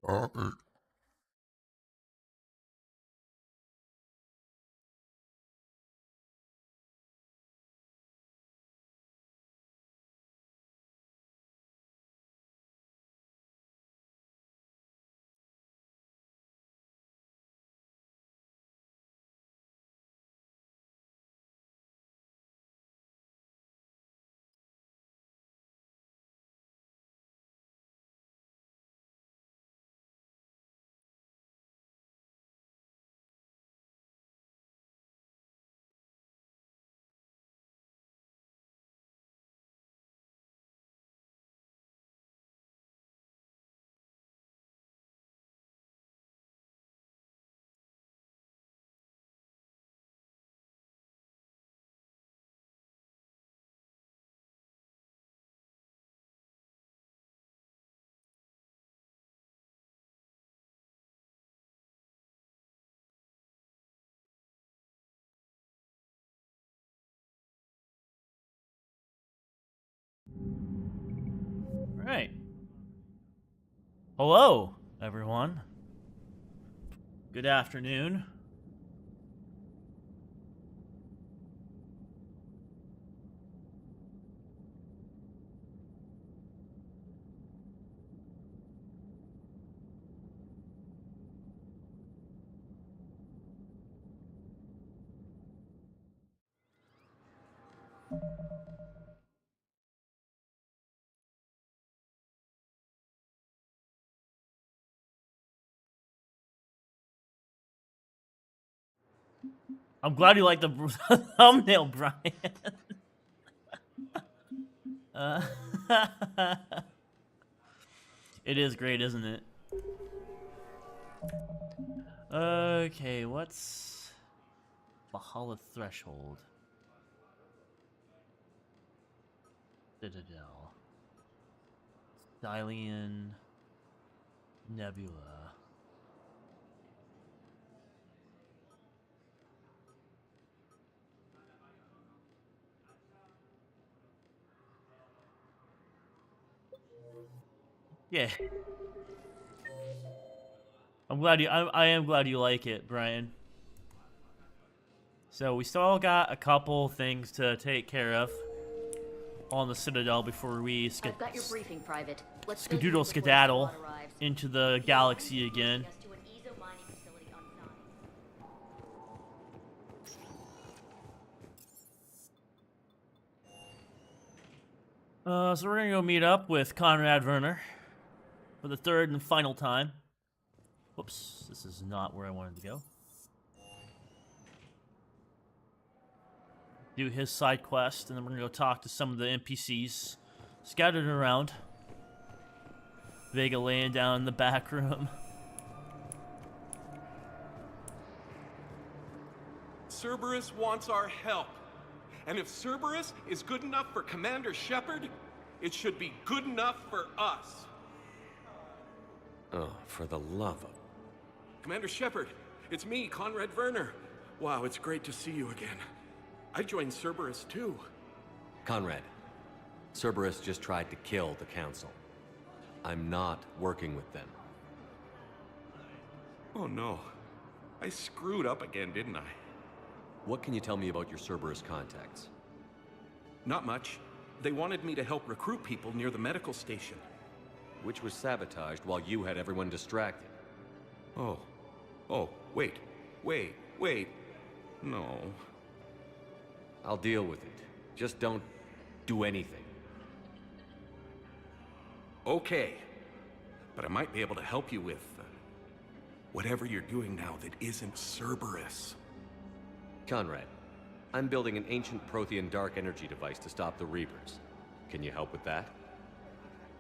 Okay. All right. Hello, everyone. Good afternoon. I'm glad you like the thumbnail, Brian. uh, it is great, isn't it? Okay, what's Valhalla Threshold? Citadel. Stylian Nebula. Yeah. I am glad you like it, Brian. So we still got a couple things to take care of on the Citadel before we I've got your briefing, Private. Let's go skedoodle through before the skedaddle squad arrives. into the He's galaxy going to again. us to an ezo mining facility on So we're gonna go meet up with Conrad Werner for the third and final time. Whoops, this is not where I wanted to go. Do his side quest, and then we're gonna go talk to some of the NPCs scattered around. Vega laying down in the back room. Cerberus wants our help. And if Cerberus is good enough for Commander Shepard, it should be good enough for us. Oh, for the love of... Commander Shepard, it's me, Conrad Werner. Wow, it's great to see you again. I joined Cerberus too. Conrad, Cerberus just tried to kill the Council. I'm not working with them. Oh no. I screwed up again, didn't I? What can you tell me about your Cerberus contacts? Not much. They wanted me to help recruit people near the medical station. Which was sabotaged while you had everyone distracted. Oh, wait. No. I'll deal with it. Just don't do anything. Okay. But I might be able to help you with whatever you're doing now that isn't Cerberus. Conrad, I'm building an ancient Prothean dark energy device to stop the Reapers. Can you help with that?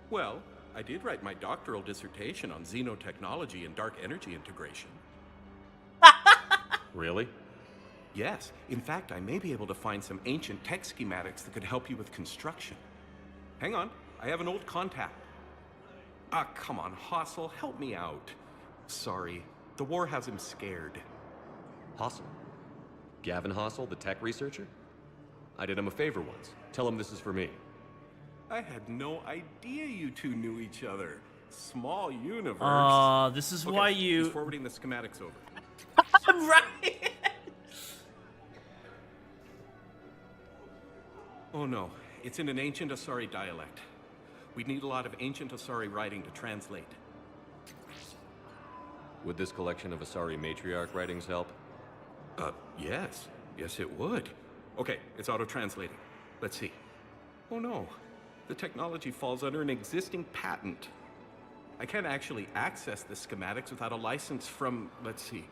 Well, I did write my doctoral dissertation on xenotechnology and dark energy integration. Really? Yes. In fact, I may be able to find some ancient tech schematics that could help you with construction. Hang on. I have an old contact. Ah, come on, Hossel, help me out. Sorry. The war has him scared. Hossel? Gavin Hossel, the tech researcher? I did him a favor once. Tell him this is for me. I had no idea you two knew each other. Small universe. This is Okay, why he's you... forwarding the schematics over. Right! Oh no, it's in an ancient Asari dialect. We'd need a lot of ancient Asari writing to translate. Would this collection of Asari matriarch writings help? Yes. Yes, it would. Okay, it's auto-translating. Let's see. Oh no, the technology falls under an existing patent. I can't actually access the schematics without a license from, let's see,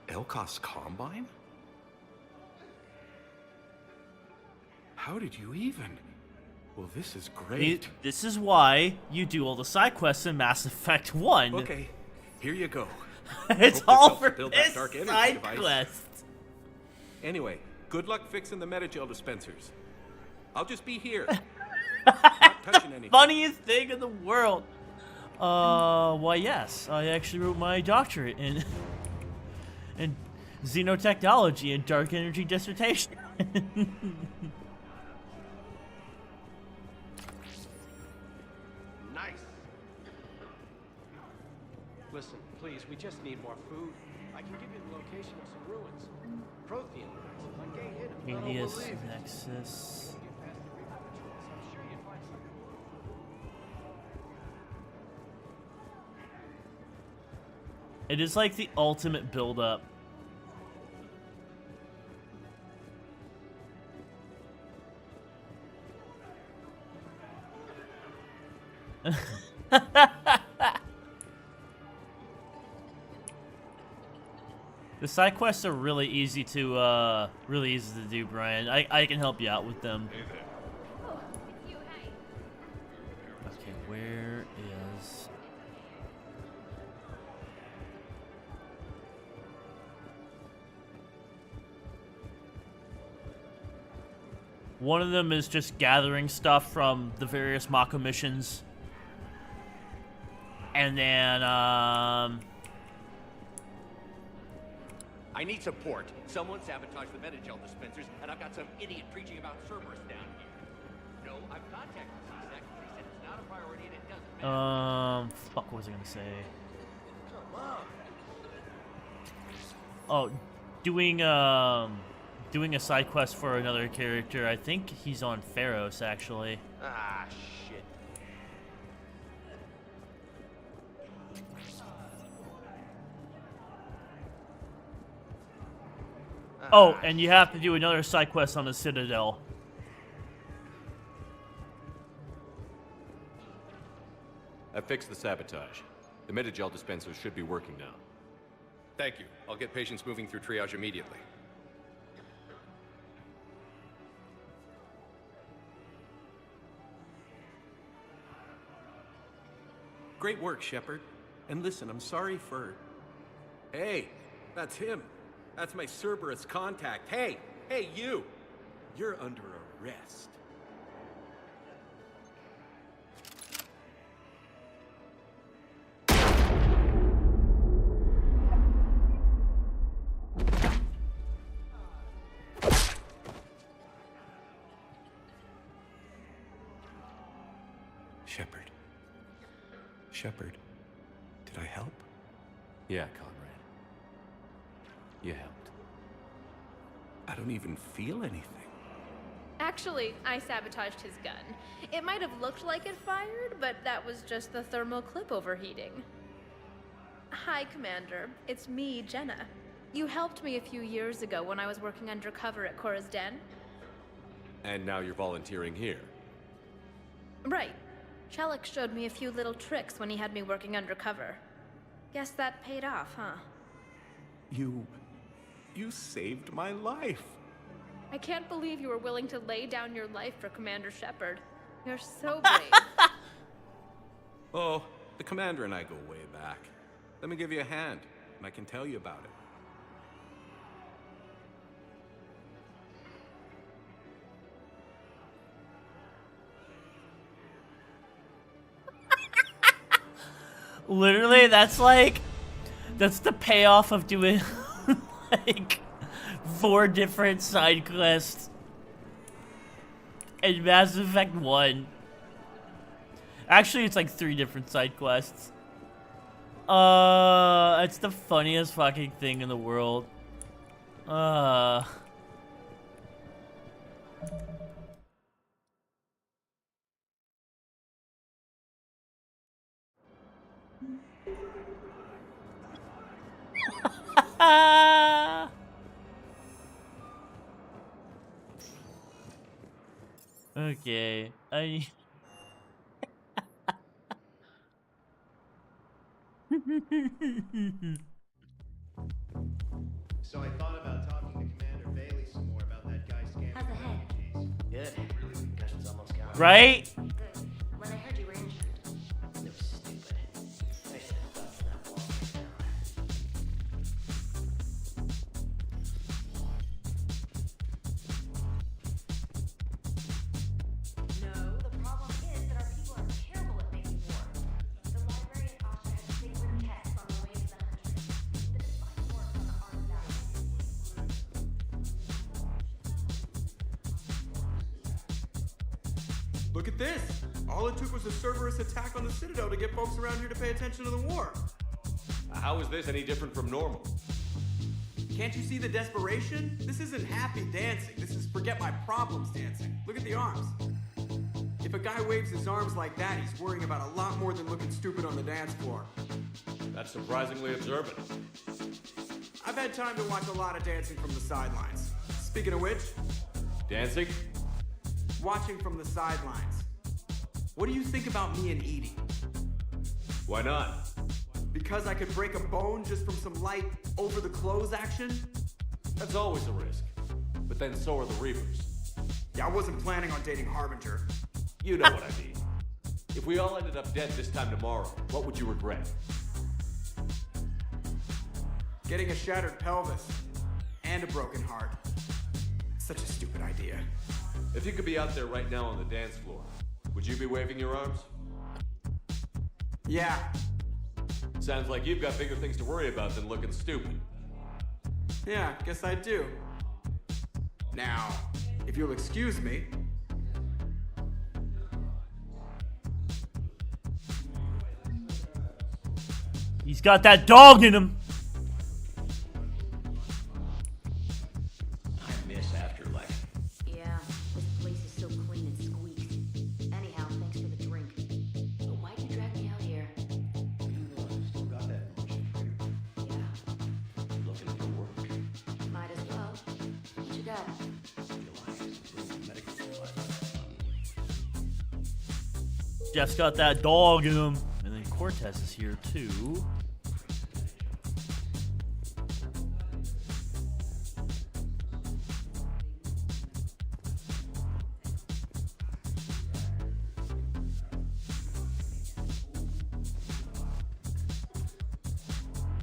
Elkos Combine? How did you even? Well, this is great. This is why you do all the side quests in Mass Effect 1. Okay, here you go. It's Hope this all helps for to build that this dark energy side device. quest. Anyway, good luck fixing the metagel dispensers. I'll just be here. Not touching anything. Funniest thing in the world. Why yes, I actually wrote my doctorate in xenotechnology and dark energy dissertation. Nice. Listen, please, we just need more food. I can give you the location of some ruins. Prothean ruins. Like they hit 'em. Medius Nexus. Get past the Reaper patrols. I'm sure you'd find something. It is like the ultimate build-up. The side quests are really easy to do, Brian. I can help you out with them. Oh, it's you, hey. Okay, where is... One of them is just gathering stuff from the various Mako missions. And then, I need support. Someone sabotaged the metagel dispensers, and I've got some idiot preaching about Cerberus down here. No, I've contacted CSEC. They said it's not a priority and it doesn't matter. fuck, what was I gonna say? Come Oh, on. doing a side quest for another character. I think he's on Pharos, actually. Ah, shit. Oh, and you have to do another side quest on the Citadel. I fixed the sabotage. The metagel dispensers should be working now. Thank you. I'll get patients moving through triage immediately. Great work, Shepard. And listen, I'm sorry for... Hey, that's him. That's my Cerberus contact. Hey, you! You're under arrest. Shepard, did I help? Yeah, Conrad. You helped. I don't even feel anything. Actually, I sabotaged his gun. It might have looked like it fired, but that was just the thermal clip overheating. Hi, Commander. It's me, Jenna. You helped me a few years ago when I was working undercover at Cora's Den. And now you're volunteering here. Right. Shellick showed me a few little tricks when he had me working undercover. Guess that paid off, huh? You saved my life. I can't believe you were willing to lay down your life for Commander Shepard. You're so brave. Oh, the commander and I go way back. Let me give you a hand, and I can tell you about it. Literally, that's the payoff of doing, like, 4 different side quests in Mass Effect 1. Actually, it's like 3 different side quests. It's the funniest fucking thing in the world. Okay, So I thought about talking to Commander Bailey some more about that guy scamming. How's the head? Good. Concussion's almost gone. right? Good. When I heard you were injured. It was stupid. I should have thought from that wall No, the problem is that our people are terrible at making war. The library in Asha has sacred texts on the ways of the huntress. The divine work on the armed value. Look at this! All it took was a Cerberus attack on the Citadel to get folks around here to pay attention to the war. How is this any different from normal? Can't you see the desperation? This isn't happy dancing. This is forget my problems dancing. Look at the arms. If a guy waves his arms like that, he's worrying about a lot more than looking stupid on the dance floor. That's surprisingly observant. I've had time to watch a lot of dancing from the sidelines. Speaking of which, Dancing? watching from the sidelines. What do you think about me and Edie? Why not? Because I could break a bone just from some light over-the-clothes action? That's always a risk. But then so are the Reapers. Yeah, I wasn't planning on dating Harbinger. You know what I mean. If we all ended up dead this time tomorrow, what would you regret? Getting a shattered pelvis and a broken heart. Such a stupid idea. If you could be out there right now on the dance floor, would you be waving your arms? Yeah, Sounds like you've got bigger things to worry about than looking stupid. yeah, guess I do. Now, if you'll excuse me. He's got that dog in him. I miss Afterlife. Yeah, this place is so clean and squeaks. Anyhow, thanks for the drink. But why'd you drag me out here? Still got that motion for you. Yeah, Looking for work. might as well. What you got? The Alliance is bringing medical supplies. Jeff's got that dog in him. And then Cortez is here too.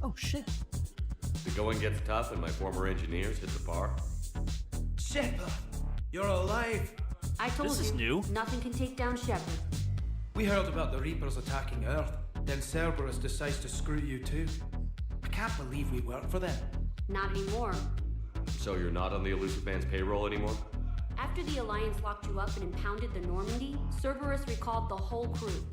Oh shit. The going gets tough and my former engineers hit the bar. Shepard, you're alive. I told This you, is new. nothing can take down Shepard. We heard about the Reapers attacking Earth. Then Cerberus decides to screw you too. I can't believe we work for them. Not anymore. So you're not on the Elusive Man's payroll anymore? After the Alliance locked you up and impounded the Normandy, Cerberus recalled the whole crew.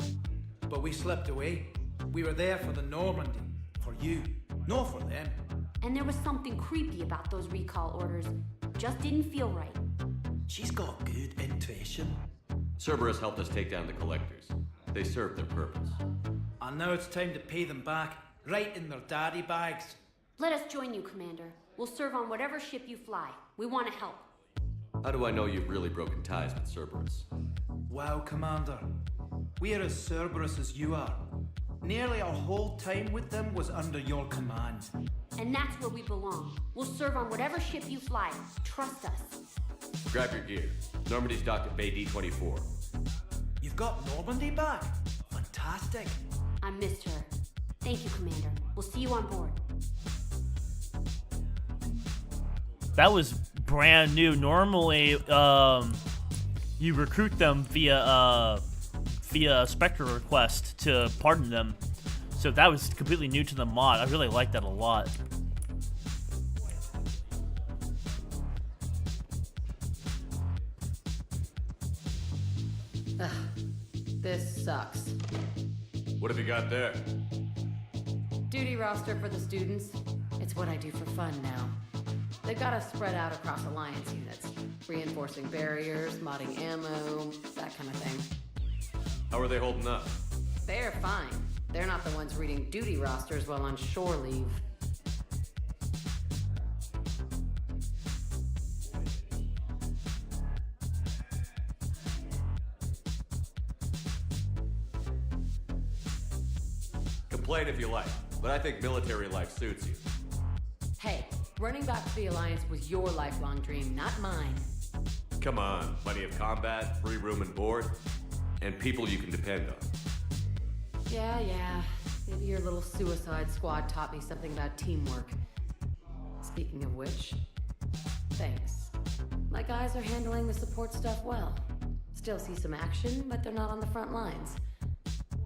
But we slipped away. We were there for the Normandy. For you. Not for them. And there was something creepy about those recall orders. Just didn't feel right. She's got good intuition. Cerberus helped us take down the Collectors. They served their purpose. And now it's time to pay them back. Right in their daddy bags. Let us join you, Commander. We'll serve on whatever ship you fly. We want to help. How do I know you've really broken ties with Cerberus? Wow, Commander. We are as Cerberus as you are. Nearly our whole time with them was under your command. And that's where we belong. We'll serve on whatever ship you fly. Trust us. Grab your gear. Normandy's docked at Bay D-24. You've got Normandy back? Fantastic. I missed her. Thank you, Commander. We'll see you on board. That was brand new. Normally, you recruit them via Spectre request to pardon them. So that was completely new to the mod. I really like that a lot. This sucks. What have you got there? Duty roster for the students. It's what I do for fun now. They've got us spread out across Alliance units. Reinforcing barriers, modding ammo, that kind of thing. How are they holding up? They're fine. They're not the ones reading duty rosters while on shore leave. Complain if you like, but I think military life suits you. Hey, running back to the Alliance was your lifelong dream, not mine. Come on, plenty of combat, free room and board, and people you can depend on. Yeah. Maybe your little suicide squad taught me something about teamwork. Speaking of which, thanks. My guys are handling the support stuff well. Still see some action, but they're not on the front lines.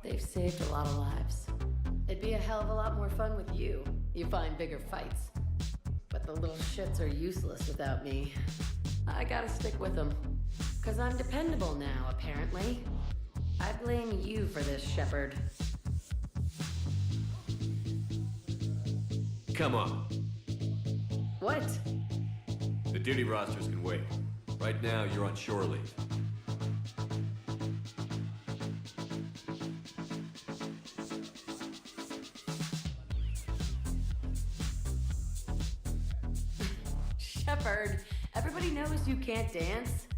They've saved a lot of lives. It'd be a hell of a lot more fun with you. You find bigger fights. But the little shits are useless without me. I gotta stick with them. 'Cause I'm dependable now, apparently. I blame you for this, Shepard. Come on. What? The duty rosters can wait. Right now, you're on shore leave. Shepard, everybody knows you can't dance.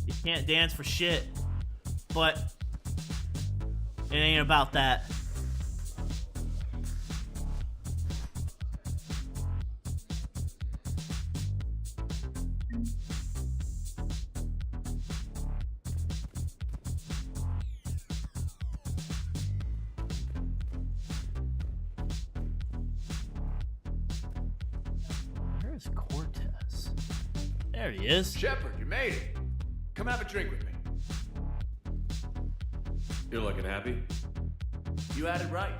You can't dance for shit. But it ain't about that. Where's Cortez? There he is. Shepard, you made it. Come have a drink with me. You're looking happy? You had it right.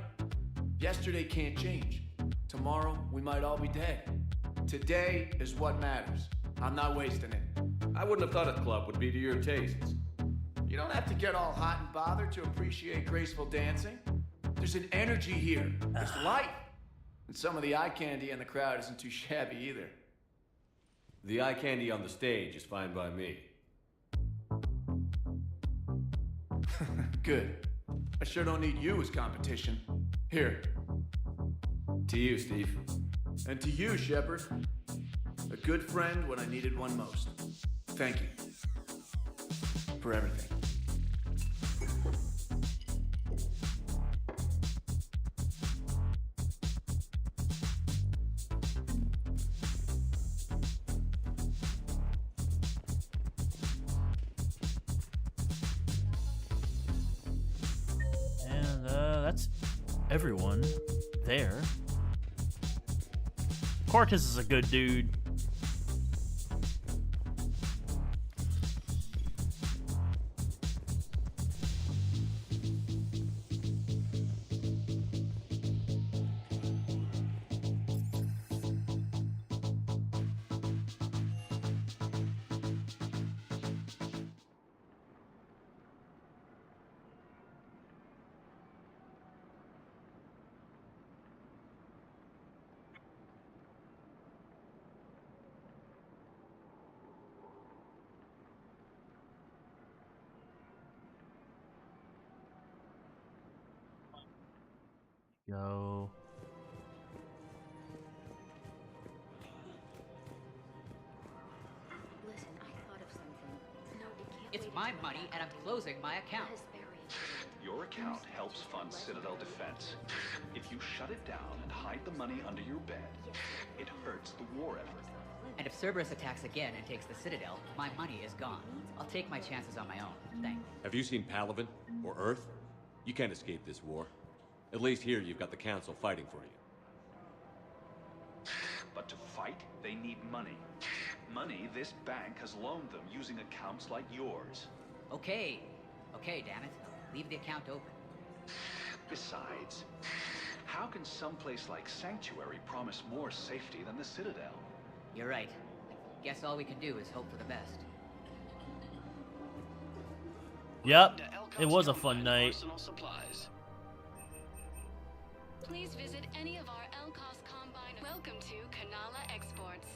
Yesterday can't change. Tomorrow, we might all be dead. Today is what matters. I'm not wasting it. I wouldn't have thought a club would be to your tastes. You don't have to get all hot and bothered to appreciate graceful dancing. There's an energy here. There's life. And some of the eye candy in the crowd isn't too shabby either. The eye candy on the stage is fine by me. Good. I sure don't need you as competition. Here. To you, Steve. And to you, Shepard. A good friend when I needed one most. Thank you. For everything. And that's everyone there. Cortez is a good dude. Go. Listen, I thought of something. No, it can't It's wait my until money, and I'm closing my account. That is very important. Your account helps fund Citadel defense. If you shut it down and hide the money under your bed, it hurts the war effort. And if Cerberus attacks again and takes the Citadel, my money is gone. I'll take my chances on my own. Thanks. Have you seen Palaven or Earth? You can't escape this war. At least here you've got the Council fighting for you. But to fight, they need money. Money this bank has loaned them using accounts like yours. Okay, damn it. Leave the account open. Besides, how can someplace like Sanctuary promise more safety than the Citadel? You're right. Guess all we can do is hope for the best. Yep, it was a fun night. Please visit any of our LCOS Combine. Welcome to Kanala Exports.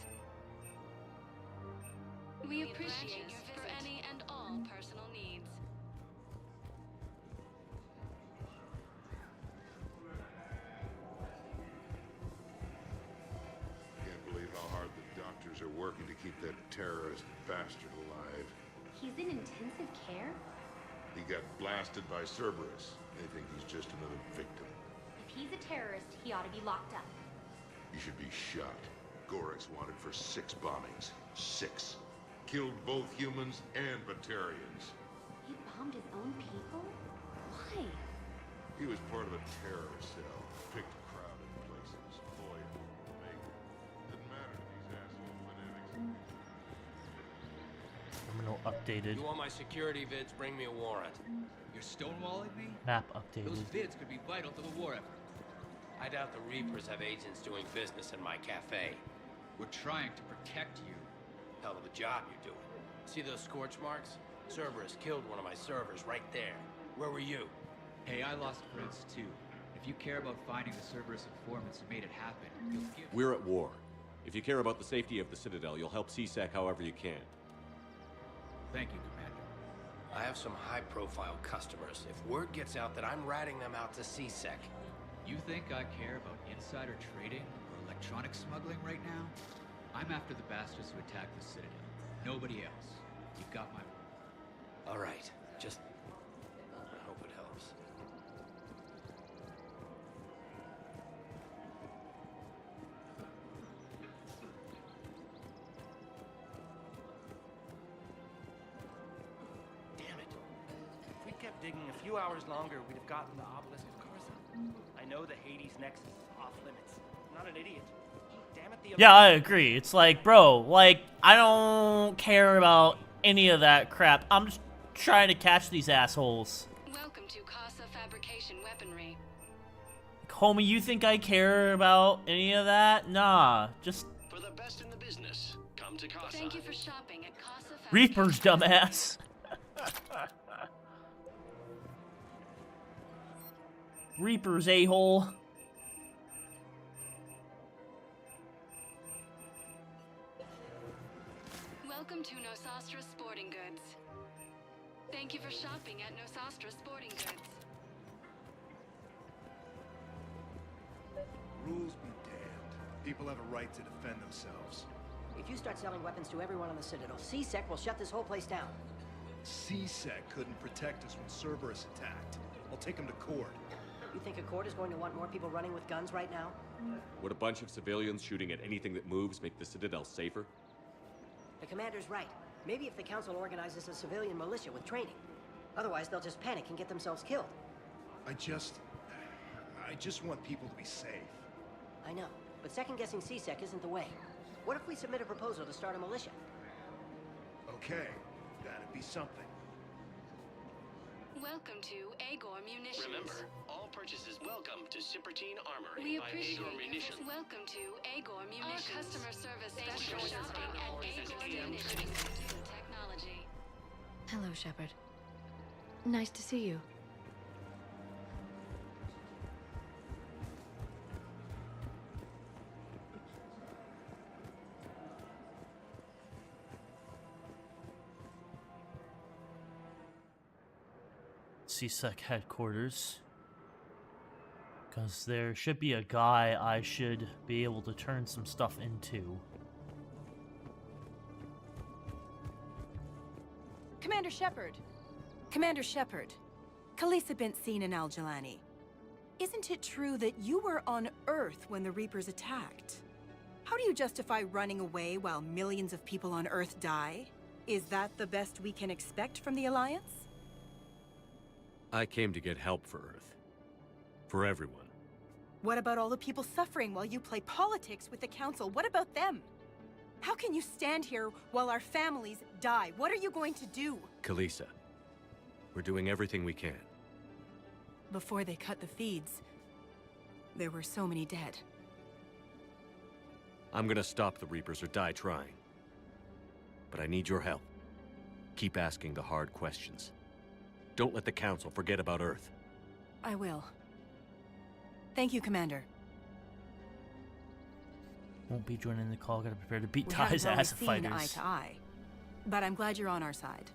We appreciate you for any and all personal needs. Can't believe how hard the doctors are working to keep that terrorist bastard alive. He's in intensive care? He got blasted by Cerberus. They think he's just another victim. If he's a terrorist, he ought to be locked up. He should be shot. Gorik's wanted for 6 bombings. 6. Killed both humans and Batarians. He bombed his own people? Why? He was part of a terror cell. Picked crowded places. Lawyer, maker. Didn't matter to these asshole fanatics. Terminal updated. You want my security vids? Bring me a warrant. You're stonewalling me? Map updated. Those vids could be vital to the war effort. I doubt the Reapers have agents doing business in my cafe. We're trying to protect you. Hell of a job you're doing. See those scorch marks? Cerberus killed one of my servers right there. Where were you? Hey, I lost friends too. If you care about finding the Cerberus informants who made it happen, you'll give... We're at war. If you care about the safety of the Citadel, you'll help CSEC however you can. Thank you, Commander. I have some high-profile customers. If word gets out that I'm ratting them out to CSEC. You think I care about insider trading or electronic smuggling right now? I'm after the bastards who attacked the Citadel. Nobody else. You got my word. All right. Just... I hope it helps. Damn it. If we kept digging a few hours longer, we'd have gotten the obelisk of Carson. I know the Hades nexus is off limits. I'm not an idiot. Damn it, the Yeah, I agree. It's like, bro, like, I don't care about any of that crap. I'm just trying to catch these assholes. Welcome to Casa Fabrication Weaponry. Homie, you think I care about any of that? Nah, just... For the best in the business, come to Casa. Thank you for shopping at Casa Reapers, dumbass. Reapers, a-hole. Welcome to Nosastra Sporting Goods. Thank you for shopping at Nosastra Sporting Goods. Rules be damned. People have a right to defend themselves. If you start selling weapons to everyone on the Citadel, CSEC will shut this whole place down. CSEC couldn't protect us when Cerberus attacked. I'll take him to court. You think a court is going to want more people running with guns right now? Would a bunch of civilians shooting at anything that moves make the Citadel safer? The commander's right. Maybe if the council organizes a civilian militia with training. Otherwise, they'll just panic and get themselves killed. I just want people to be safe. I know, but second-guessing CSEC isn't the way. What if we submit a proposal to start a militia? Okay, that'd be something. Welcome to Agor Munitions. Remember, all purchases welcome to Cypertine Armory We by appreciate Agor Munitions. Welcome to Agor Munitions. Our customer service specialist shopping at Agor Munitions. Technology. Hello, Shepard. Nice to see you. CSEC headquarters. Because there should be a guy I should be able to turn some stuff into. Commander Shepard. Commander Shepard. Khaleesa bint Seen and Al-Jalani. Isn't it true that you were on Earth when the Reapers attacked? How do you justify running away while millions of people on Earth die? Is that the best we can expect from the Alliance? I came to get help for Earth. For everyone. What about all the people suffering while you play politics with the Council? What about them? How can you stand here while our families die? What are you going to do? Khaleesa, we're doing everything we can. Before they cut the feeds, there were so many dead. I'm gonna stop the Reapers or die trying. But I need your help. Keep asking the hard questions. Don't let the Council forget about Earth. I will. Thank you, Commander. Won't be joining the call. Gotta prepare to beat We Ty's haven't ass of always seen fighters. eye to eye, but I'm glad you're on our side.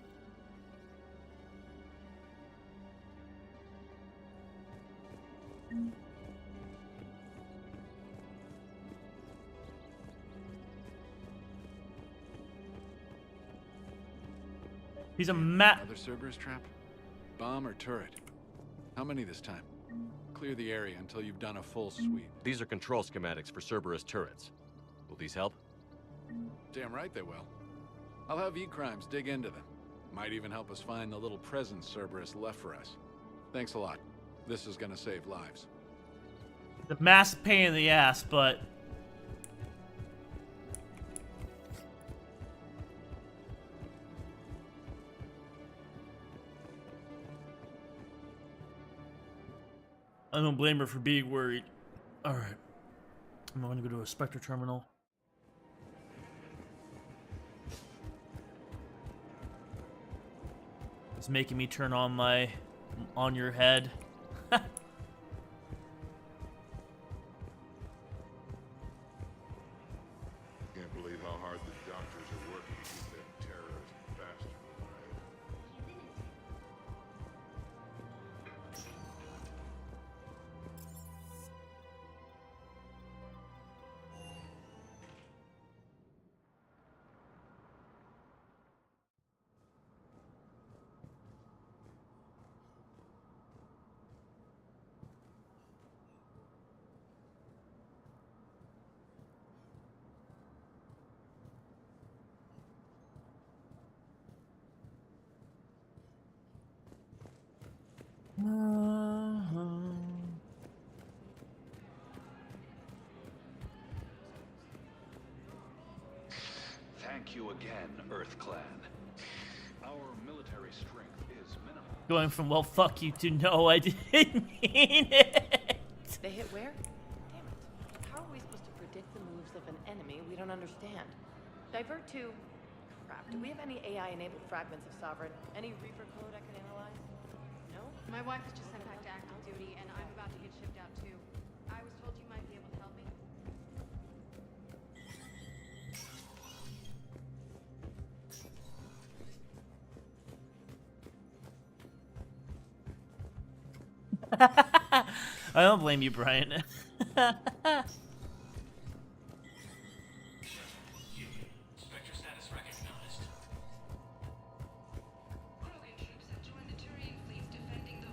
He's a Another Cerberus trap? Bomb or turret? How many this time? Clear the area until you've done a full sweep. These are control schematics for Cerberus turrets. Will these help? Damn right they will. I'll have E-Crimes dig into them. Might even help us find the little presents Cerberus left for us. Thanks a lot. This is gonna save lives. The massive pain in the ass, but I don't blame her for being worried. Alright. I'm going to go to a Spectre terminal. It's making me turn on my on your head. Can't believe how hard the doctors are working to keep that terrorist bastard alive. Thank you again, Earth Clan. Our military strength is minimal. Going from, well, fuck you to no, I didn't mean it. They hit where? Damn it. How are we supposed to predict the moves of an enemy we don't understand? Divert to... Crap, do we have any AI-enabled fragments of Sovereign? Any Reaper code I can analyze? No? My wife was just sent back to active duty, and I'm about to get shipped out too. I was told you might be able to help me. I don't blame you, Brian. Spectre status recognized. Krogan troops have joined the Turian fleet defending the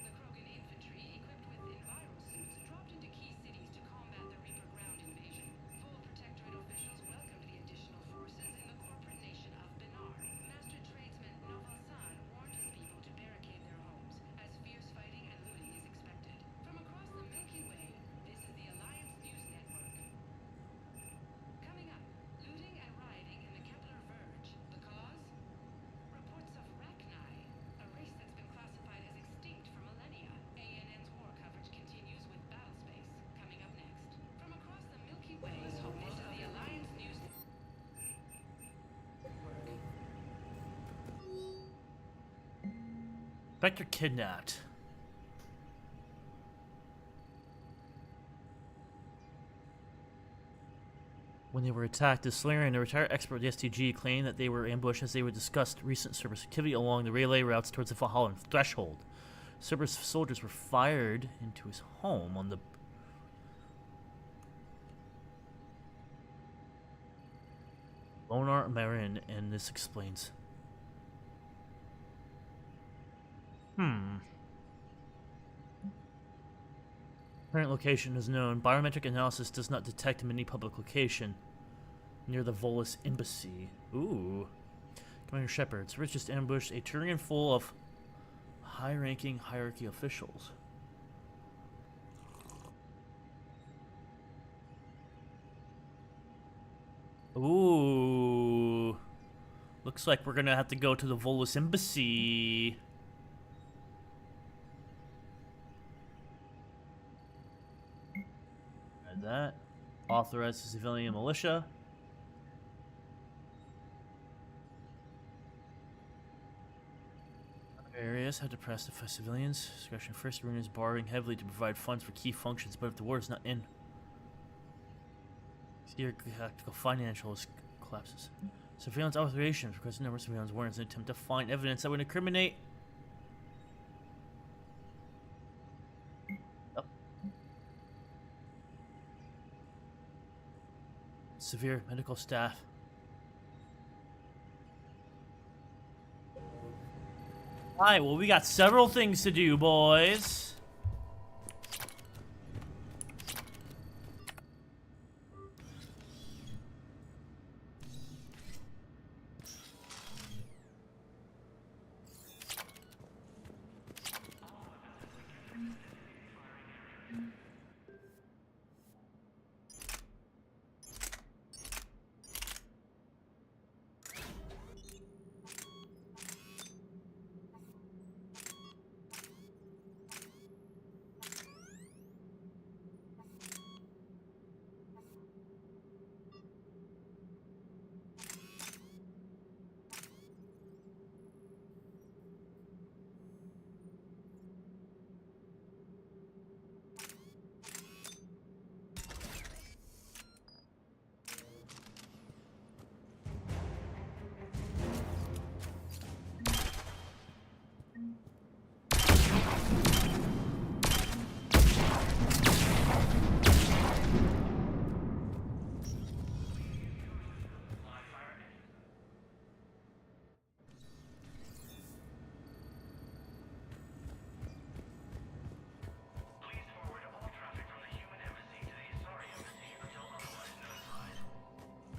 Krogan infantry, equipped with enviro suits, dropped into key cities to combat the Reaper ground invasion. Full Protectorate officials welcomed the additional forces in the corporate nation of Benar. Master tradesman Noval San warned his people to barricade their homes, as fierce fighting and looting is expected. From across the Milky Way, this is the Alliance News Network. Coming up, looting and rioting in the Kepler Verge. The cause? Reports of Rachni, a race that's been classified as extinct for millennia. ANN's war coverage continues with Battlespace, coming up next. From across the Milky Way, this is the Alliance News Network. Spectre kidnapped. When they were attacked, the Solarian, a retired expert of the STG, claimed that they were ambushed as they would discuss recent Cerberus activity along the relay routes towards the Valhalla threshold. Cerberus soldiers were fired into his home on the... Bonar Marin, and this explains. Current location is known. Biometric analysis does not detect him in any public location. Near the Volus Embassy. Ooh. Commander Shepard. Cerberus just ambushed a Turian full of high-ranking hierarchy officials. Ooh. Looks like we're gonna have to go to the Volus Embassy. That. Authorize the civilian militia. areas have depressed the civilians. Discretion First Arena is borrowing heavily to provide funds for key functions, but if the war is not in, your tactical financials collapses. Surveillance operations request a number of surveillance warrants in an attempt to find evidence that would incriminate. Oh. Severe medical staff. Alright, well, we got several things to do, boys.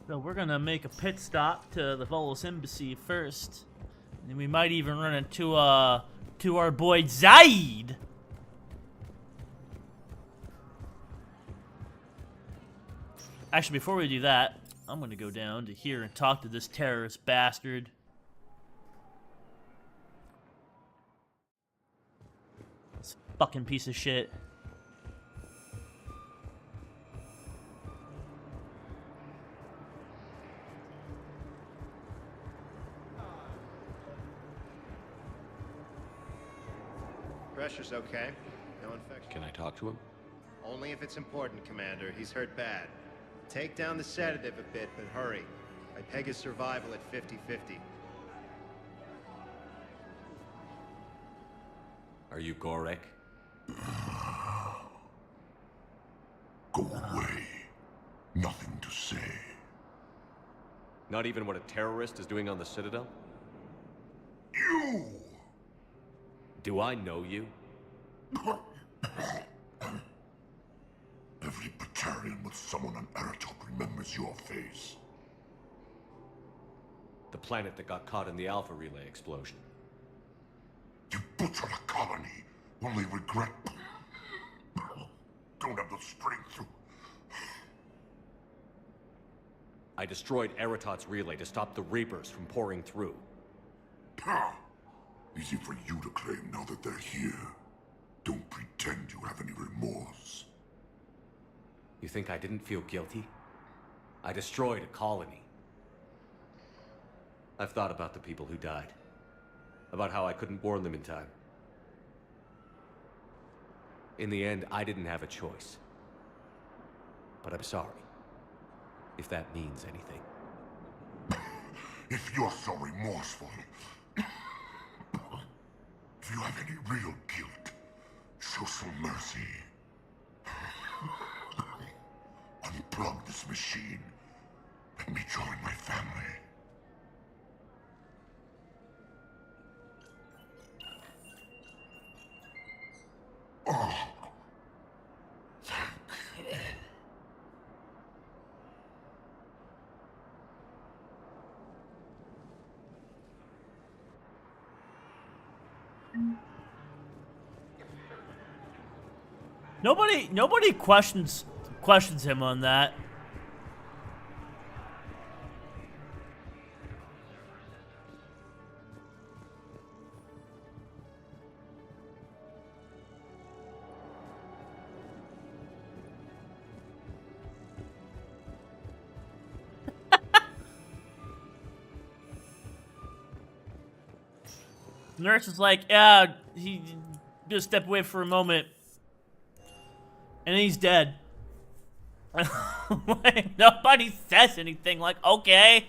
So we're gonna make a pit stop to the Volos Embassy first, and then we might even run into to our boy Zaid. Actually, before we do that, I'm gonna go down to here and talk to this terrorist bastard. This fucking piece of shit. Pressure's okay. No infection. Can I talk to him? Only if it's important, Commander. He's hurt bad. Take down the sedative a bit, but hurry. I peg his survival at 50-50. Are you Gorek? Go away. Nothing to say. Not even what a terrorist is doing on the Citadel? You! Do I know you? Every Batarian with someone on Aratok remembers your face. The planet that got caught in the Alpha Relay explosion. You butchered a colony, only regret... Don't have the strength to... I destroyed Eratot's relay to stop the Reapers from pouring through. Easy for you to claim now that they're here. Don't pretend you have any remorse. You think I didn't feel guilty? I destroyed a colony. I've thought about the people who died. About how I couldn't warn them in time. In the end, I didn't have a choice. But I'm sorry. If that means anything. If you're so remorseful... If you have any real guilt, show some mercy. Unplug this machine. Let me join my family. Oh. Nobody questions him on that. Nurse is like, yeah, he just stepped away for a moment. And he's dead. Like, nobody says anything. Like, okay.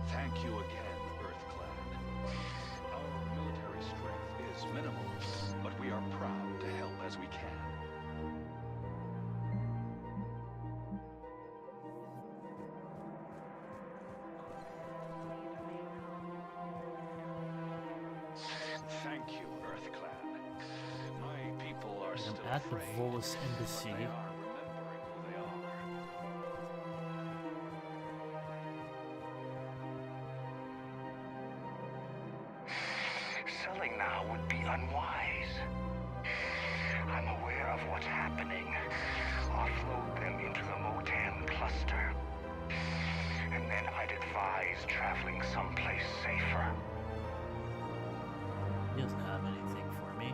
Thank you again, EarthClan. Our military strength is minimal, but we are proud to help as we can. Thank you, EarthClan. My people are still at the afraid, Volus Embassy. but they are remembering who they are. Selling now would be unwise. I'm aware of what's happening. Offload them into the Motan cluster. And then I'd advise traveling someplace safer. He doesn't have anything for me.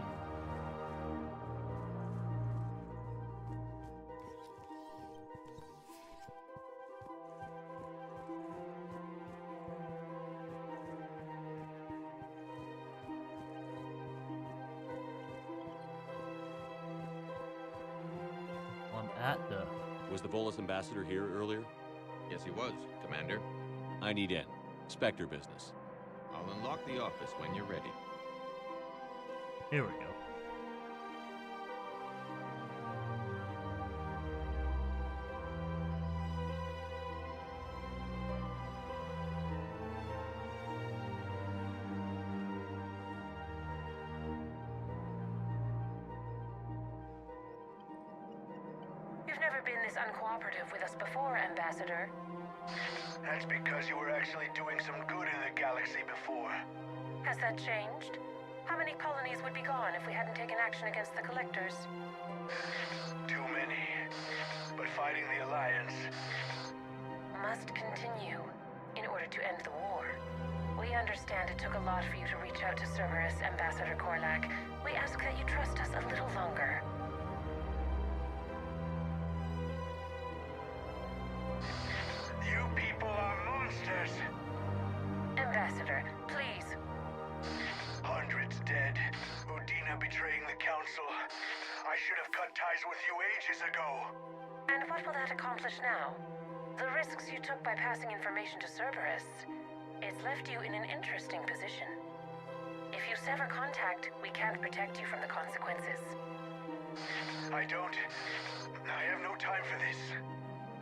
Well, I'm at the... Was the Volus ambassador here earlier? Yes, he was, Commander. I need in. Spectre business. I'll unlock the office when you're ready. Here we go. You've never been this uncooperative with us before, Ambassador. That's because you were actually doing some good in the galaxy before. Has that changed? How many colonies would be gone if we hadn't taken action against the Collectors? Too many. But fighting the Alliance... Must continue in order to end the war. We understand it took a lot for you to reach out to Cerberus, Ambassador Korlak. We ask that you trust us a little longer. You people are monsters! Ambassador, please. Hundreds dead. Udina betraying the Council. I should have cut ties with you ages ago. And what will that accomplish now? The risks you took by passing information to Cerberus. It's left you in an interesting position. If you sever contact, we can't protect you from the consequences. I don't. I have no time for this.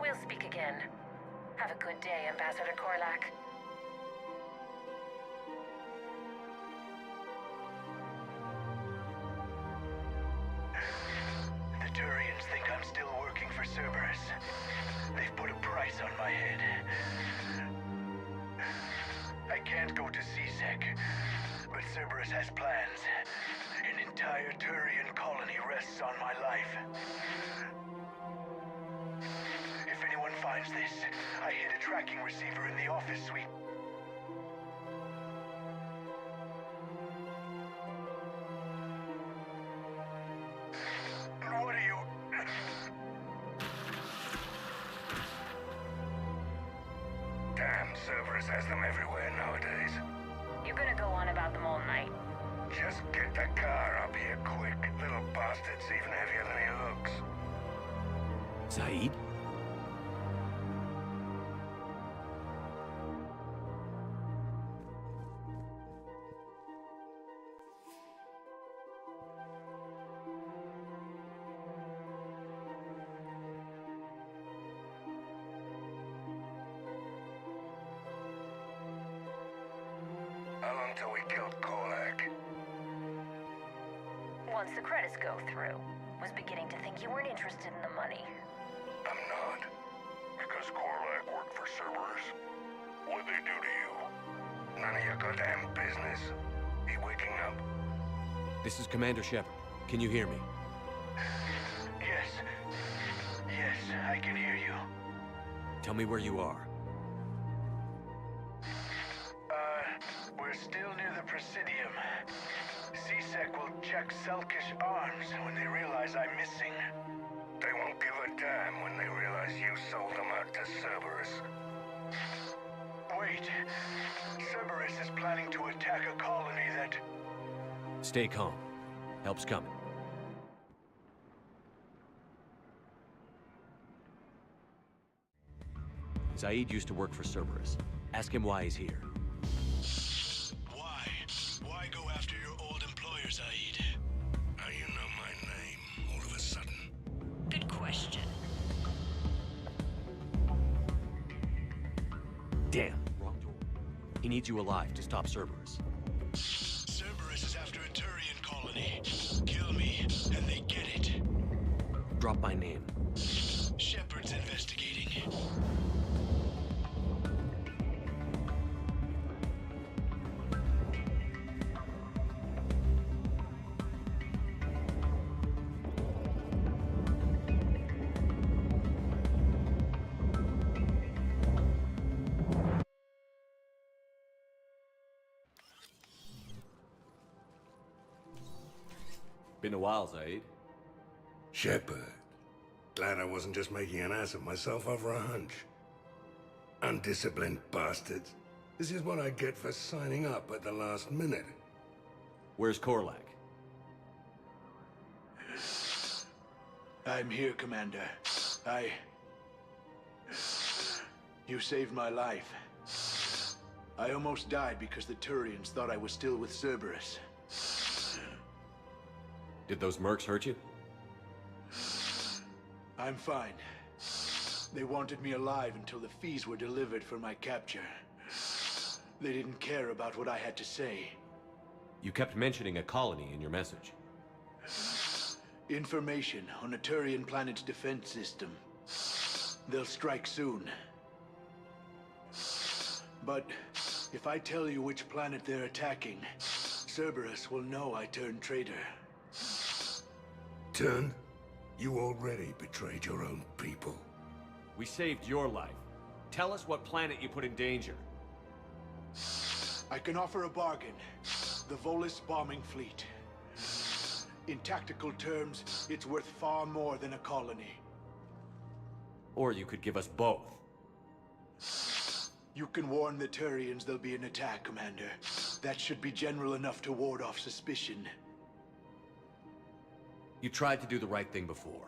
We'll speak again. Have a good day, Ambassador Korlak. The Turians think I'm still working for Cerberus. They've put a price on my head. I can't go to CSEC, but Cerberus has plans. An entire Turian colony rests on my life. If anyone finds this, I hid a tracking receiver in the office suite. What are you... Damn, Cerberus has them everywhere nowadays. You're gonna go on about them all night. Just get the car up here quick. Little bastard's even heavier than he looks. Saeed? How long till we killed Korlak? Once the credits go through, was beginning to think you weren't interested in the money. I'm not. Because Korlak worked for Cerberus. What'd they do to you? None of your goddamn business. He waking up? This is Commander Shepard. Can you hear me? Yes. Yes, I can hear you. Tell me where you are. We're still near the Presidium. CSEC will check Selkish arms when they realize I'm missing. They won't give a damn when they realize you sold them out to Cerberus. Wait. Cerberus is planning to attack a colony that... Stay calm. Help's coming. Zaid used to work for Cerberus. Ask him why he's here. Why? Why go after your old employer, Zaid? How you know my name all of a sudden? Good question. Damn. Wrong door. He needs you alive to stop Cerberus. Cerberus is after a Turian colony. Kill me, and they get it. Drop my name. Shepard's investigating. Been a while, Zaid. Shepard. Glad I wasn't just making an ass of myself over a hunch. Undisciplined bastards. This is what I get for signing up at the last minute. Where's Korlak? I'm here, Commander. You saved my life. I almost died because the Turians thought I was still with Cerberus. Did those mercs hurt you? I'm fine. They wanted me alive until the fees were delivered for my capture. They didn't care about what I had to say. You kept mentioning a colony in your message. Information on a Turian planet's defense system. They'll strike soon. But if I tell you which planet they're attacking, Cerberus will know I turned traitor. Turned? You already betrayed your own people. We saved your life. Tell us what planet you put in danger. I can offer a bargain. The Volus bombing fleet. In tactical terms, it's worth far more than a colony. Or you could give us both. You can warn the Turians there'll be an attack, Commander. That should be general enough to ward off suspicion. You tried to do the right thing before.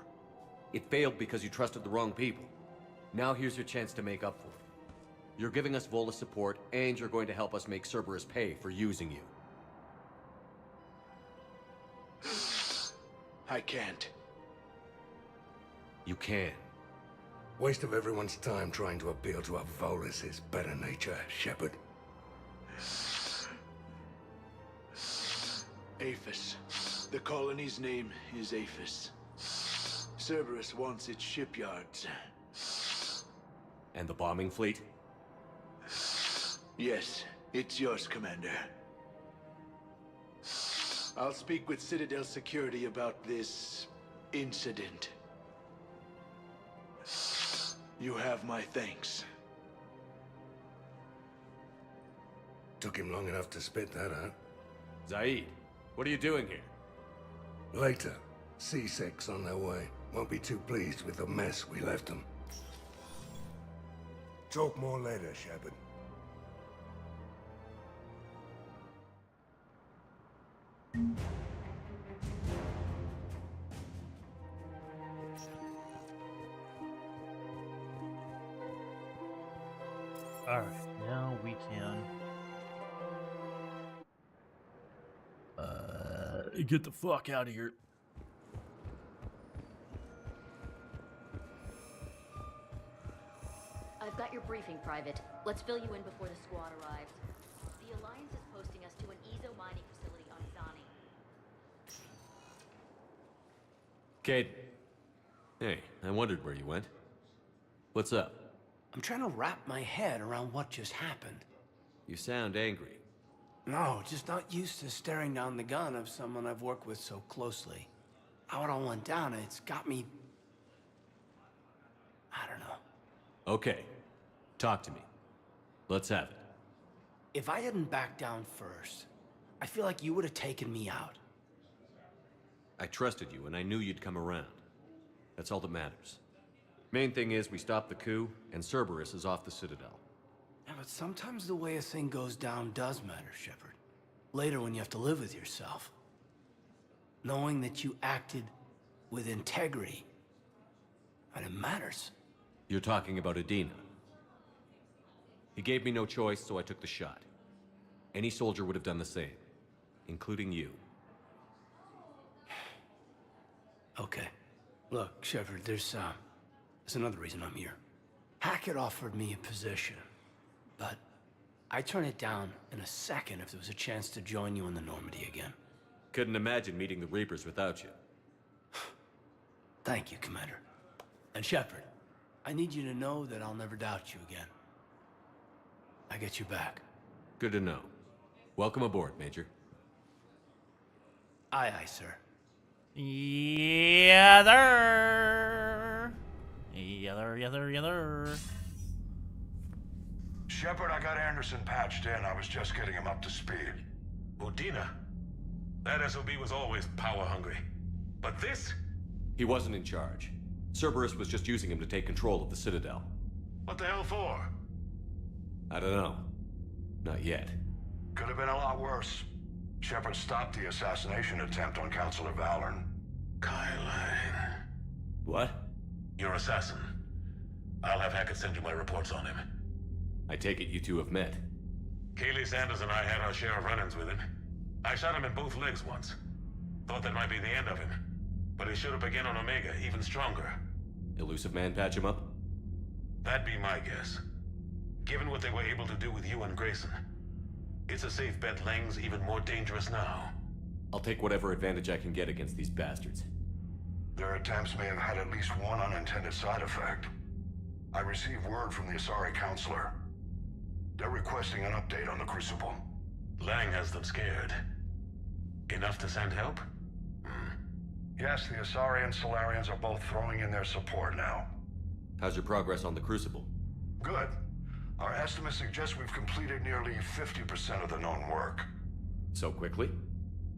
It failed because you trusted the wrong people. Now here's your chance to make up for it. You're giving us Volus support, and you're going to help us make Cerberus pay for using you. I can't. You can. Waste of everyone's time trying to appeal to a Volus' better nature, Shepard. Aphis. The colony's name is Aphis. Cerberus wants its shipyards. And the bombing fleet? Yes, it's yours, Commander. I'll speak with Citadel Security about this incident. You have my thanks. Took him long enough to spit that out. Zaid, what are you doing here? Later. C6 on their way. Won't be too pleased with the mess we left them. Talk more later, Shepard. Alright, now we can get the fuck out of here. I've got your briefing, Private. Let's fill you in before the squad arrives. The Alliance is posting us to an Ezo mining facility on Zani. Cade. Hey, I wondered where you went. What's up? I'm trying to wrap my head around what just happened. You sound angry. No, just not used to staring down the gun of someone I've worked with so closely. how it all went down, it's got me... I don't know. Okay. Talk to me. Let's have it. If I hadn't backed down first, I feel like you would have taken me out. I trusted you, and I knew you'd come around. That's all that matters. Main thing is we stopped the coup, and Cerberus is off the Citadel. Yeah, but sometimes the way a thing goes down does matter, Shepard. Later when you have to live with yourself. Knowing that you acted with integrity, and it matters. You're talking about Udina. He gave me no choice, so I took the shot. Any soldier would have done the same, including you. Okay. Look, Shepard, there's another reason I'm here. Hackett offered me a position, but I'd turn it down in a second if there was a chance to join you in the Normandy again. Couldn't imagine meeting the Reapers without you. Thank you, Commander. And Shepard, I need you to know that I'll never doubt you again. I get you back. Good to know. Welcome aboard, Major. Aye, aye, sir. Yeah, there. Yeah, there, yeah, there, yeah, there. Shepard, I got Anderson patched in. I was just getting him up to speed. Udina? That SOB was always power-hungry. But this? He wasn't in charge. Cerberus was just using him to take control of the Citadel. What the hell for? I don't know. Not yet. Could have been a lot worse. Shepard stopped the assassination attempt on Councilor Valorn. Kyle. What? Your assassin. I'll have Hackett send you my reports on him. I take it you two have met. Kaylee Sanders and I had our share of run-ins with him. I shot him in both legs once. Thought that might be the end of him. But he showed up again on Omega, even stronger. Elusive Man patch him up? That'd be my guess. Given what they were able to do with you and Grayson, it's a safe bet Lang's even more dangerous now. I'll take whatever advantage I can get against these bastards. Their attempts may have had at least one unintended side effect. I received word from the Asari Counselor. They're requesting an update on the Crucible. Lang has them scared. Enough to send help? Yes, the Asari and Solarians are both throwing in their support now. How's your progress on the Crucible? Good. Our estimates suggest we've completed nearly 50% of the known work. So quickly?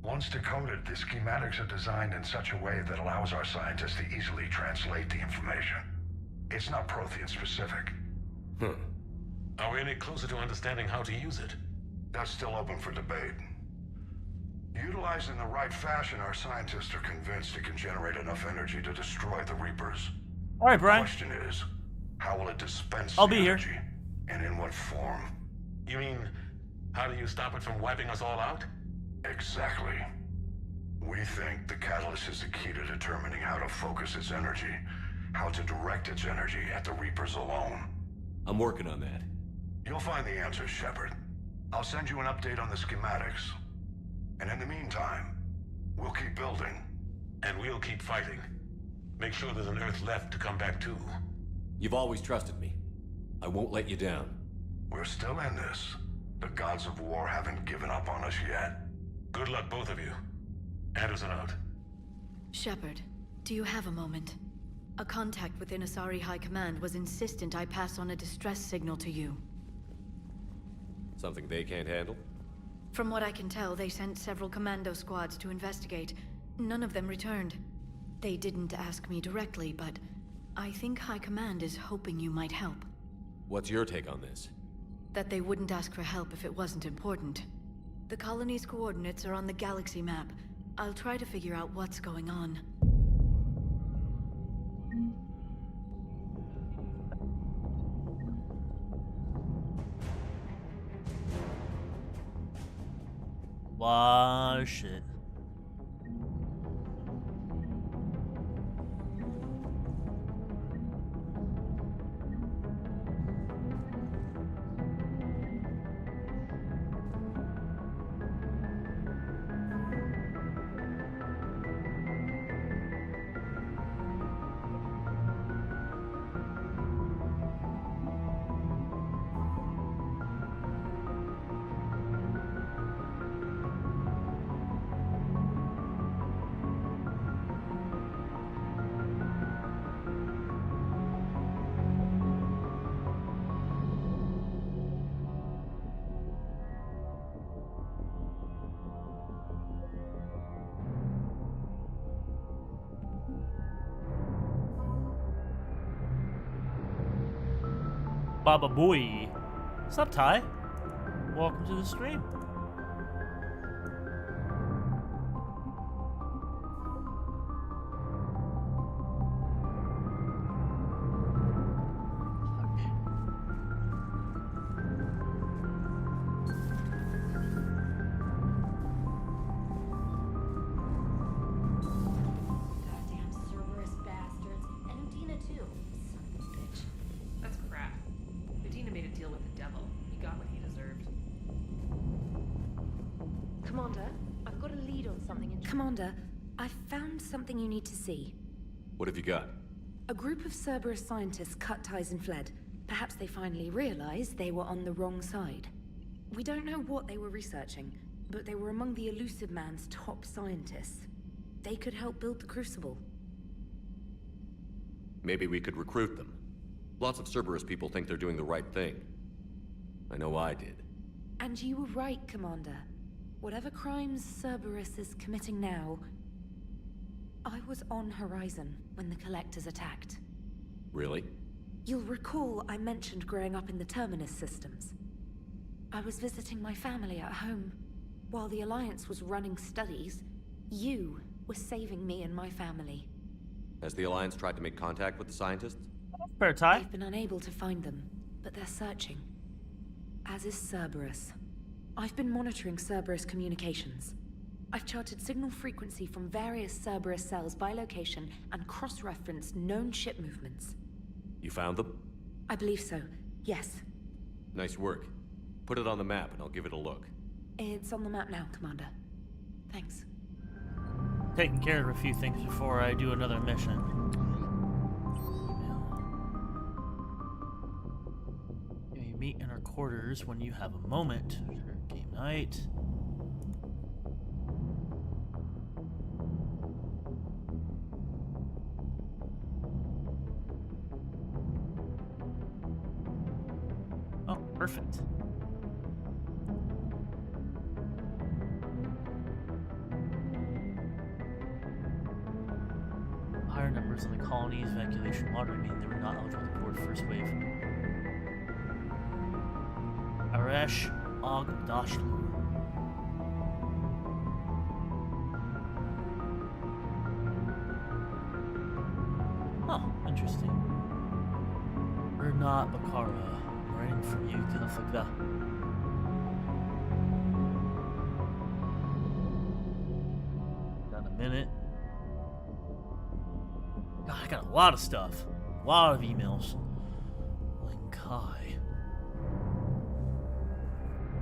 Once decoded, the schematics are designed in such a way that allows our scientists to easily translate the information. It's not Prothean specific. Are we any closer to understanding how to use it? That's still open for debate. Utilized in the right fashion, our scientists are convinced it can generate enough energy to destroy the Reapers. All right, Brian. The question is, how will it dispense I'll the be energy? here. And in what form? You mean, how do you stop it from wiping us all out? Exactly. We think the catalyst is the key to determining how to focus its energy, how to direct its energy at the Reapers alone. I'm working on that. You'll find the answers, Shepard. I'll send you an update on the schematics. And in the meantime, we'll keep building. And we'll keep fighting. Make sure there's an Earth left to come back to. You've always trusted me. I won't let you down. We're still in this. The gods of war haven't given up on us yet. Good luck, both of you. Anderson out. Shepard, do you have a moment? A contact within Asari High Command was insistent I pass on a distress signal to you. Something they can't handle? From what I can tell, they sent several commando squads to investigate. None of them returned. They didn't ask me directly, but I think High Command is hoping you might help. What's your take on this? That they wouldn't ask for help if it wasn't important. The colony's coordinates are on the galaxy map. I'll try to figure out what's going on. Wow, shit. Baba Boy. What's up, Ty? Welcome to the stream. Goddamn Cerberus bastards. And Udina too. Son of a bitch. That's crap. Udina made a deal with the devil. He got what he deserved. Commander, I've got a lead on something interesting. Commander, I found something you need to see. What have you got? A group of Cerberus scientists cut ties and fled. Perhaps they finally realized they were on the wrong side. We don't know what they were researching, but they were among the Elusive Man's top scientists. They could help build the Crucible. Maybe we could recruit them. Lots of Cerberus people think they're doing the right thing. I know I did. And you were right, Commander. Whatever crimes Cerberus is committing now, I was on Horizon when the Collectors attacked. Really? You'll recall I mentioned growing up in the Terminus systems. I was visiting my family at home. While the Alliance was running studies, you were saving me and my family. Has the Alliance tried to make contact with the scientists? Fair, Ty. I've been unable to find them, but they're searching. As is Cerberus. I've been monitoring Cerberus communications. I've charted signal frequency from various Cerberus cells by location and cross-referenced known ship movements. You found them? I believe so, yes. Nice work. Put it on the map and I'll give it a look. It's on the map now, Commander. Thanks. Taking care of a few things before I do another mission. We meet in our quarters when you have a moment. Game night. Oh, perfect. Higher numbers in the colony's evacuation lottery mean they were not eligible to board first wave. Arash Ogdashlu. Oh, interesting. We're not Bakara. Writing from you, Kafaka. Got a minute. God, I got a lot of stuff. A lot of emails. Linkai.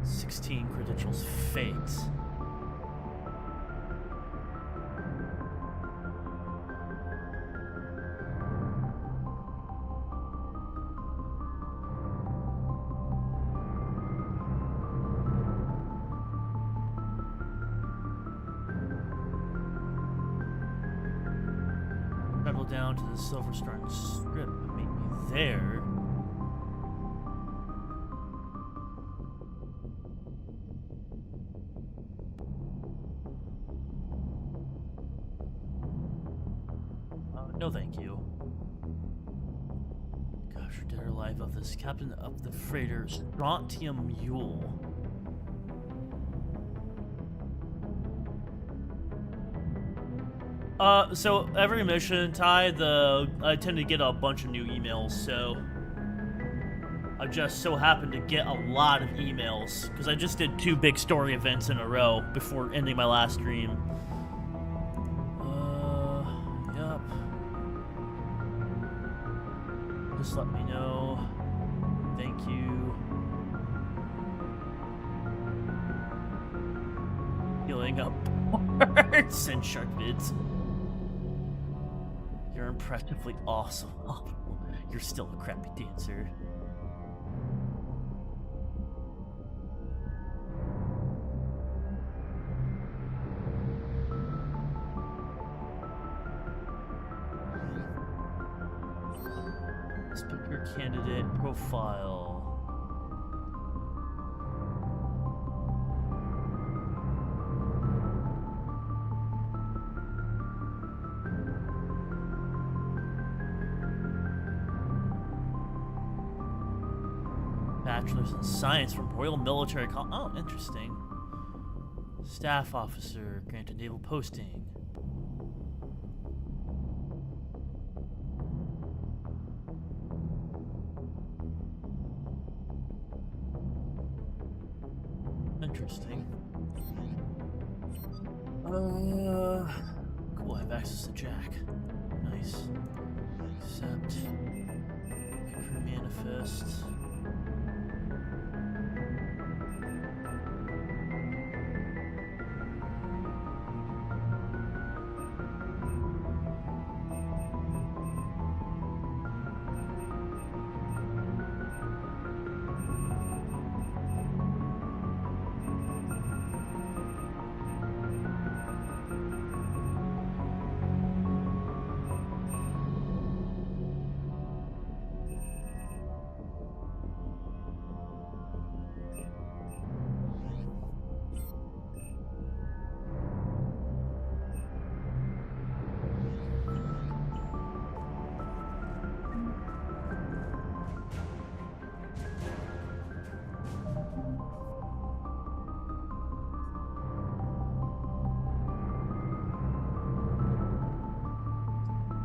16 credentials faked. Travel down to the Silverstone Strip and meet me there. No thank you. Gosh, dead or alive of this captain of the freighter Strontium Mule. So every mission, Ty, I tend to get a bunch of new emails, so I just so happened to get a lot of emails because I just did 2 big story events in a row before ending my last stream. Yep. Just let me know. Thank you. Healing up parts and shark vids. You're impressively awesome. Oh, you're still a crappy dancer. Speaker candidate profile. Bachelor's in Science from Royal Military College. Oh, interesting. Staff officer, granted naval posting. Interesting. Cool, I have access to Jack. Nice. Accept. Crew manifest.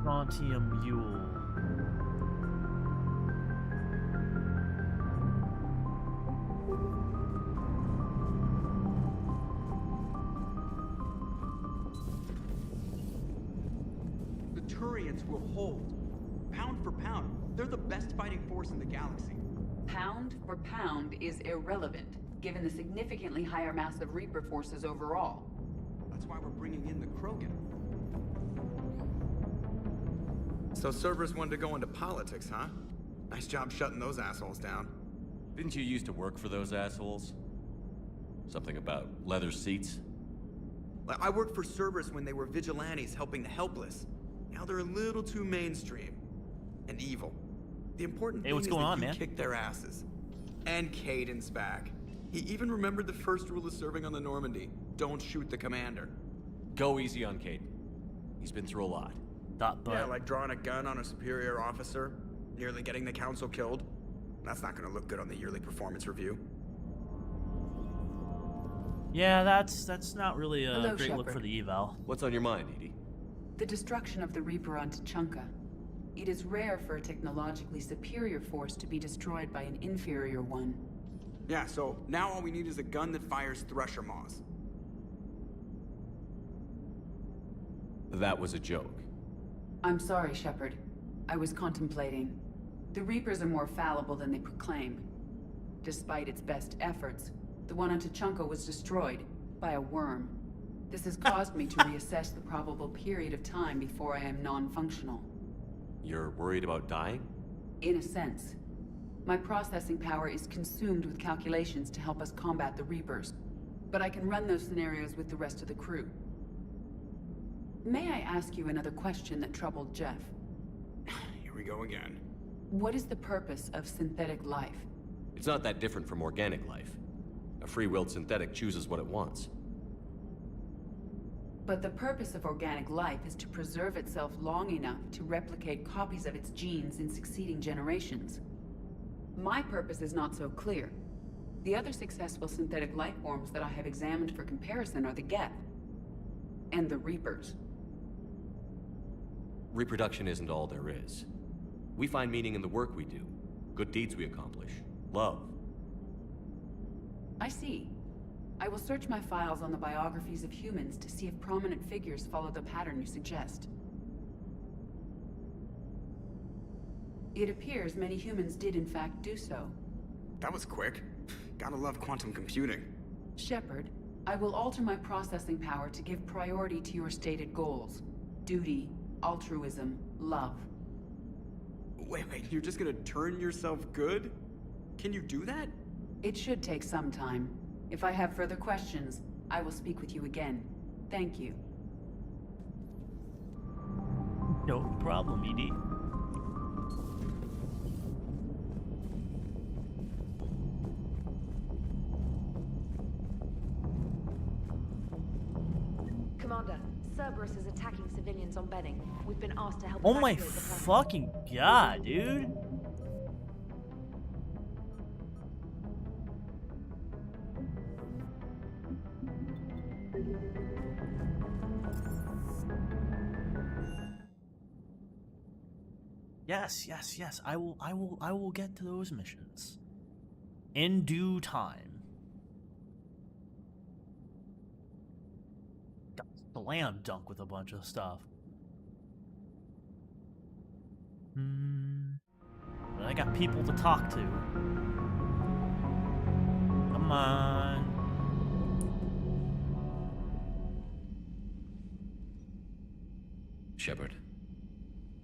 Strontium Mule. The Turians will hold. Pound for pound, they're the best fighting force in the galaxy. Pound for pound is irrelevant, given the significantly higher mass of Reaper forces overall. That's why we're bringing in the Krogan. So Cerberus wanted to go into politics, huh? Nice job shutting those assholes down. Didn't you used to work for those assholes? Something about leather seats? I worked for Cerberus when they were vigilantes helping the helpless. Now they're a little too mainstream. And evil. The important thing is that you kicked their asses. And Caden's back. He even remembered the first rule of serving on the Normandy. Don't shoot the commander. Go easy on Caden. He's been through a lot. Yeah, like drawing a gun on a superior officer, nearly getting the council killed. That's not gonna look good on the yearly performance review. Yeah, that's not really a Hello, great look Shepard. for the eval. What's on your mind, Edie? The destruction of the Reaper on Tuchanka. It is rare for a technologically superior force to be destroyed by an inferior one. Yeah, so now all we need is a gun that fires Thresher Maws. That was a joke. I'm sorry, Shepard. I was contemplating. The Reapers are more fallible than they proclaim. Despite its best efforts, the one on Tuchanka was destroyed by a worm. This has caused me to reassess the probable period of time before I am non-functional. You're worried about dying? In a sense. My processing power is consumed with calculations to help us combat the Reapers. But I can run those scenarios with the rest of the crew. May I ask you another question that troubled Jeff? Here we go again. What is the purpose of synthetic life? It's not that different from organic life. A free-willed synthetic chooses what it wants. But the purpose of organic life is to preserve itself long enough to replicate copies of its genes in succeeding generations. My purpose is not so clear. The other successful synthetic life forms that I have examined for comparison are the Geth and the Reapers. Reproduction isn't all there is. We find meaning in the work we do, good deeds we accomplish, love. I see. I will search my files on the biographies of humans to see if prominent figures follow the pattern you suggest. It appears many humans did in fact do so. That was quick. Gotta love quantum computing. Shepard, I will alter my processing power to give priority to your stated goals. Duty, altruism, love. Wait, you're just gonna turn yourself good? Can you do that? It should take some time. If I have further questions, I will speak with you again. Thank you. No problem, Edie. Commander, Cerberus is attacking civilians on Benning. We've been asked to help. Oh my evacuate the planet. fucking god, dude. Yes. I will get to those missions in due time. Slam dunk with a bunch of stuff. But I got people to talk to. Come on. Shepard.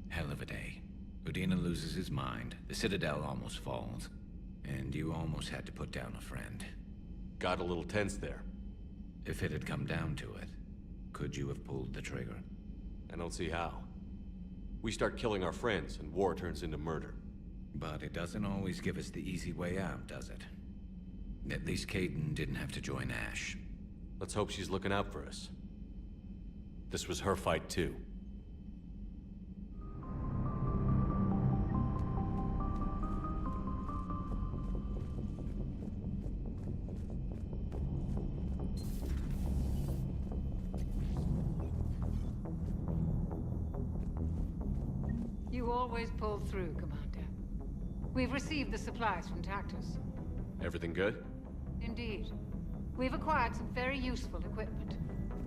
Hell of a day. Udina loses his mind, the Citadel almost falls, and you almost had to put down a friend. Got a little tense there. If it had come down to it, could you have pulled the trigger? I don't see how. We start killing our friends, and war turns into murder. But it doesn't always give us the easy way out, does it? At least Kaidan didn't have to join Ash. Let's hope she's looking out for us. This was her fight, too. You always pull through, Commander. We've received the supplies from Tactus. Everything good? Indeed. We've acquired some very useful equipment.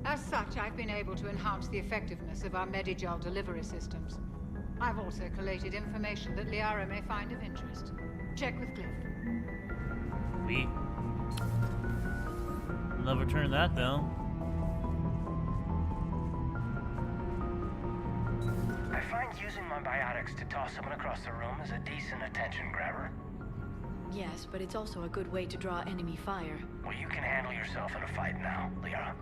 As such, I've been able to enhance the effectiveness of our Medigel delivery systems. I've also collated information that Liara may find of interest. Check with Cliff. Sweet. Never turn that down. I find using my biotics to toss someone across the room is a decent attention grabber. Yes, but it's also a good way to draw enemy fire. Well, you can handle yourself in a fight now, Liara.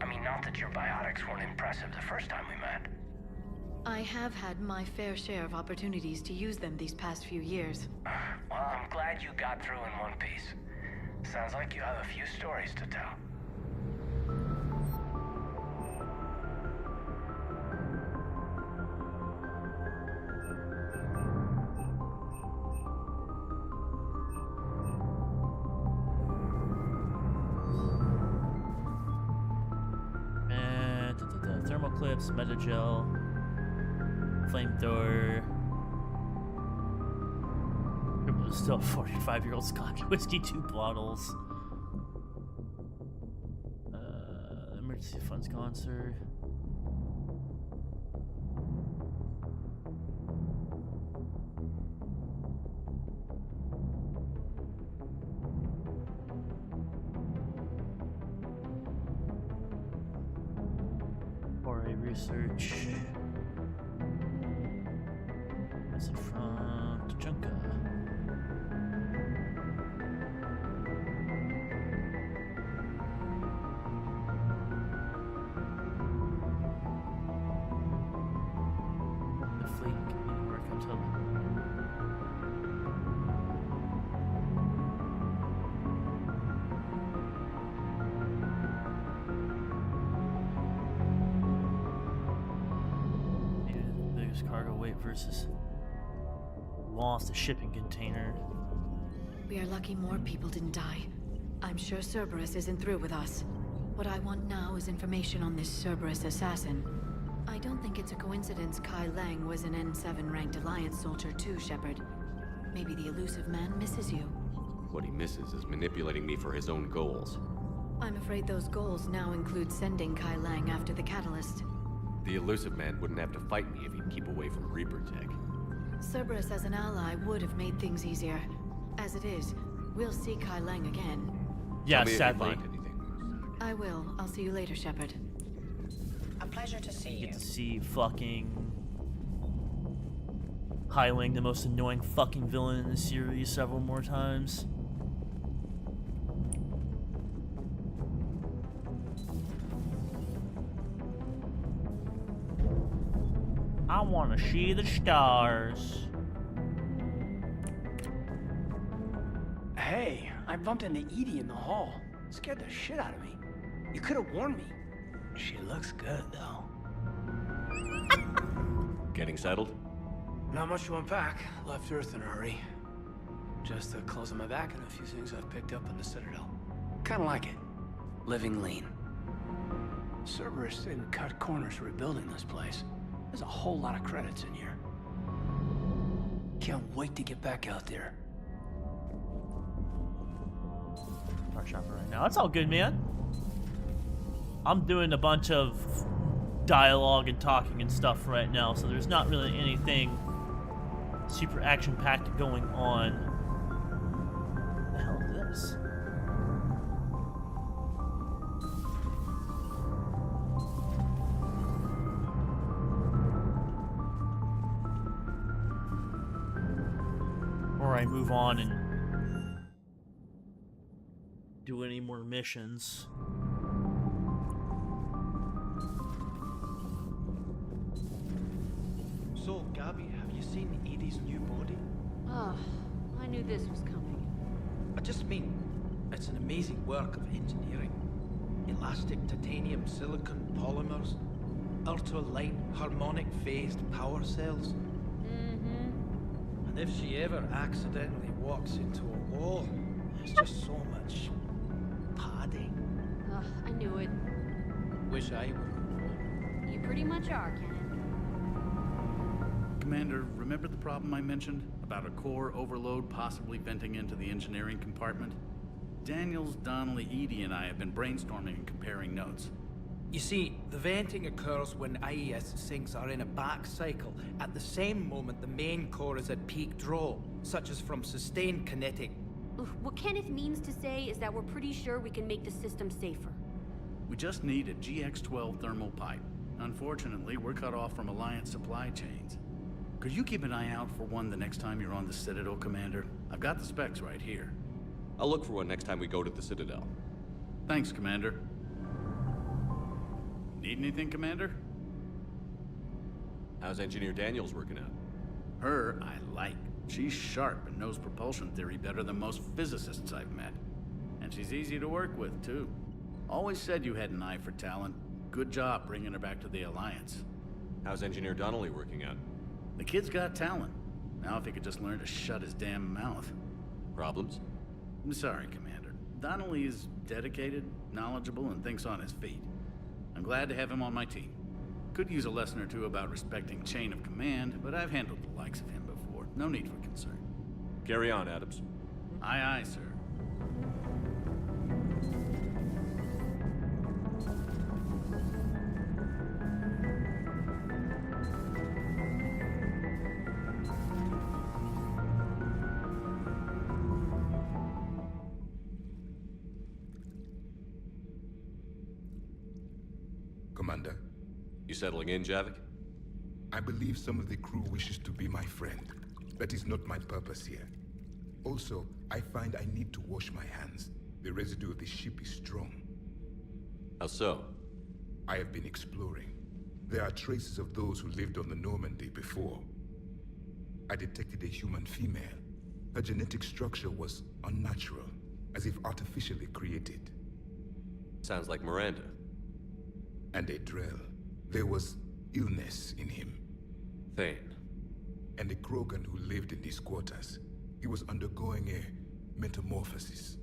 I mean, not that your biotics weren't impressive the first time we met. I have had my fair share of opportunities to use them these past few years. Well, I'm glad you got through in one piece. Sounds like you have a few stories to tell. Thermal clips, Medigel, flamethrower. Still 45-year-old Scotch whiskey, 2 bottles. Emergency funds concert. Research. Message from Tachanka. The fleet can work until cargo weight versus lost a shipping container. We are lucky more people didn't die. I'm sure Cerberus isn't through with us. What I want now is information on this Cerberus assassin. I don't think it's a coincidence Kai Lang was an N7 ranked Alliance soldier too, Shepard. Maybe the elusive man misses you. What he misses is manipulating me for his own goals. I'm afraid those goals now include sending Kai Lang after the catalyst. The elusive man wouldn't have to fight me if he'd keep away from Reaper tech. Cerberus as an ally would have made things easier. As it is, we'll see Kai Lang again. Yeah, sadly. I will. I'll see you later, Shepard. A pleasure to see you. Get to see fucking Kai Lang, the most annoying fucking villain in the series, several more times. I want to see the stars. Hey, I bumped into Edie in the hall. Scared the shit out of me. You could have warned me. She looks good, though. Getting settled? Not much to unpack. Left Earth in a hurry. Just the clothes on my back and a few things I've picked up in the Citadel. Kinda like it. Living lean. Cerberus didn't cut corners rebuilding this place. There's a whole lot of credits in here. Can't wait to get back out there. Right now, it's all good, man. I'm doing a bunch of dialogue and talking and stuff right now, so there's not really anything super action-packed going on. What the hell is this? Or I move on and do any more missions. So, Gabby, have you seen Edie's new body? Oh, I knew this was coming. I just mean, it's an amazing work of engineering. Elastic titanium silicon polymers, ultra-light harmonic phased power cells. And if she ever accidentally walks into a wall, there's just so much padding. Ugh, I knew it. Wish I were. You pretty much are, Ken. Commander, remember the problem I mentioned? About a core overload possibly venting into the engineering compartment? Daniels, Donnelly, Edie, and I have been brainstorming and comparing notes. You see, the venting occurs when IES sinks are in a back cycle, at the same moment the main core is at peak draw, such as from sustained kinetic. What Kenneth means to say is that we're pretty sure we can make the system safer. We just need a GX-12 thermal pipe. Unfortunately, we're cut off from Alliance supply chains. Could you keep an eye out for one the next time you're on the Citadel, Commander? I've got the specs right here. I'll look for one next time we go to the Citadel. Thanks, Commander. Need anything, Commander? How's Engineer Daniels working out? Her, I like. She's sharp and knows propulsion theory better than most physicists I've met. And she's easy to work with, too. Always said you had an eye for talent. Good job bringing her back to the Alliance. How's Engineer Donnelly working out? The kid's got talent. Now if he could just learn to shut his damn mouth. Problems? I'm sorry, Commander. Donnelly is dedicated, knowledgeable, and thinks on his feet. I'm glad to have him on my team. Could use a lesson or two about respecting chain of command, but I've handled the likes of him before. No need for concern. Carry on, Adams. Aye, aye, sir. Commander. You settling in, Javik? I believe some of the crew wishes to be my friend. That is not my purpose here. Also, I find I need to wash my hands. The residue of the ship is strong. How so? I have been exploring. There are traces of those who lived on the Normandy before. I detected a human female. Her genetic structure was unnatural, as if artificially created. Sounds like Miranda. And a Drell. There was illness in him. Thane. And a Krogan who lived in these quarters. He was undergoing a metamorphosis.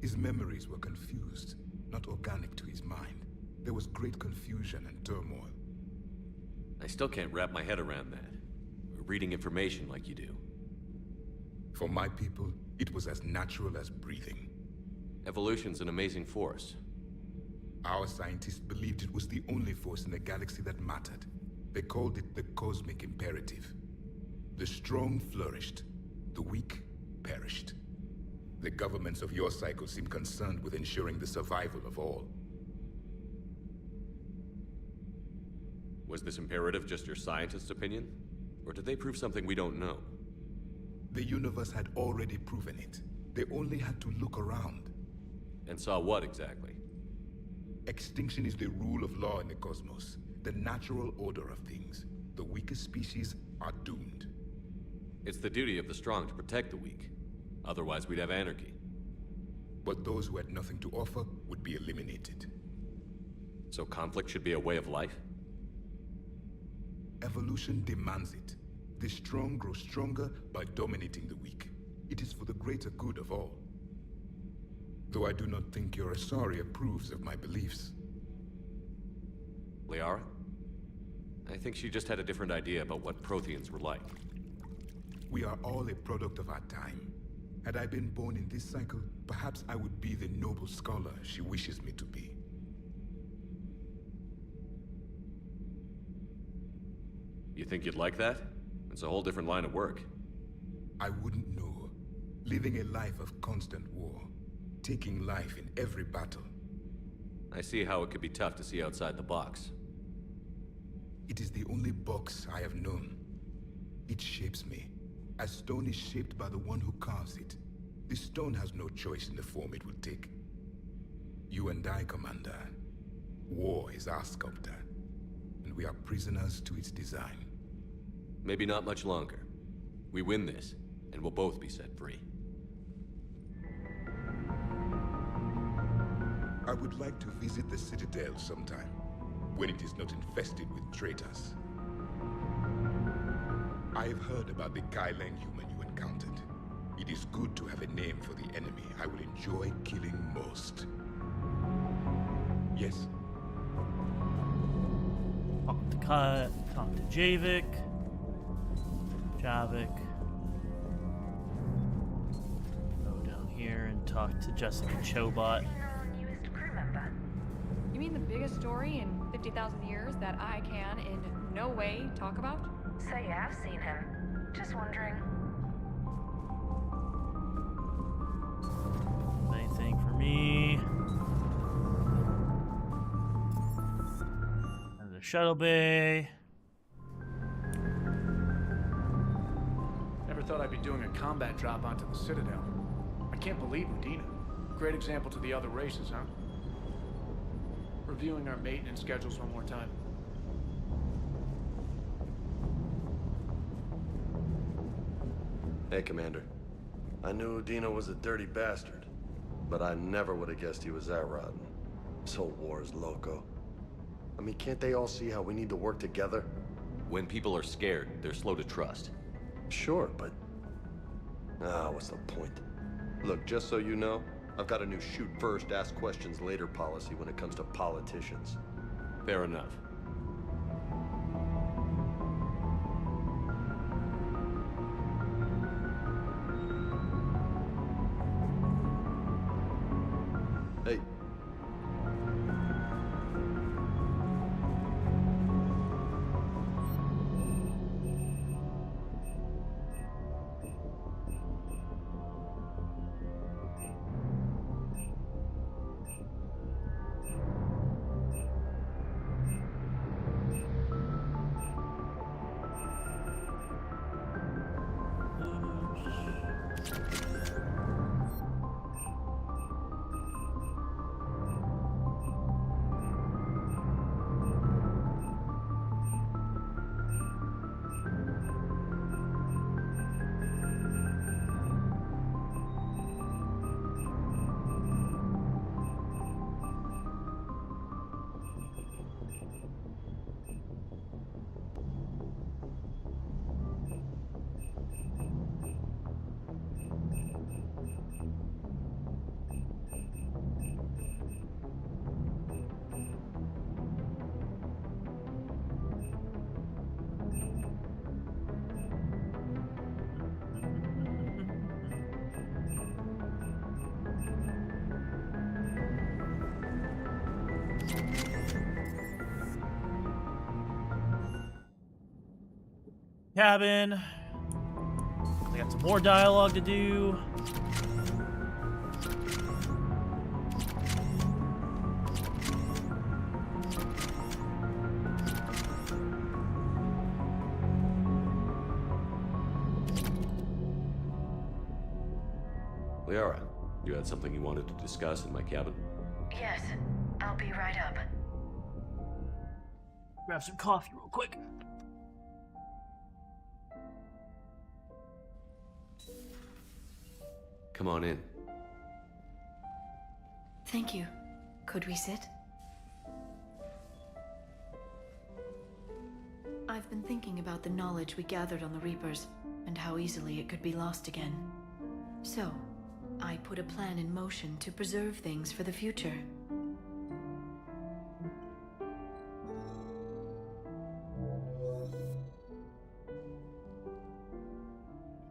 His memories were confused, not organic to his mind. There was great confusion and turmoil. I still can't wrap my head around that. Reading information like you do. For my people, it was as natural as breathing. Evolution's an amazing force. Our scientists believed it was the only force in the galaxy that mattered. They called it the cosmic imperative. The strong flourished, the weak perished. The governments of your cycle seem concerned with ensuring the survival of all. Was this imperative just your scientist's opinion? Or did they prove something we don't know? The universe had already proven it. They only had to look around. And saw what exactly? Extinction is the rule of law in the cosmos, the natural order of things. The weakest species are doomed. It's the duty of the strong to protect the weak. Otherwise, we'd have anarchy. But those who had nothing to offer would be eliminated. So conflict should be a way of life? Evolution demands it. The strong grow stronger by dominating the weak. It is for the greater good of all. Though I do not think your Asari approves of my beliefs. Liara? I think she just had a different idea about what Protheans were like. We are all a product of our time. Had I been born in this cycle, perhaps I would be the noble scholar she wishes me to be. You think you'd like that? It's a whole different line of work. I wouldn't know. Living a life of constant war. Taking life in every battle. I see how it could be tough to see outside the box. It is the only box I have known. It shapes me, as stone is shaped by the one who carves it. The stone has no choice in the form it will take. You and I, Commander. War is our sculptor, and we are prisoners to its design. Maybe not much longer. We win this, and we'll both be set free. I would like to visit the Citadel sometime, when it is not infested with traitors. I have heard about the Kaileng human you encountered. It is good to have a name for the enemy I will enjoy killing most. Yes? Talk to Kai, talk to Javik. Go down here and talk to Jessica Chobot. Newest crew member. You mean the biggest story in 50,000 years that I can in no way talk about? So you have seen him. Just wondering. Anything for me? And the shuttle bay. Never thought I'd be doing a combat drop onto the Citadel. I can't believe Udina. Great example to the other races, huh? Reviewing our maintenance schedules one more time. Hey, Commander. I knew Udina was a dirty bastard, but I never would have guessed he was that rotten. This whole war is loco. I mean, can't they all see how we need to work together? When people are scared, they're slow to trust. Sure, but... what's the point? Look, just so you know, I've got a new shoot first, ask questions later policy when it comes to politicians. Fair enough. Hey. Cabin. We got some more dialogue to do. Liara, you had something you wanted to discuss in my cabin? Yes, I'll be right up. Grab some coffee real quick. Come on in. Thank you. Could we sit? I've been thinking about the knowledge we gathered on the Reapers, and how easily it could be lost again. So, I put a plan in motion to preserve things for the future.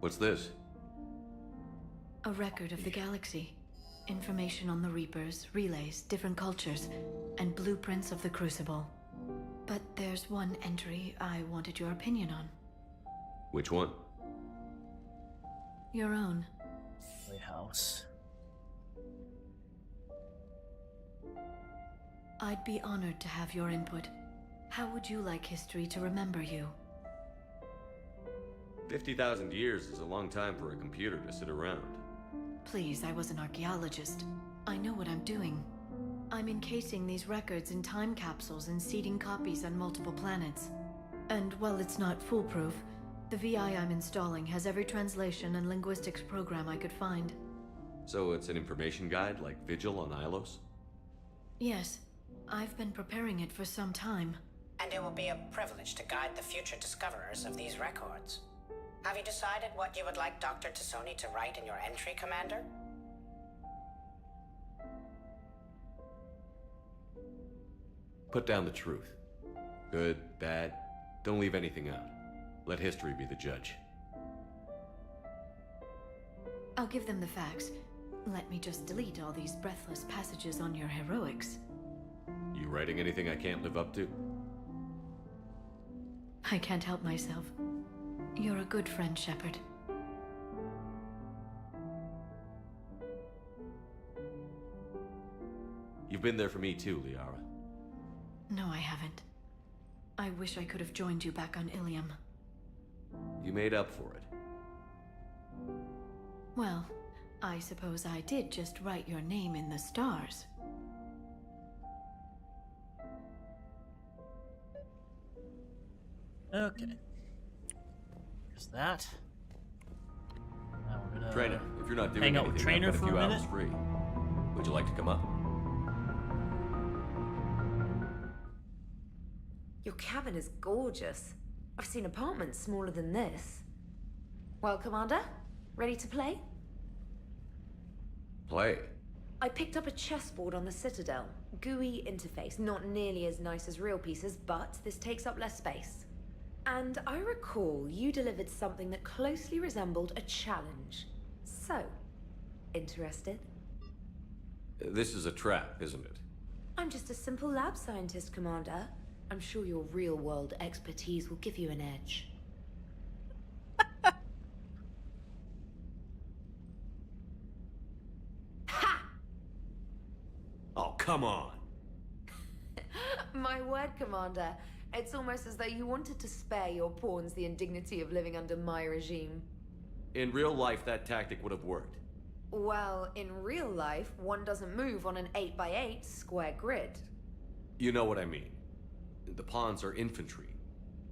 What's this? A record of the galaxy. Information on the Reapers, relays, different cultures, and blueprints of the Crucible. But there's one entry I wanted your opinion on. Which one? Your own. House. I'd be honored to have your input. How would you like history to remember you? 50,000 years is a long time for a computer to sit around. Please, I was an archaeologist. I know what I'm doing. I'm encasing these records in time capsules and seeding copies on multiple planets. And while it's not foolproof, the VI I'm installing has every translation and linguistics program I could find. So it's an information guide like Vigil on Ilos? Yes. I've been preparing it for some time. And it will be a privilege to guide the future discoverers of these records. Have you decided what you would like Dr. Tassoni to write in your entry, Commander? Put down the truth. Good, bad, don't leave anything out. Let history be the judge. I'll give them the facts. Let me just delete all these breathless passages on your heroics. You writing anything I can't live up to? I can't help myself. You're a good friend, Shepard. You've been there for me too, Liara. No, I haven't. I wish I could have joined you back on Ilium. You made up for it. Well, I suppose I did just write your name in the stars. Okay. There's that. Now we're gonna Trainer, if you're not doing hang out with anything, Trainer I've got for a few a minute. hours free. Would you like to come up? Your cabin is gorgeous. I've seen apartments smaller than this. Well, Commander, ready to play? Play. I picked up a chessboard on the Citadel. GUI interface, not nearly as nice as real pieces, but this takes up less space. And I recall you delivered something that closely resembled a challenge. So, interested? This is a trap, isn't it? I'm just a simple lab scientist, Commander. I'm sure your real-world expertise will give you an edge. Oh, come on. My word, Commander. It's almost as though you wanted to spare your pawns the indignity of living under my regime. In real life, that tactic would have worked. Well, in real life, one doesn't move on an 8x8 square grid. You know what I mean. The pawns are infantry.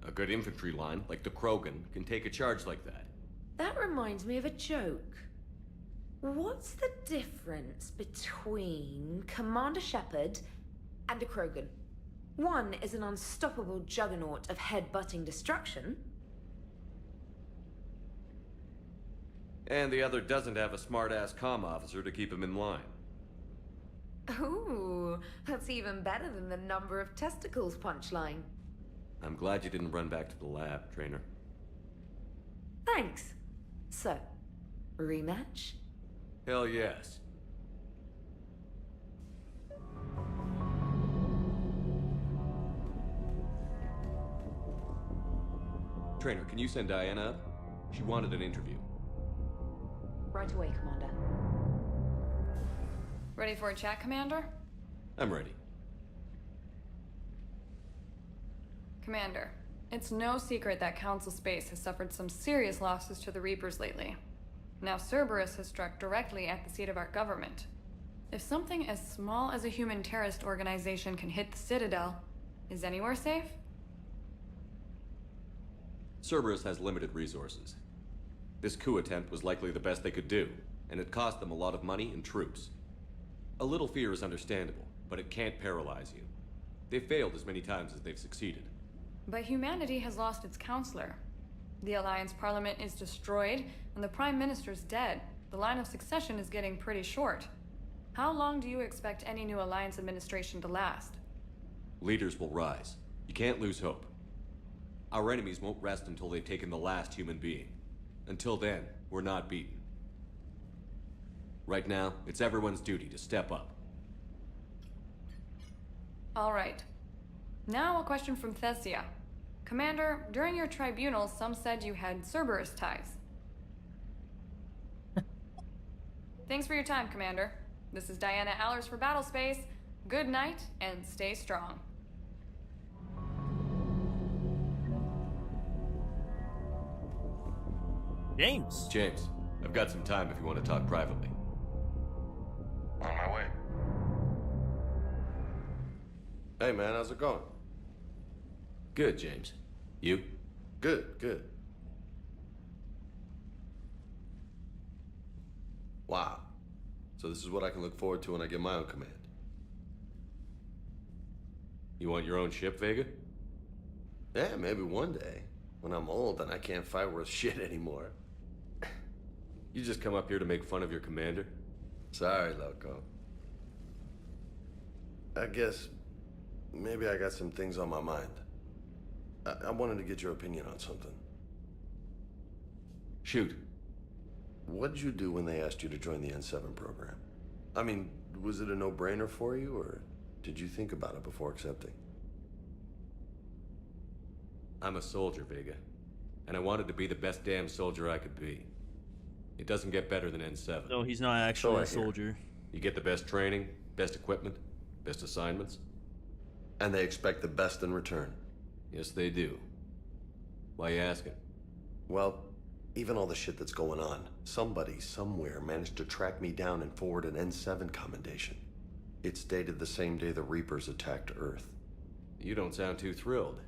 A good infantry line, like the Krogan, can take a charge like that. That reminds me of a joke. What's the difference between Commander Shepard and a Krogan? One is an unstoppable juggernaut of head-butting destruction. And the other doesn't have a smart-ass comm officer to keep him in line. Ooh, that's even better than the number of testicles punchline. I'm glad you didn't run back to the lab, Trainer. Thanks. So, rematch? Hell yes. Trainer, can you send Diana up? She wanted an interview. Right away, Commander. Ready for a chat, Commander? I'm ready. Commander, it's no secret that Council Space has suffered some serious losses to the Reapers lately. Now Cerberus has struck directly at the seat of our government. If something as small as a human terrorist organization can hit the Citadel, is anywhere safe? Cerberus has limited resources. This coup attempt was likely the best they could do, and it cost them a lot of money and troops. A little fear is understandable, but it can't paralyze you. They've failed as many times as they've succeeded. But humanity has lost its counselor. The Alliance Parliament is destroyed, and the Prime Minister's dead. The line of succession is getting pretty short. How long do you expect any new Alliance administration to last? Leaders will rise. You can't lose hope. Our enemies won't rest until they've taken the last human being. Until then, we're not beaten. Right now, it's everyone's duty to step up. All right. Now a question from Thessia. Commander, during your tribunal, some said you had Cerberus ties. Thanks for your time, Commander. This is Diana Allers for Battlespace. Good night, and stay strong. James. James, I've got some time if you want to talk privately. On my way. Hey man, how's it going? Good, James. You? Good, good. Wow. So this is what I can look forward to when I get my own command. You want your own ship, Vega? Yeah, maybe one day. When I'm old and I can't fight worth shit anymore. You just come up here to make fun of your commander? Sorry, Loco. I guess maybe I got some things on my mind. I wanted to get your opinion on something. Shoot. What did you do when they asked you to join the N7 program? I mean, was it a no-brainer for you, or did you think about it before accepting? I'm a soldier, Vega. And I wanted to be the best damn soldier I could be. It doesn't get better than N7. No, he's not actually a soldier. You get the best training, best equipment, best assignments. And they expect the best in return. Yes, they do. Why you asking? Well, even all the shit that's going on, somebody somewhere managed to track me down and forward an N7 commendation. It's dated the same day the Reapers attacked Earth. You don't sound too thrilled.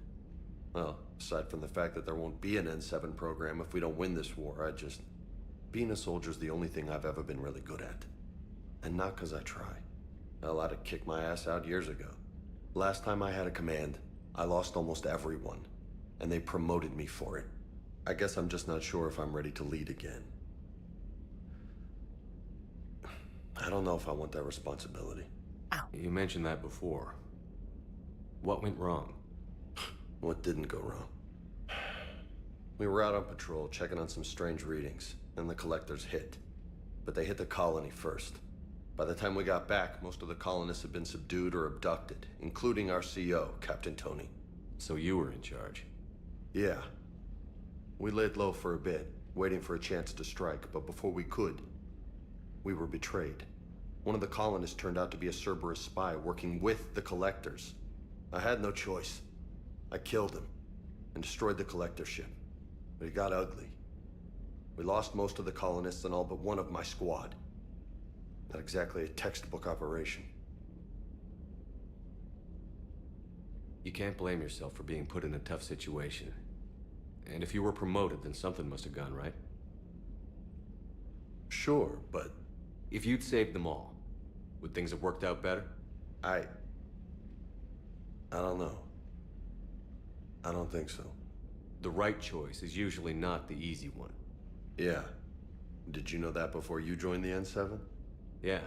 Well, aside from the fact that there won't be an N7 program if we don't win this war, being a soldier's the only thing I've ever been really good at. And not because I try. Hell, I'd have kicked my ass out years ago. Last time I had a command, I lost almost everyone. And they promoted me for it. I guess I'm just not sure if I'm ready to lead again. I don't know if I want that responsibility. You mentioned that before. What went wrong? What didn't go wrong? We were out on patrol, checking on some strange readings, and the collectors hit. But they hit the colony first. By the time we got back, most of the colonists had been subdued or abducted, including our CO, Captain Tony. So you were in charge? Yeah. We laid low for a bit, waiting for a chance to strike, but before we could, we were betrayed. One of the colonists turned out to be a Cerberus spy working with the collectors. I had no choice. I killed him and destroyed the collector ship. But it got ugly. We lost most of the colonists and all but one of my squad. Not exactly a textbook operation. You can't blame yourself for being put in a tough situation. And if you were promoted, then something must have gone right. Sure, but... If you'd saved them all, would things have worked out better? I don't know. I don't think so. The right choice is usually not the easy one. Yeah. Did you know that before you joined the N7? Yeah.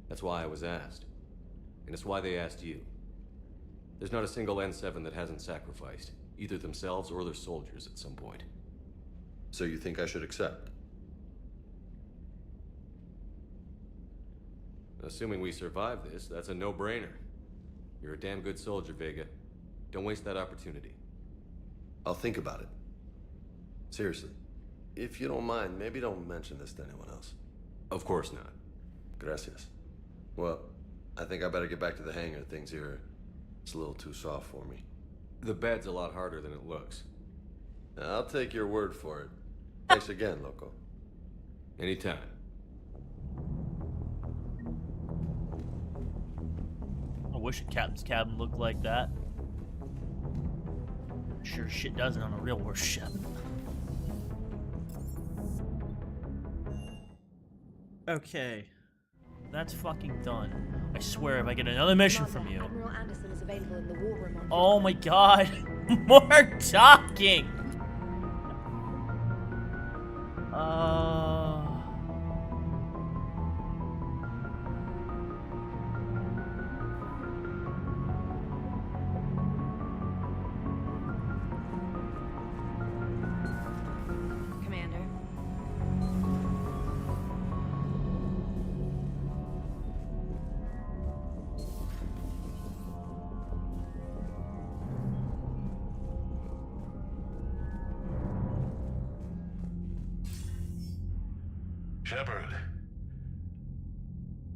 That's why I was asked. And it's why they asked you. There's not a single N7 that hasn't sacrificed, either themselves or their soldiers at some point. So you think I should accept? Assuming we survive this, that's a no-brainer. You're a damn good soldier, Vega. Don't waste that opportunity. I'll think about it. Seriously. If you don't mind, maybe don't mention this to anyone else. Of course not. Gracias. Well, I think I better get back to the hangar. Things here, it's a little too soft for me. The bed's a lot harder than it looks. I'll take your word for it. Thanks again, Loco. Anytime. I wish a captain's cabin looked like that. Sure shit doesn't on a real warship. Okay. That's fucking done. I swear if I get another mission from you. Admiral Anderson is available in the war room on Oh my god. More talking. Shepard.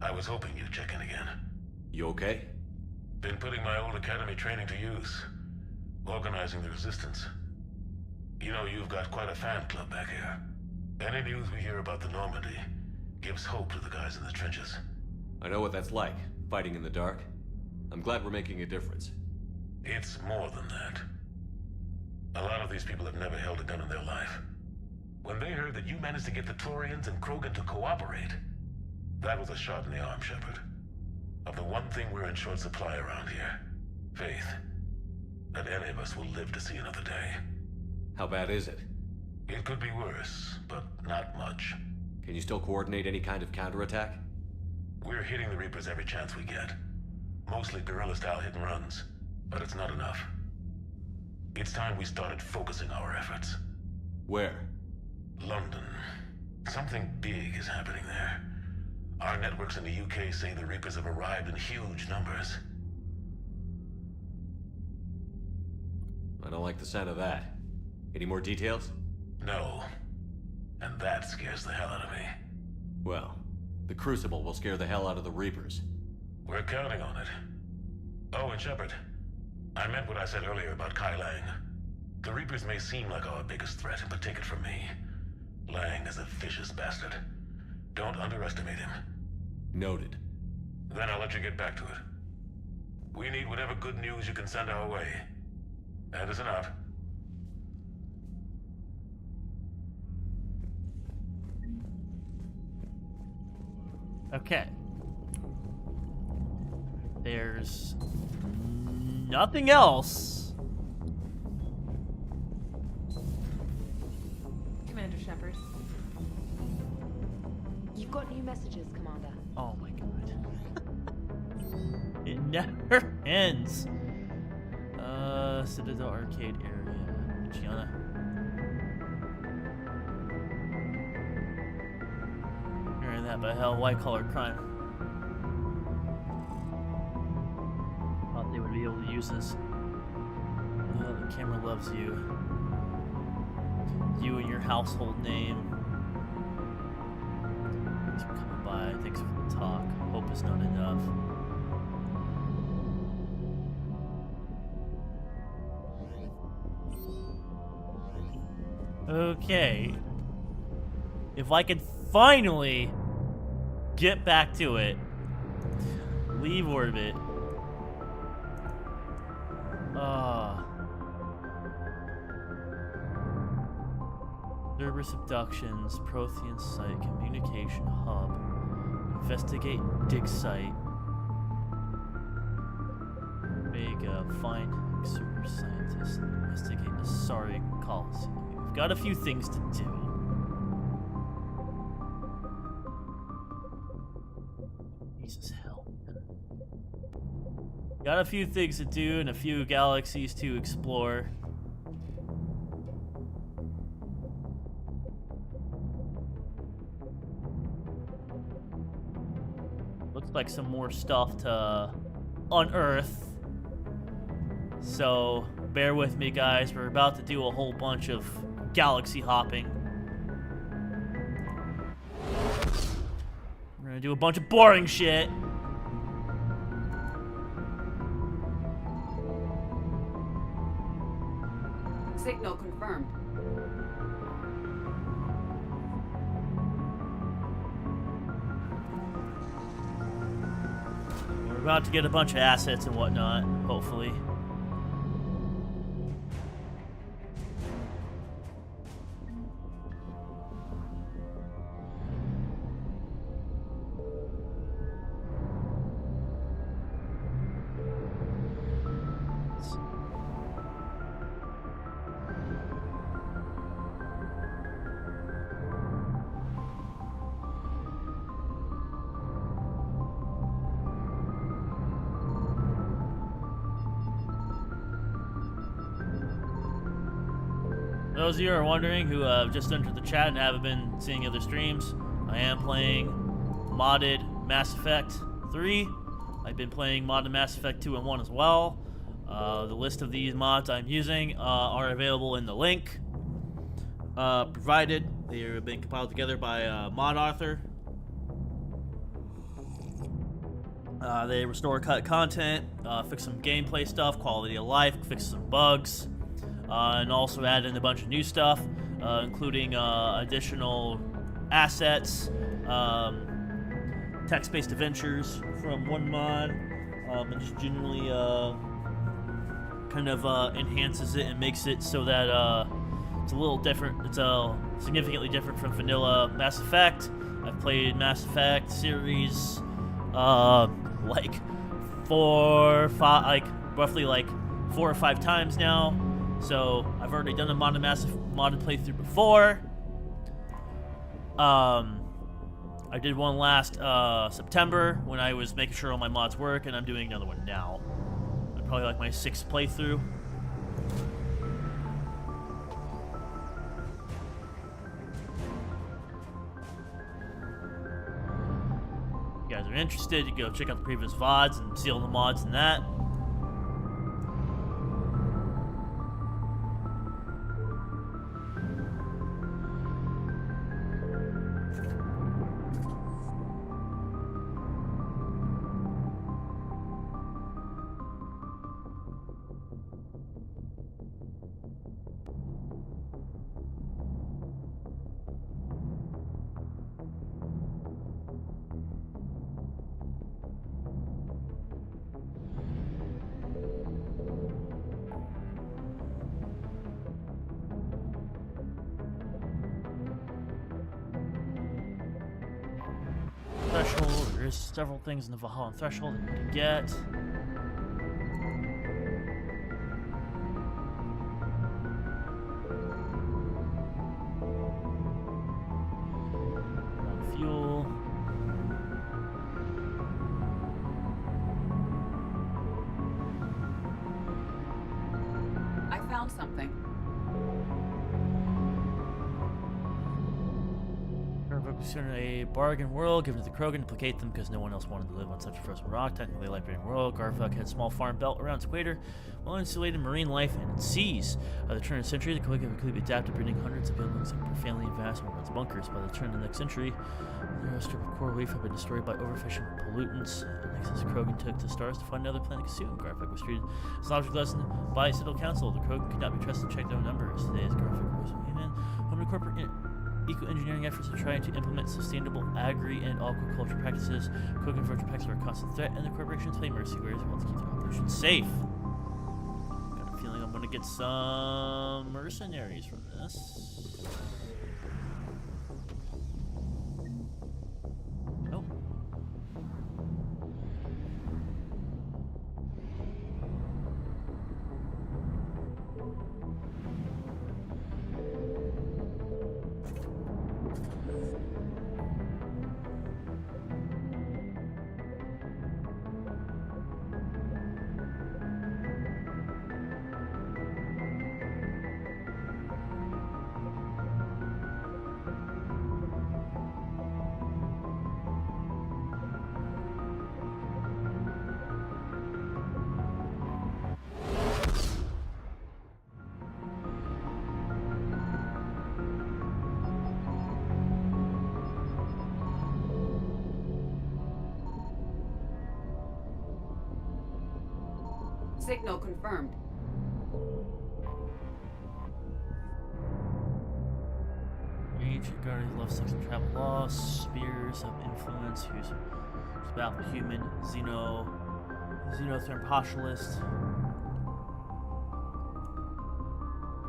I was hoping you'd check in again. You okay? Been putting my old academy training to use. Organizing the resistance. You know, you've got quite a fan club back here. Any news we hear about the Normandy gives hope to the guys in the trenches. I know what that's like, fighting in the dark. I'm glad we're making a difference. It's more than that. A lot of these people have never held a gun in their life. When they heard that you managed to get the Torians and Krogan to cooperate, that was a shot in the arm, Shepard. Of the one thing we're in short supply around here, faith. That any of us will live to see another day. How bad is it? It could be worse, but not much. Can you still coordinate any kind of counterattack? We're hitting the Reapers every chance we get. Mostly guerrilla-style hit-and-runs, but it's not enough. It's time we started focusing our efforts. Where? London. Something big is happening there. Our networks in the UK say the Reapers have arrived in huge numbers. I don't like the sound of that. Any more details? No. And that scares the hell out of me. Well, the Crucible will scare the hell out of the Reapers. We're counting on it. Oh, and Shepard, I meant what I said earlier about Kai Lang. The Reapers may seem like our biggest threat, but take it from me. Lang is a vicious bastard. Don't underestimate him. Noted. Then I'll let you get back to it. We need whatever good news you can send our way. Anderson out. Okay. There's nothing else. Commander Shepard. You've got new messages, Commander. Oh my god. It never ends. Citadel Arcade area. Gianna. Hearing that, but hell, white collar crime. Thought they would be able to use this. The camera loves you. You and your household name. Thanks for coming by. Thanks for the talk. Hope is not enough. Okay. If I could finally get back to it. Leave orbit. Cerberus abductions, Prothean site, communication hub, investigate dig site, Omega, find super scientist, investigate Asari Coliseum. We've got a few things to do. Jesus hell. Got a few things to do and a few galaxies to explore. Looks like some more stuff to unearth. So bear with me, guys. We're about to do a whole bunch of galaxy hopping. We're gonna do a bunch of boring shit. Signal confirmed. We're about to get a bunch of assets and whatnot, hopefully. Those of you who are wondering who have just entered the chat and haven't been seeing other streams, I am playing modded Mass Effect 3. I've been playing modded Mass Effect 2 and 1 as well. The list of these mods I'm using are available in the link provided They're being compiled together by Mod Author. They restore cut content, fix some gameplay stuff, quality of life, fix some bugs, and also add in a bunch of new stuff, including additional assets, text-based adventures from one mod, and just generally kind of enhances it and makes it so that it's a little different. It's significantly different from vanilla Mass Effect. I've played Mass Effect series like roughly 4 or 5 times now. So I've already done a modded playthrough before. I did one last September when I was making sure all my mods work, and I'm doing another one now. I'm probably like my 6th playthrough. If you guys are interested, you can go check out the previous VODs and see all the mods and that. Threshold. There's several things in the Valhalla Threshold that you can get. Fuel. I found something. In a bargain world given to the Krogan to placate them because no one else wanted to live on such a frozen rock. Technically a life-bearing world, Garfuk had a small farm belt around its equator, well insulated marine life and its seas. By the turn of the century, the Krogan could be adapted, breeding hundreds of buildings that profoundly vast and runs bunkers. By the turn of the next century, the narrow strip of coral reef had been destroyed by overfishing pollutants. The nexus Krogan took to stars to find another planet to consume. Garfuk was treated as an object lesson by Citadel Council. The Krogan could not be trusted to check their own numbers. Today, as Garfuk was human, home to corporate eco-engineering efforts are trying to implement sustainable agri and aquaculture practices. Krogan virtual packs are a constant threat, and the corporations play mercy wares well to keep their operations safe. Got a feeling I'm gonna get some mercenaries from this. Nope. Signal confirmed. Ancient guardians love sex and travel laws, spears of influence, who's about human xenotherm postulist.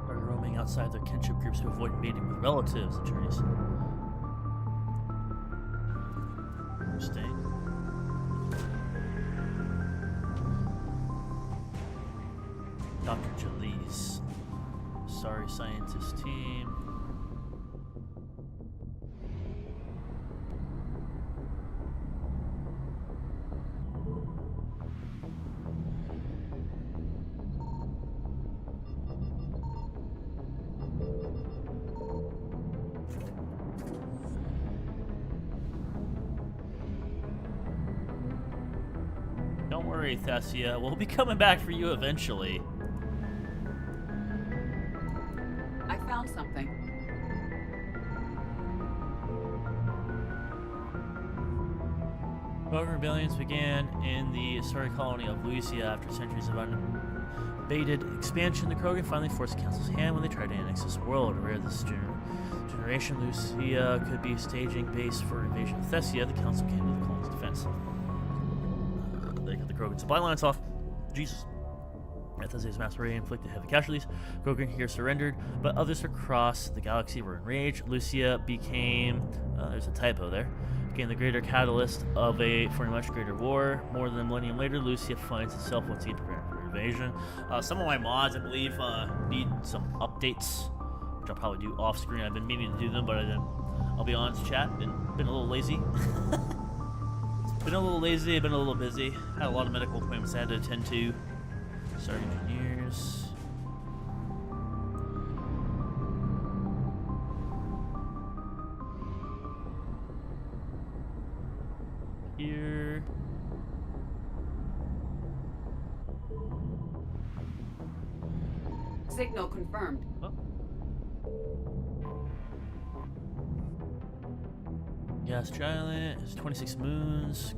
Are roaming outside their kinship groups to avoid mating with relatives and journeys. Interesting. Dr. Jalise. Sorry, scientist team. Don't worry, Thessia. We'll be coming back for you eventually. I found something. Krogan rebellions began in the historic colony of Lucia after centuries of unabated expansion. The Krogan finally forced the Council's hand when they tried to annex this world. Rare this generation, Lucia could be a staging base for invasion of Thessia. The Council came to the colony's defense. They cut the Krogan supply lines off. Jesus. Thessia's mass raid inflicted heavy casualties. Krogan here surrendered, but others across the galaxy were enraged. Lucia became, there's a typo there, became the greater catalyst for a much greater war. More than a millennium later, Lucia finds itself once again preparing for invasion. Some of my mods, I believe, need some updates, which I'll probably do off screen. I've been meaning to do them, but I didn't. I'll be honest, chat, been a little lazy. Been a little lazy, been a little busy. Had a lot of medical appointments I had to attend to. Sorry, engineers. Here. Signal confirmed. Oh. Gas giant. It's 26 moons.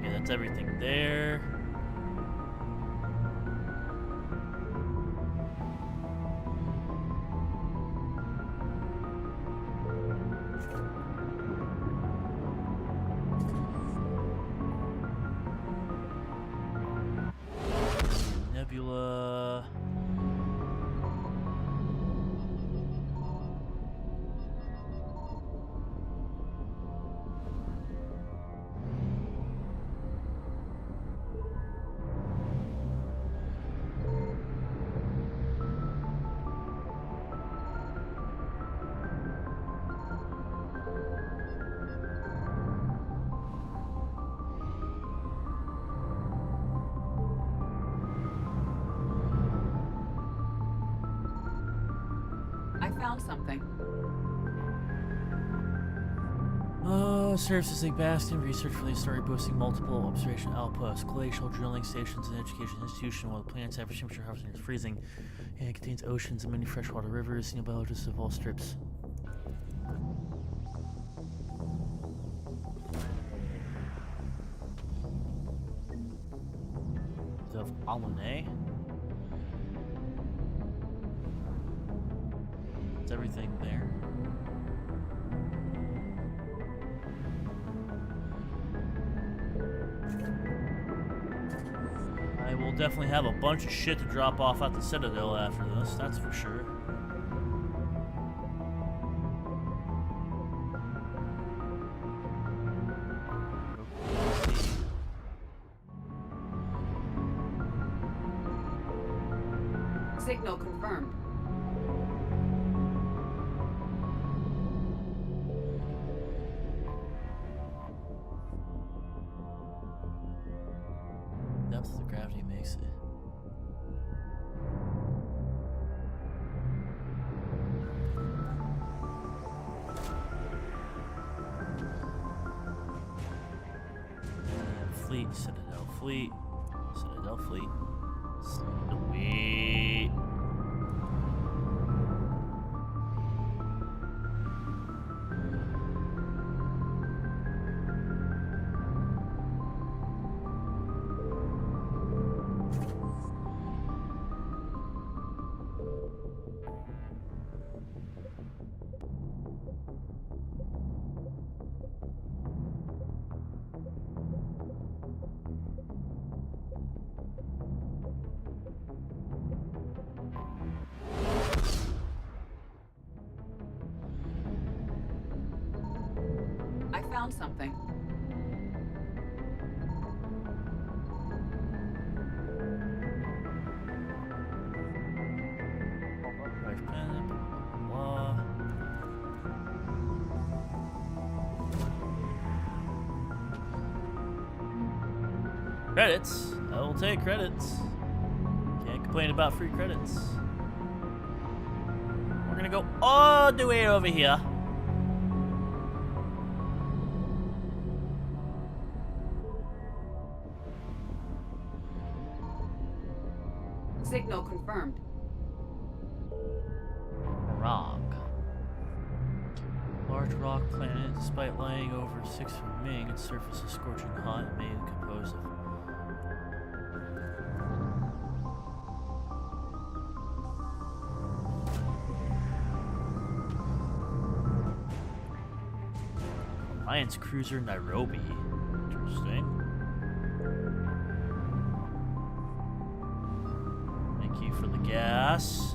Yeah, that's everything there. Nebula. Something. Serves as a bastion of research for the story, boasting multiple observation outposts, glacial drilling stations, and education institution. While the planet's average temperature hovers near freezing, and it contains oceans and many freshwater rivers, seen biologists of all strips. Of Alune. It's everything there. I will definitely have a bunch of shit to drop off at the Citadel after this, that's for sure. Signal confirmed. Depth of the gravity makes it. Fleet, Citadel Fleet, Citadel Fleet. Sweet. I found something. Credits. I will take credits. Can't complain about free credits. We're gonna go all the way over here. Signal confirmed. Rock. Large rock planet, despite lying over 6 from Ming, its surface is scorching hot and mainly composed of Alliance Cruiser Nairobi. Interesting. Thank you for the gas.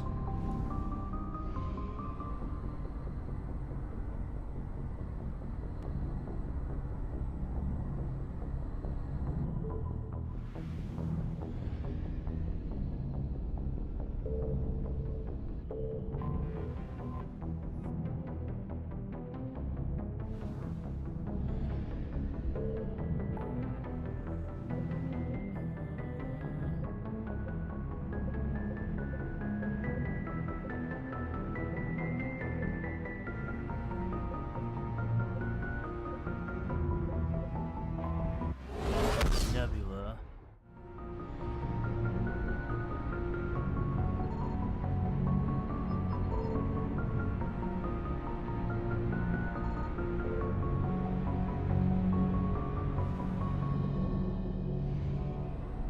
Nebula.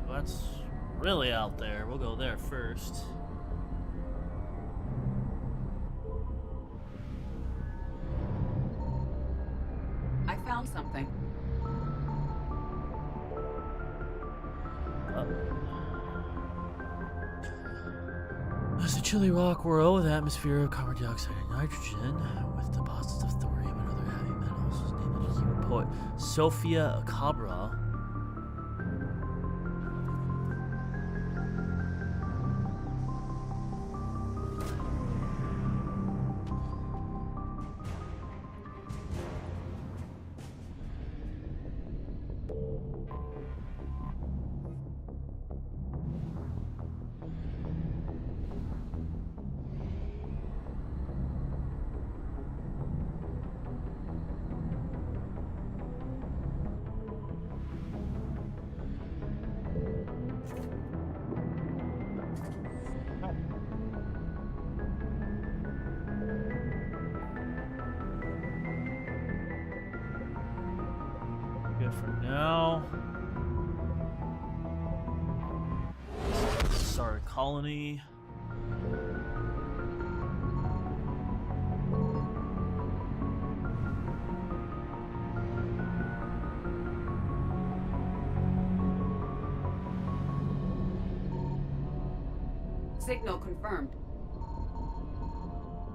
That's really out there. We'll go there first. I found something. It's a chilly rock world with atmosphere of carbon dioxide and nitrogen, with deposits of thorium and other heavy metals. His name is human poet Sophia Cabra. Good for now. Sorry, colony. Signal confirmed.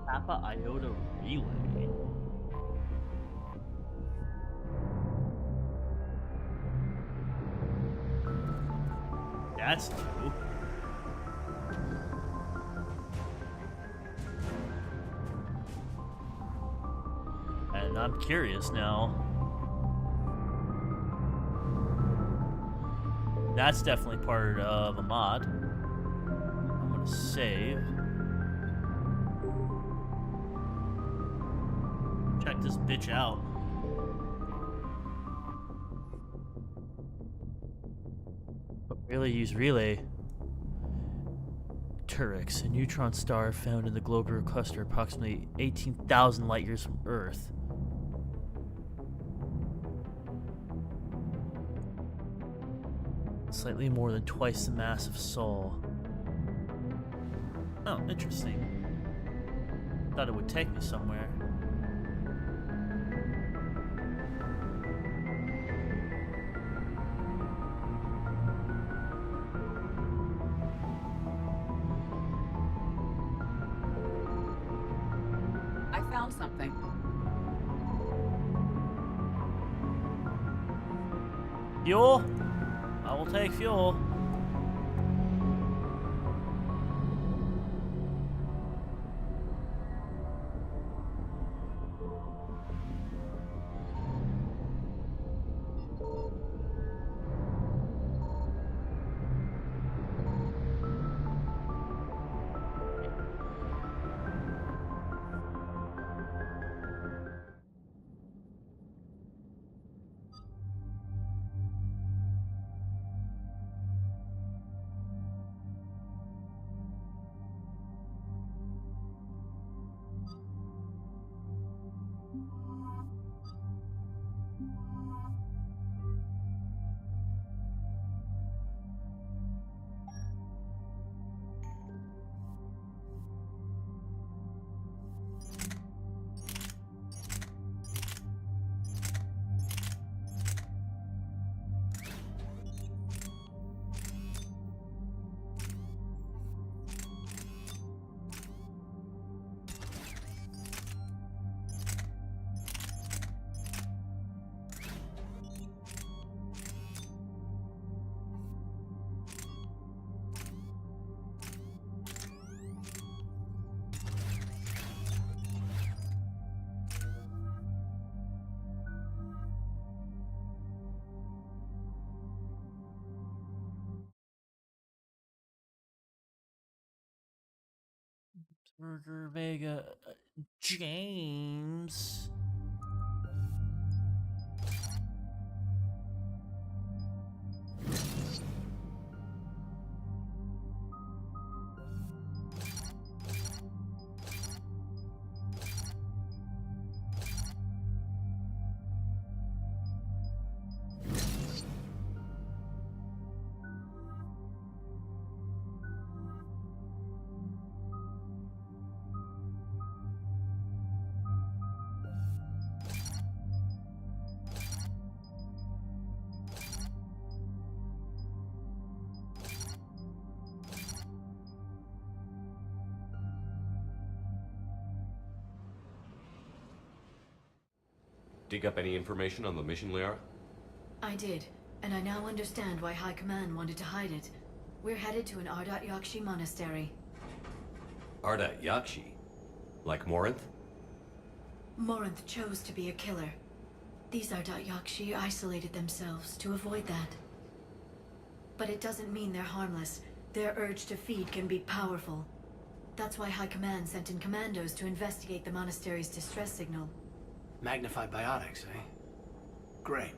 Kappa Iota Relay. That's new. And I'm curious now. That's definitely part of a mod. I'm gonna save. Check this bitch out. Relay use relay. Turix, a neutron star found in the globular cluster approximately 18,000 light years from Earth. Slightly more than twice the mass of Sol. Oh, interesting. Thought it would take me somewhere. I found something. Fuel? I will take fuel. Burger Vega, James. Dig up any information on the mission, Liara? I did, and I now understand why High Command wanted to hide it. We're headed to an Ardat Yakshi monastery. Ardat Yakshi? Like Morinth? Morinth chose to be a killer. These Ardat Yakshi isolated themselves to avoid that. But it doesn't mean they're harmless. Their urge to feed can be powerful. That's why High Command sent in commandos to investigate the monastery's distress signal. Magnified biotics, eh? Great.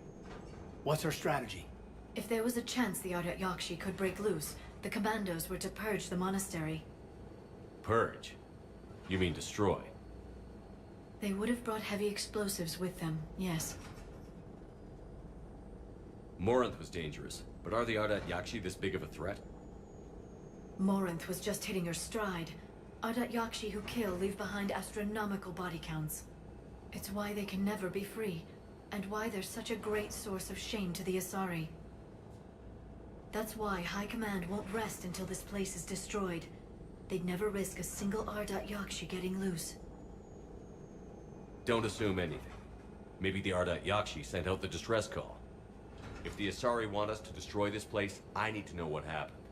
What's our strategy? If there was a chance the Ardat Yakshi could break loose, the commandos were to purge the monastery. Purge? You mean destroy? They would have brought heavy explosives with them, yes. Morinth was dangerous, but are the Ardat Yakshi this big of a threat? Morinth was just hitting her stride. Ardat Yakshi who kill leave behind astronomical body counts. It's why they can never be free, and why they're such a great source of shame to the Asari. That's why High Command won't rest until this place is destroyed. They'd never risk a single Ardat Yakshi getting loose. Don't assume anything. Maybe the Ardat Yakshi sent out the distress call. If the Asari want us to destroy this place, I need to know what happened.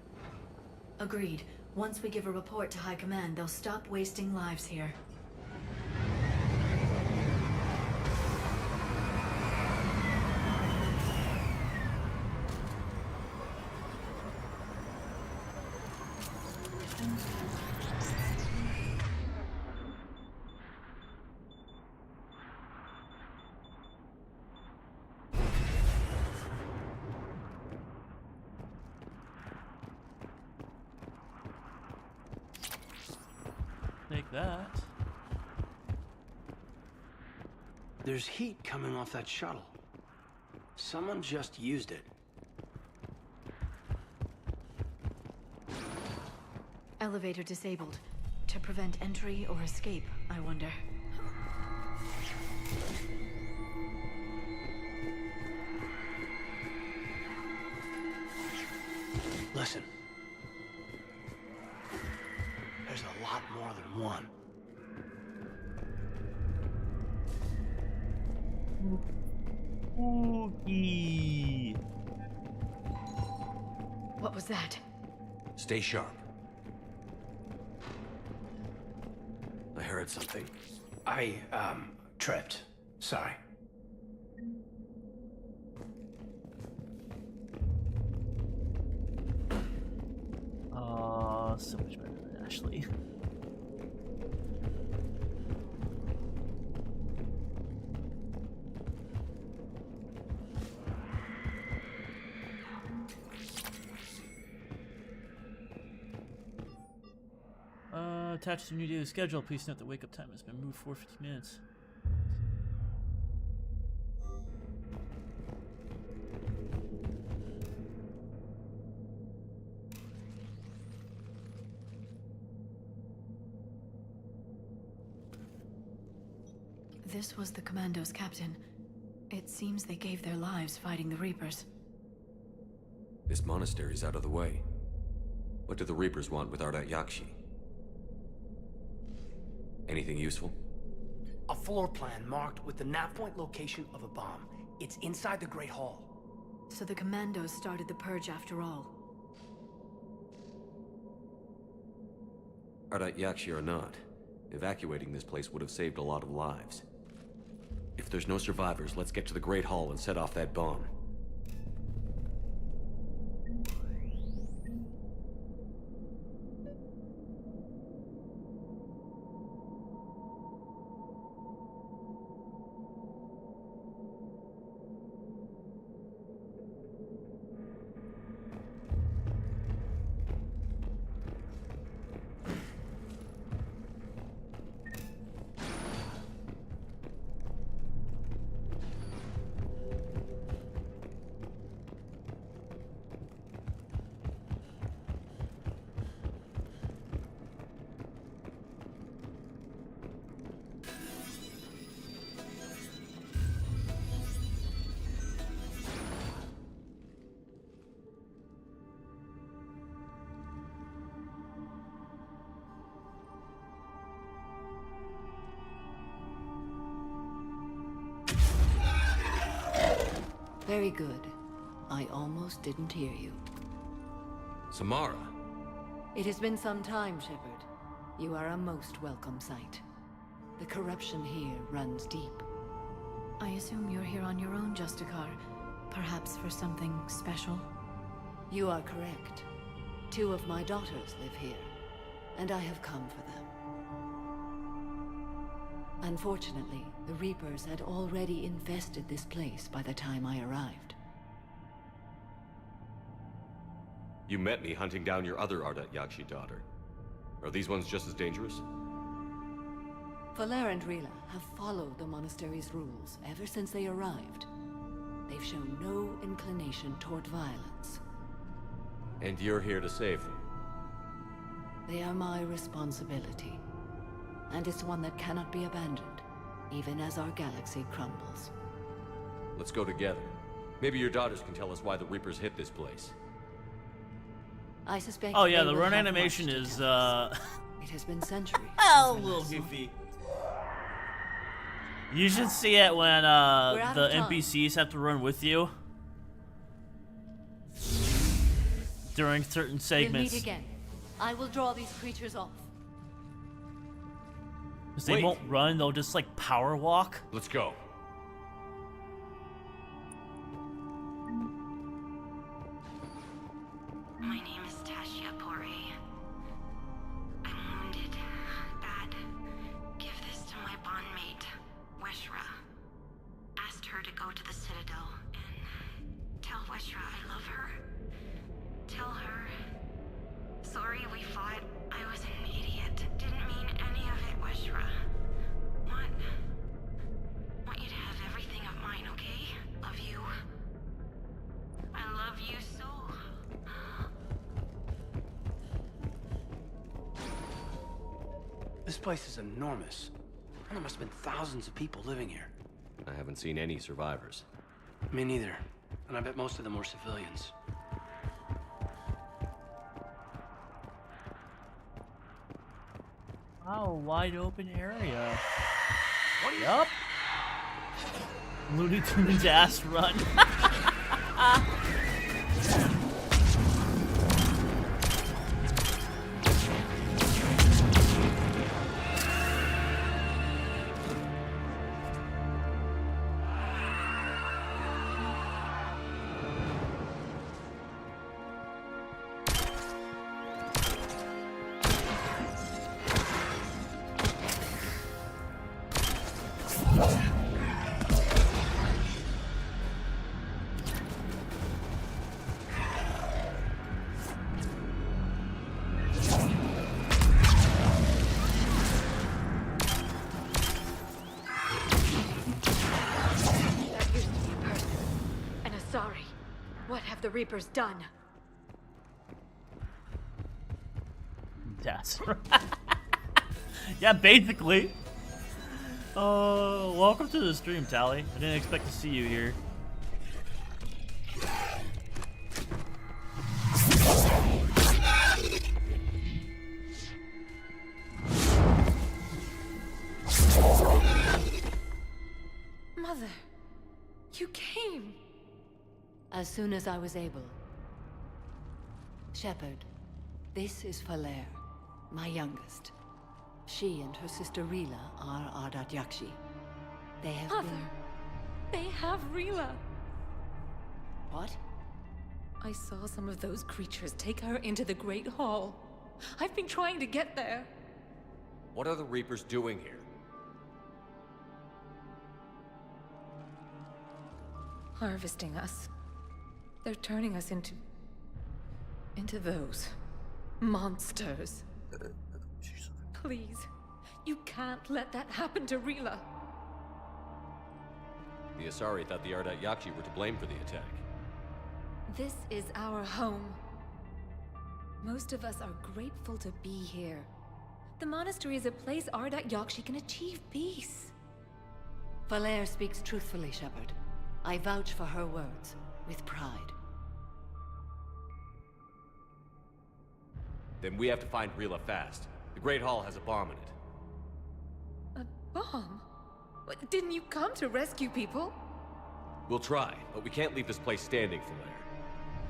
Agreed. Once we give a report to High Command, they'll stop wasting lives here. Take that. There's heat coming off that shuttle. Someone just used it. Elevator disabled. To prevent entry or escape, I wonder. Listen. There's a lot more than one. Spooky. What was that? Stay sharp. I heard something. I, tripped. Sorry. So much better than Ashley. Attached to a new daily schedule. Please note the wake-up time has been moved 4:50 minutes. This was the Commando's captain. It seems they gave their lives fighting the Reapers. This monastery's out of the way. What do the Reapers want with Ardat Yakshi? Anything useful? A floor plan marked with the nav point location of a bomb. It's inside the Great Hall. So the Commandos started the purge after all. Ardat Yakshi or not, evacuating this place would have saved a lot of lives. If there's no survivors, let's get to the Great Hall and set off that bomb. Very good. I almost didn't hear you. Samara? It has been some time, Shepard. You are a most welcome sight. The corruption here runs deep. I assume you're here on your own, Justicar. Perhaps for something special? You are correct. 2 of my daughters live here, and I have come for them. Unfortunately, the Reapers had already infested this place by the time I arrived. You met me hunting down your other Ardat Yakshi daughter. Are these ones just as dangerous? Valer and Rila have followed the monastery's rules ever since they arrived. They've shown no inclination toward violence. And you're here to save them? They are my responsibility. And it's one that cannot be abandoned, even as our galaxy crumbles. Let's go together. Maybe your daughters can tell us why the Reapers hit this place. I suspect. Oh yeah, the run animation is It has been centuries. Oh, a little goofy. You should see it when the NPCs have to run with you during certain segments. We'll meet again. I will draw these creatures off. Because they won't run, they'll just like power walk. Let's go. My name is Tashia Pore. I'm wounded. Bad. Give this to my bondmate, Weshra. Asked her to go to the Citadel and tell Weshra I love her. Tell her. Sorry we fought. I was an idiot. Didn't mean any of it, Weshra. Want you to have everything of mine, okay? Love you. I love you so. This place is enormous. There must have been thousands of people living here. I haven't seen any survivors. Me neither. And I bet most of them were civilians. Oh, wide open area. Yup. Looney Tunes ass run. The Reapers done. That's right. Yeah, basically. Welcome to the stream, Tally. I didn't expect to see you here. Mother, you came. As soon as I was able. Shepard, this is Valer, my youngest. She and her sister Rila are Ardat Yakshi. They have Mother, been... they have Rila. What? I saw some of those creatures take her into the Great Hall. I've been trying to get there. What are the Reapers doing here? Harvesting us. They're turning us into those monsters. Please, you can't let that happen to Rila. The Asari thought the Ardat Yakshi were to blame for the attack. This is our home. Most of us are grateful to be here. The monastery is a place Ardat Yakshi can achieve peace. Valer speaks truthfully, Shepard. I vouch for her words, with pride. Then we have to find Rila fast. The Great Hall has a bomb in it. A bomb? Didn't you come to rescue people? We'll try, but we can't leave this place standing, Falair.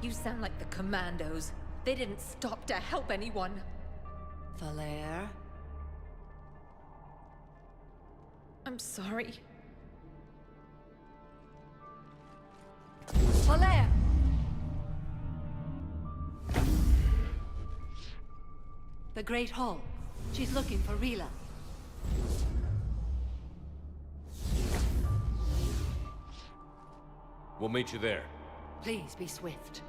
You sound like the Commandos. They didn't stop to help anyone. Falair? I'm sorry. Falair! The Great Hall. She's looking for Rila. We'll meet you there. Please be swift.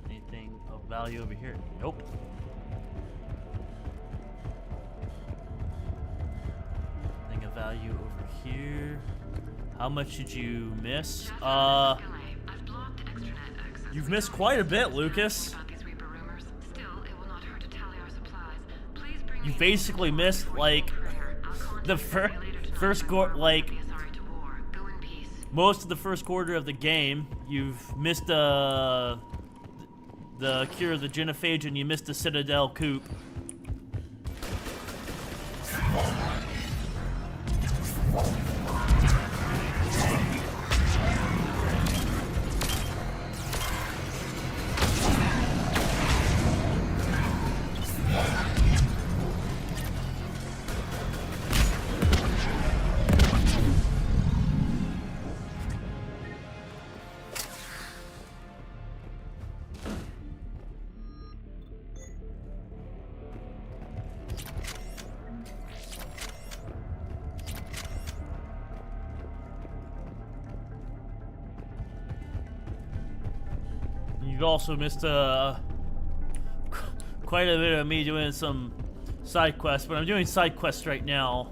Anything of value over here? Nope. Anything of value over here? How much did you miss? You've missed quite a bit, Lucas. You basically missed like the first most of the first quarter of the game. You've missed the cure of the genophage, and you missed the Citadel Coup. You've also missed quite a bit of me doing some side quests, but I'm doing side quests right now.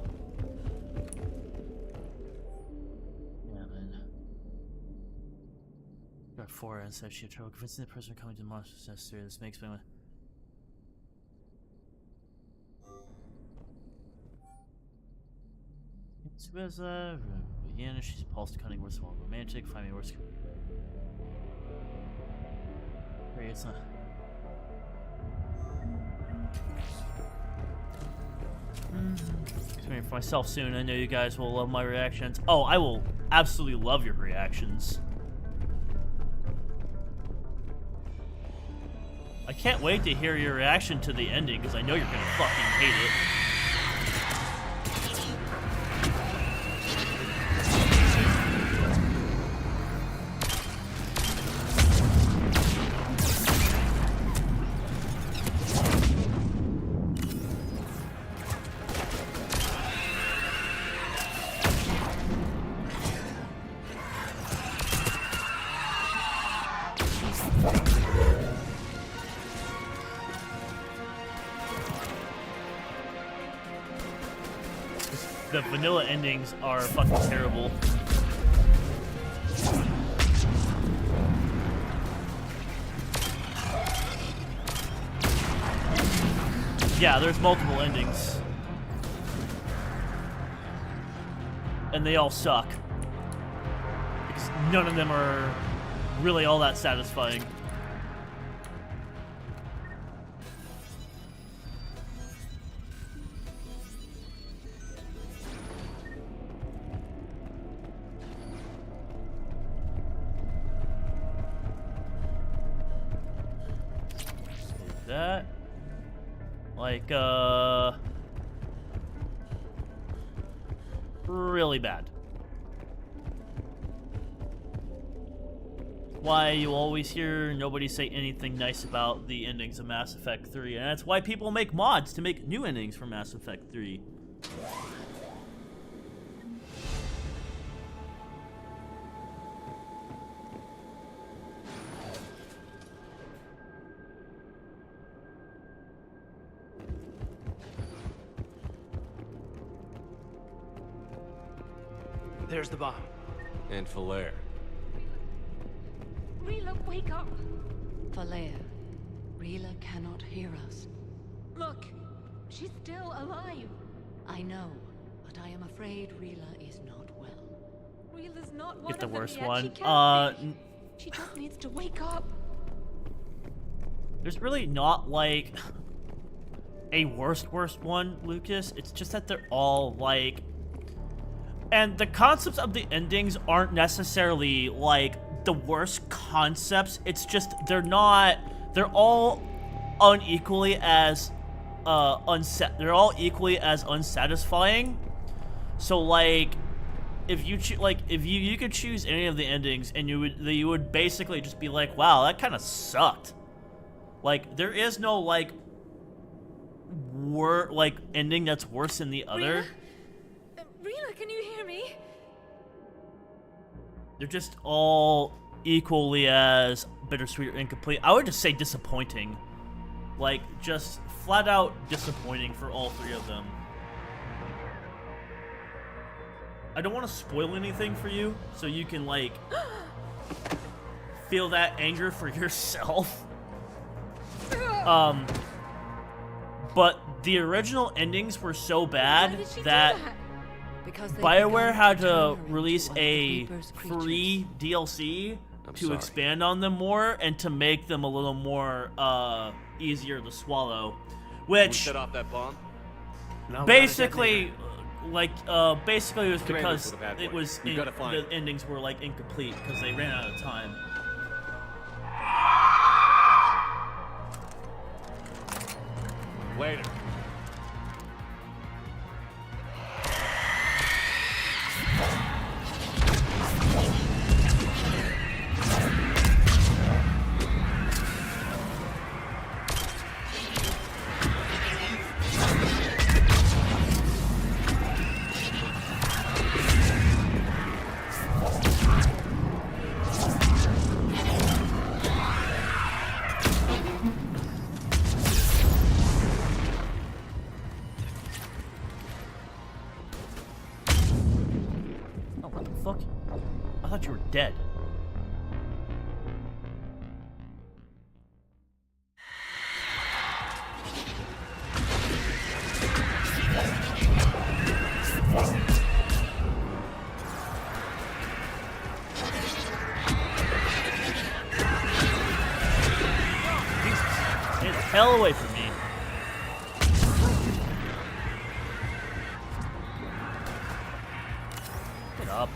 Yeah, man. Got 4 and said she had trouble convincing the person coming to the monster's necessary. This makes me. Udina, she's pulsed cunning, worse more romantic, find me worse. It's not. Coming for myself soon. I know you guys will love my reactions. Oh, I will absolutely love your reactions. I can't wait to hear your reaction to the ending because I know you're gonna fucking hate it. The vanilla endings are fucking terrible. Yeah, there's multiple endings. And they all suck. Because none of them are really all that satisfying. That like really bad. Why you always hear nobody say anything nice about the endings of Mass Effect 3, and that's why people make mods to make new endings for Mass Effect 3. There's the bomb. And Falair. Rila, wake up! Falair, Rila cannot hear us. Look, she's still alive. I know, but I am afraid Rila is not well. Rila's not one Get the of them worst yet. one. She can't be. She just needs to wake up. there's really not like a worst one, Lucas. It's just that they're all like, and the concepts of the endings aren't necessarily like the worst concepts. It's just they're all unequally as they're all equally as unsatisfying. So like if you could choose any of the endings and you would basically just be like, wow, that kind of sucked. Like there is no like ending that's worse than the other. Rena, can you hear me? They're just all equally as bittersweet or incomplete. I would just say disappointing. Like, just flat out disappointing for all three of them. I don't want to spoil anything for you, so you can, like, feel that anger for yourself. But the original endings were so bad that BioWare had to release a free DLC to expand on them more and to make them a little more easier to swallow. Which set off that bomb? Basically, basically it was Commander because for the bad boy. it was We've gotta find the endings were like incomplete because they ran out of time. Later. What the fuck? I thought you were dead. Jesus, get the hell away from me. Get up.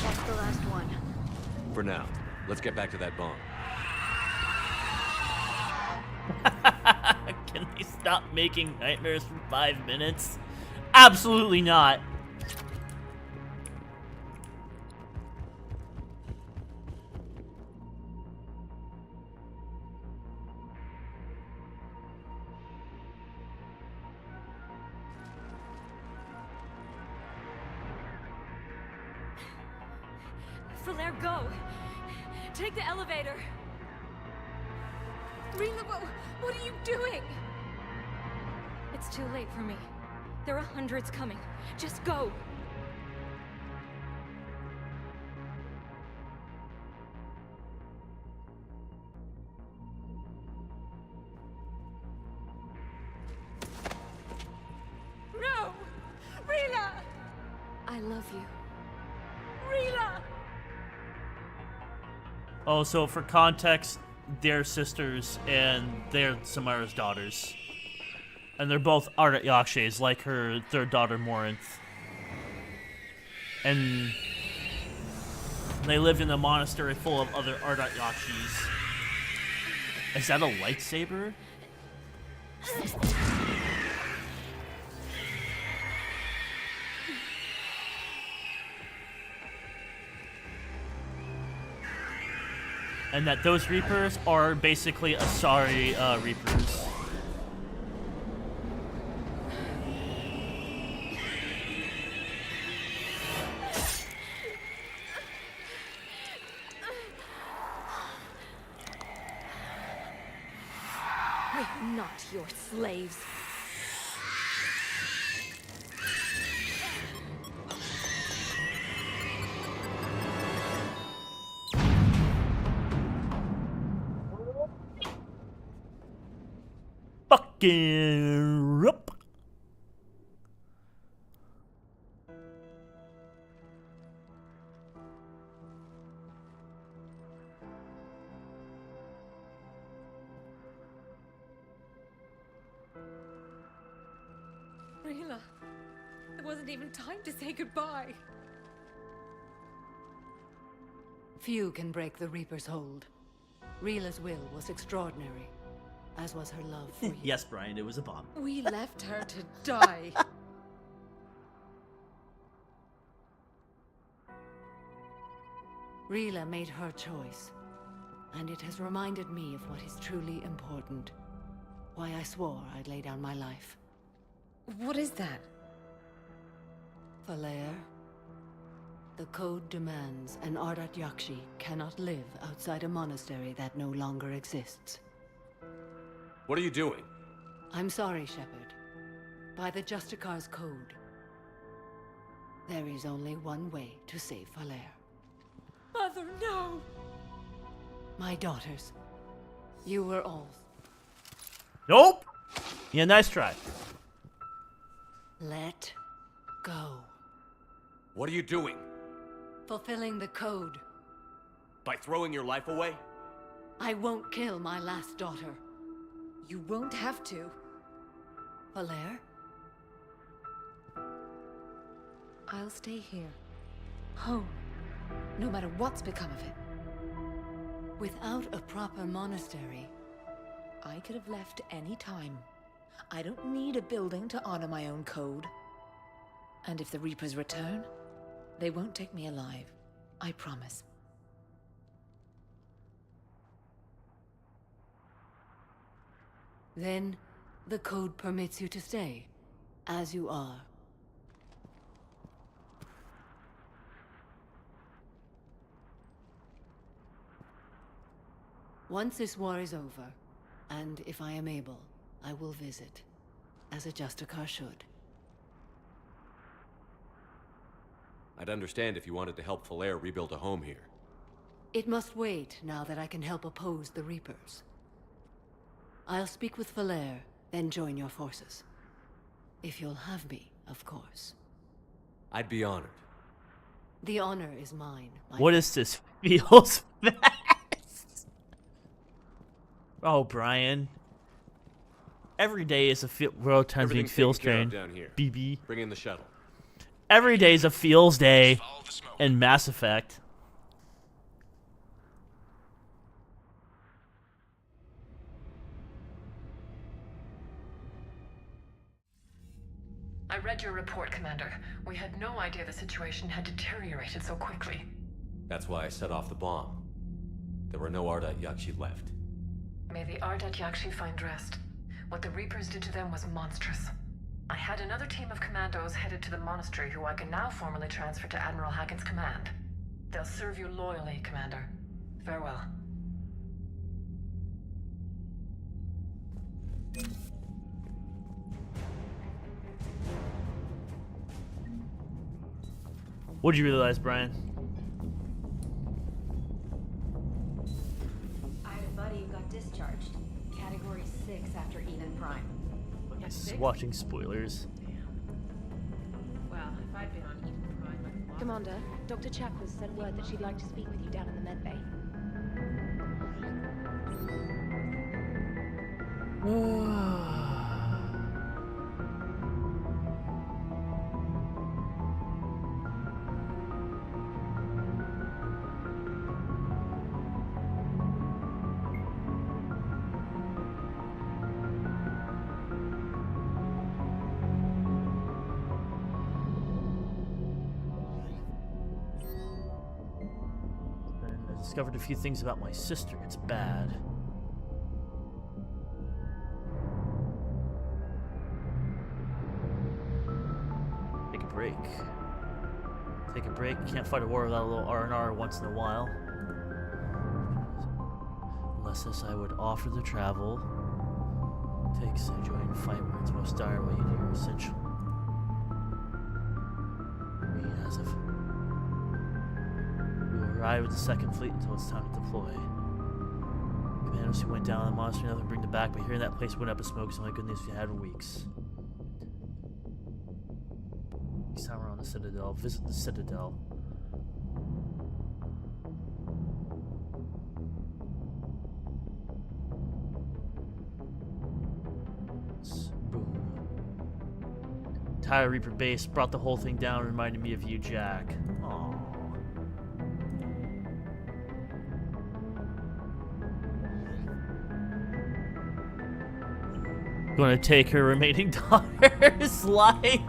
That's the last one. For now, let's get back to that bomb. Can they stop making nightmares for 5 minutes? Absolutely not. Flair, go! Take the elevator! Rena, what are you doing? It's too late for me. There are hundreds coming. Just go! No! Rena! I love you. Rena! Oh, so for context, they're sisters and they're Samara's daughters. And they're both Ardat Yakshes, like their daughter Morinth. And they lived in a monastery full of other Ardat Yakshis. Is that a lightsaber? And that those Reapers are basically Asari Reapers. We're not your slaves. fucking up. Rila, there wasn't even time to say goodbye. Few can break the Reaper's hold. Rila's will was extraordinary, as was her love for you. Yes, Brian, it was a bomb. We left her to die. Rila made her choice, and it has reminded me of what is truly important. Why I swore I'd lay down my life. What is that? Falair, the code demands an Ardat Yakshi cannot live outside a monastery that no longer exists. What are you doing? I'm sorry, Shepard. By the Justicar's code, there is only one way to save Falair. Mother, no! My daughters, you were all. Nope! Yeah, nice try. Let go. What are you doing? Fulfilling the code. By throwing your life away? I won't kill my last daughter. You won't have to. Falair? I'll stay here. Home. No matter what's become of it. Without a proper monastery, I could have left any time. I don't need a building to honor my own code. And if the Reapers return, they won't take me alive. I promise. Then, the code permits you to stay, as you are. Once this war is over, and if I am able, I will visit, as a Justicar should. I'd understand if you wanted to help Falair rebuild a home here. It must wait now that I can help oppose the Reapers. I'll speak with Falair, then join your forces. If you'll have me, of course. I'd be honored. The honor is mine. What is this? Feels fast. Oh, Brian. Every day is a world times being feels train. BB. Bring in the shuttle. Every day is a feels day in Mass Effect. I read your report, Commander. We had no idea the situation had deteriorated so quickly. That's why I set off the bomb. There were no Ardat Yakshi left. May the Ardat Yakshi find rest. What the Reapers did to them was monstrous. I had another team of commandos headed to the monastery who I can now formally transfer to Admiral Hackett's command. They'll serve you loyally, Commander. Farewell. What'd you realize, Brian? I have a buddy who got discharged. Category 6 after Eden Prime. Watching spoilers. Well, if I'd been on Eden Prime, I'd... Commander, Dr. Chakwas sent word that she'd like to speak with you down in the med bay. Discovered a few things about my sister. It's bad. Take a break. Take a break. Can't fight a war without a little R&R once in a while. Unless this I would offer the travel. Takes a joy in fight where it's most dire while you do your essential. As if ride with the second fleet until it's time to deploy. Commandos who went down on the monster, nothing to bring them back, but hearing that place went up in smoke is the only good news we had for weeks. Next time we're on the Citadel, visit the Citadel. Boom. Tire Reaper base brought the whole thing down, reminded me of you, Jack. Aww. Gonna take her remaining daughter's life.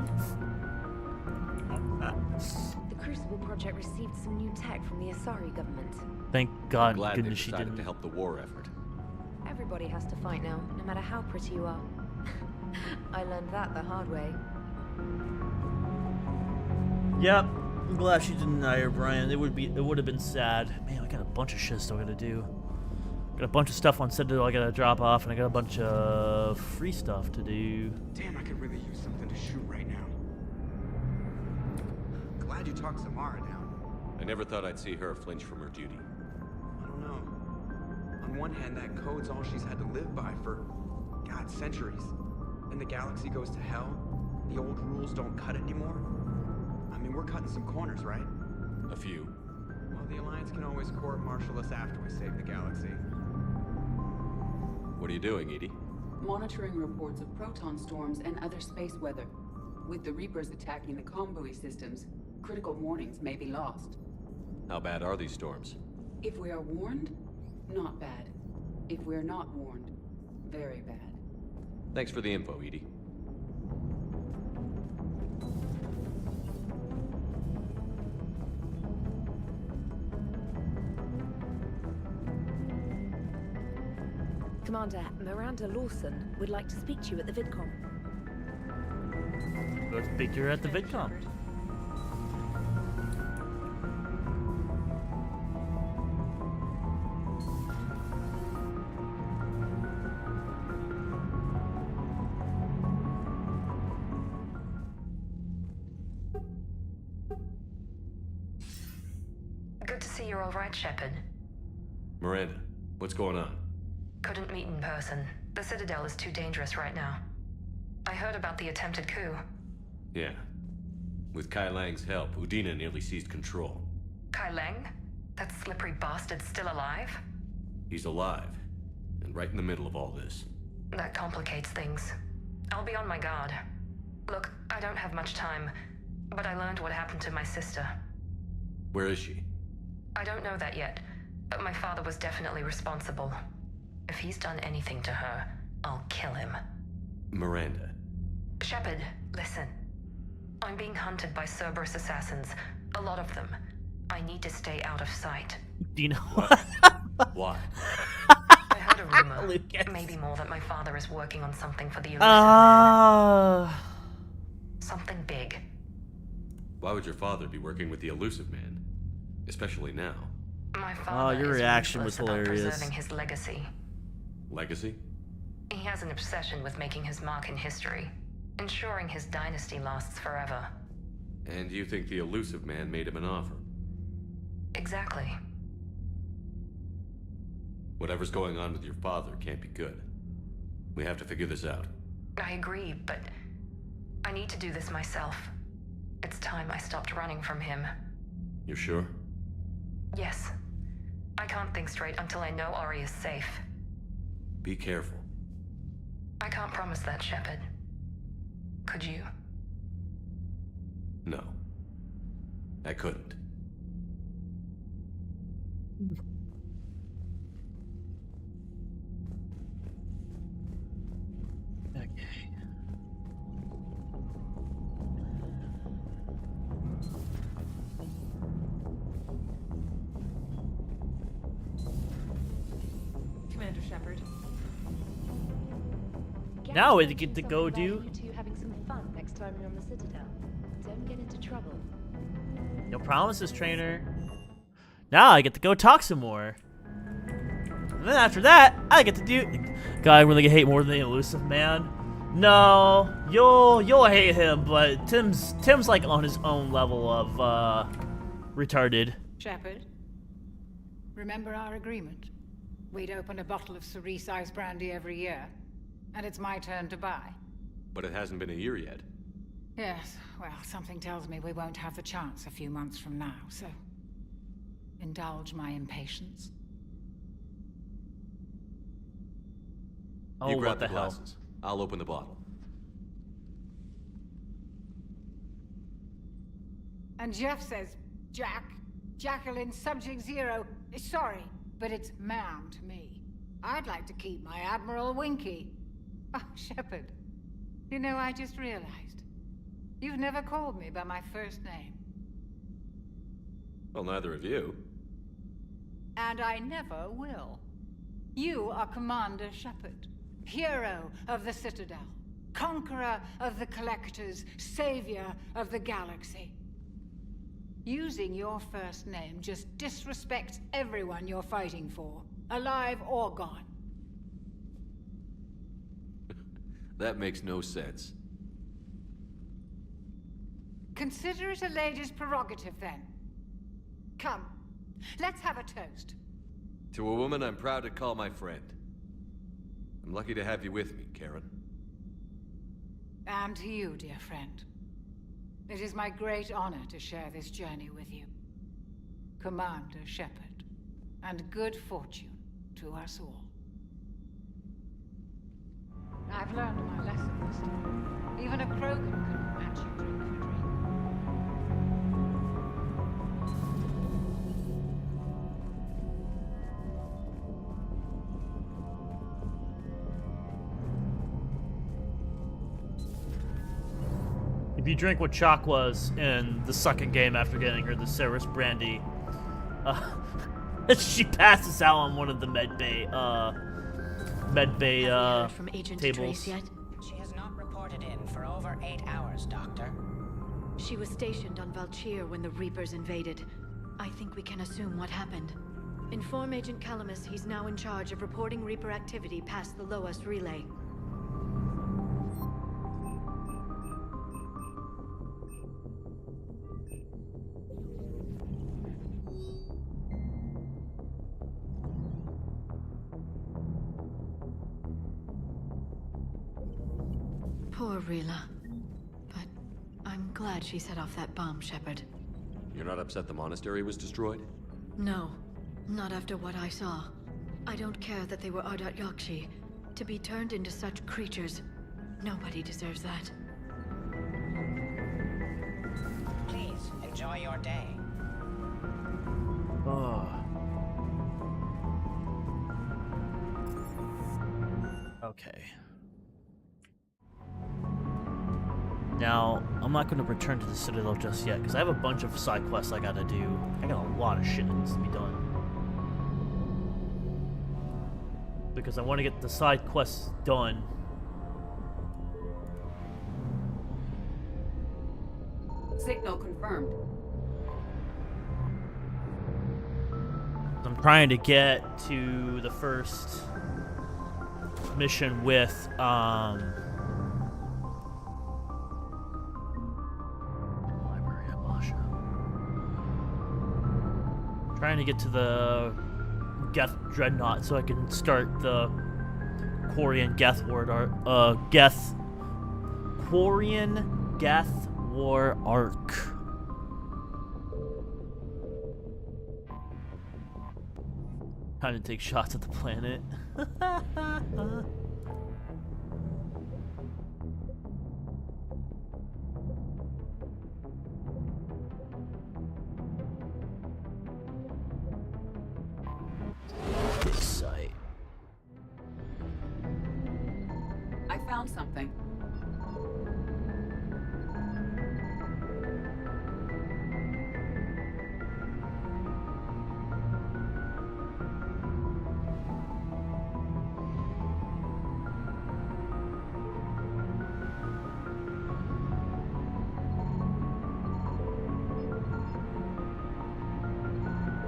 The Crucible project received some new tech from the Asari government. Thank God, Glad goodness they she decided didn't. to help the war effort. Everybody has to fight now, no matter how pretty you are. I learned that the hard way. Yep, I'm glad she didn't die her, Brian. It would have been sad. Man, I got a bunch of shit still gotta do. Got a bunch of stuff on Citadel I gotta drop off, and I got a bunch of free stuff to do. Damn, I could really use something to shoot right now. Glad you talked Samara down. I never thought I'd see her flinch from her duty. I don't know. On one hand, that code's all she's had to live by for, God, centuries. And the galaxy goes to hell. The old rules don't cut anymore. I mean, we're cutting some corners, right? A few. Well, the Alliance can always court-martial us after we save the galaxy. What are you doing, Edie? Monitoring reports of proton storms and other space weather. With the Reapers attacking the comm buoy systems, critical warnings may be lost. How bad are these storms? If we are warned, not bad. If we're not warned, very bad. Thanks for the info, Edie. Commander, Miranda Lawson would like to speak to you at the VidCon. Go speak to her at the VidCon. Good to see you're all right, Shepard. Miranda, what's going on? Couldn't meet in person. The Citadel is too dangerous right now. I heard about the attempted coup. Yeah. With Kai Lang's help, Udina nearly seized control. Kai Lang? That slippery bastard's still alive? He's alive, and right in the middle of all this. That complicates things. I'll be on my guard. Look, I don't have much time, but I learned what happened to my sister. Where is she? I don't know that yet, but my father was definitely responsible. If he's done anything to her, I'll kill him. Miranda. Shepard, listen. I'm being hunted by Cerberus assassins. A lot of them. I need to stay out of sight. Do you know what? Why? I heard a rumor, maybe more, that my father is working on something for the Elusive Man. Something big. Why would your father be working with the Elusive Man? Especially now. My father your is reaction was ruthless about hilarious. preserving his legacy. Legacy? He has an obsession with making his mark in history, ensuring his dynasty lasts forever. And you think the Elusive Man made him an offer? Exactly. Whatever's going on with your father can't be good. We have to figure this out. I agree, but I need to do this myself. It's time I stopped running from him. You're sure? Yes. I can't think straight until I know Ori is safe. Be careful. I can't promise that, Shepard. Could you? No. I couldn't. Okay. Commander Shepard. Now we get to go do. You two having some fun next time you're on the Citadel. Don't get into trouble. No promises, trainer. Now I get to go talk some more. And then after that, I get to do. God, I really hate more than the Elusive Man. No, you'll hate him, but Tim's like on his own level of retarded. Shepard, remember our agreement? We'd open a bottle of cerise ice brandy every year, and it's my turn to buy. But it hasn't been a year yet. Yes, well, something tells me we won't have the chance a few months from now, so... indulge my impatience. Oh, you grab what the the hell? glasses. I'll open the bottle. And Jeff says, Jacqueline, subject 0, sorry, but it's ma'am to me. I'd like to keep my Admiral Winky. Oh, Shepard, you know, I just realized. You've never called me by my first name. Well, neither of you. And I never will. You are Commander Shepard, hero of the Citadel, conqueror of the Collectors, savior of the galaxy. Using your first name just disrespects everyone you're fighting for, alive or gone. That makes no sense. Consider it a lady's prerogative, then. Come, let's have a toast. To a woman I'm proud to call my friend. I'm lucky to have you with me, Karen. And to you, dear friend. It is my great honor to share this journey with you. Commander Shepard. And good fortune to us all. I've learned my lesson this time. Even a Krogan couldn't match you drink for drink. If you drink what Chalk was in the second game after getting her the Cerberus brandy, she passes out on one of the medbay from Agent tables. Trace yet? She has not reported in for over 8 hours, Doctor. She was stationed on Valchir when the Reapers invaded. I think we can assume what happened. Inform Agent Calamus he's now in charge of reporting Reaper activity past the Loas relay. Poor Rila. But I'm glad she set off that bomb, Shepard. You're not upset the monastery was destroyed? No, not after what I saw. I don't care that they were Ardat Yakshi. To be turned into such creatures, nobody deserves that. Please, enjoy your day. Oh. Okay. Now, I'm not going to return to the Citadel just yet, because I have a bunch of side quests I gotta do. I got a lot of shit that needs to be done. Because I want to get the side quests done. Signal confirmed. I'm trying to get to the first mission with, trying to get to the Geth Dreadnought so I can start the Quarian Geth War Quarian Geth War arc. Time to take shots at the planet. I found something.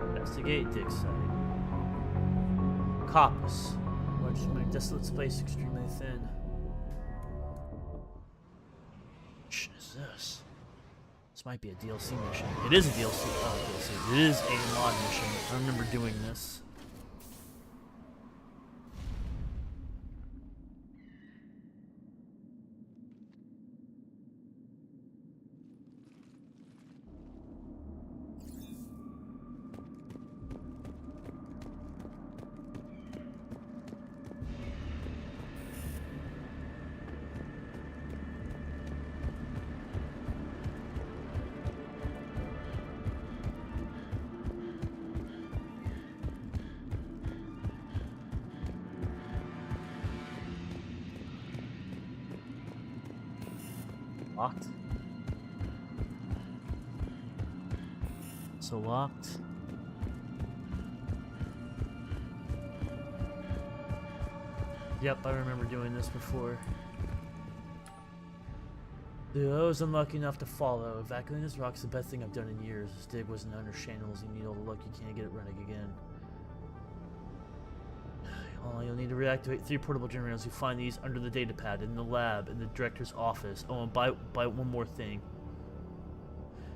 Investigate dig site. Coppice. Large make desolate space extremely thin. What mission is this? This might be a DLC mission. It is a DLC. Oh, DLC. It is a mod mission. I remember doing this. Locked. So locked. Yep, I remember doing this before. Dude, I was unlucky enough to follow. Evacuating this rock is the best thing I've done in years. This dig wasn't under channels. You need all the luck you can to get it running again. You'll need to reactivate 3 portable generators. You find these under the data pad, in the lab, in the director's office. Oh, and buy one more thing.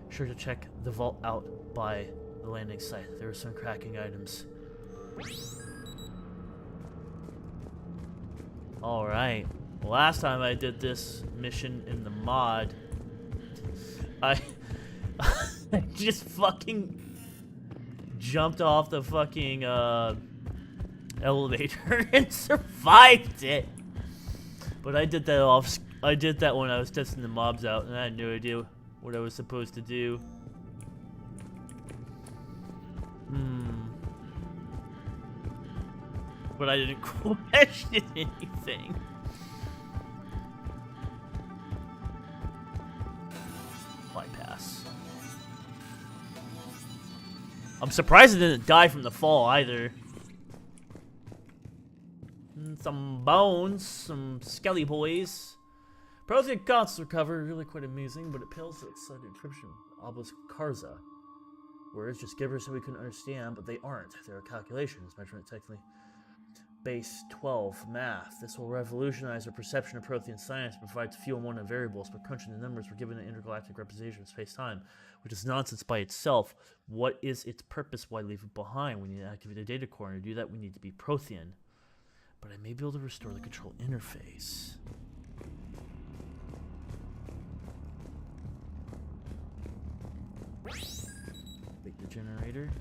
Sure to check the vault out by the landing site. There are some cracking items. Alright. Last time I did this mission in the mod, I just fucking jumped off the fucking elevator and survived it. But I did that when I was testing the mobs out, and I had no idea what I was supposed to do. But I didn't question anything. Bypass. I'm surprised it didn't die from the fall either. Some bones, some skelly boys. Protein constants recovered, really quite amusing, but it pales like sudden encryption. Obelisk Karza. Words just gibberish that we couldn't understand, but they aren't. They are calculations, measurement technically. Base 12 math. This will revolutionize our perception of Prothean science and provides fuel one of variables, but crunching the numbers, we're given an intergalactic representation of space-time, which is nonsense by itself. What is its purpose? Why leave it behind? We need to activate the data core, and to do that, we need to be Prothean. But I may be able to restore the control interface. Take the generator.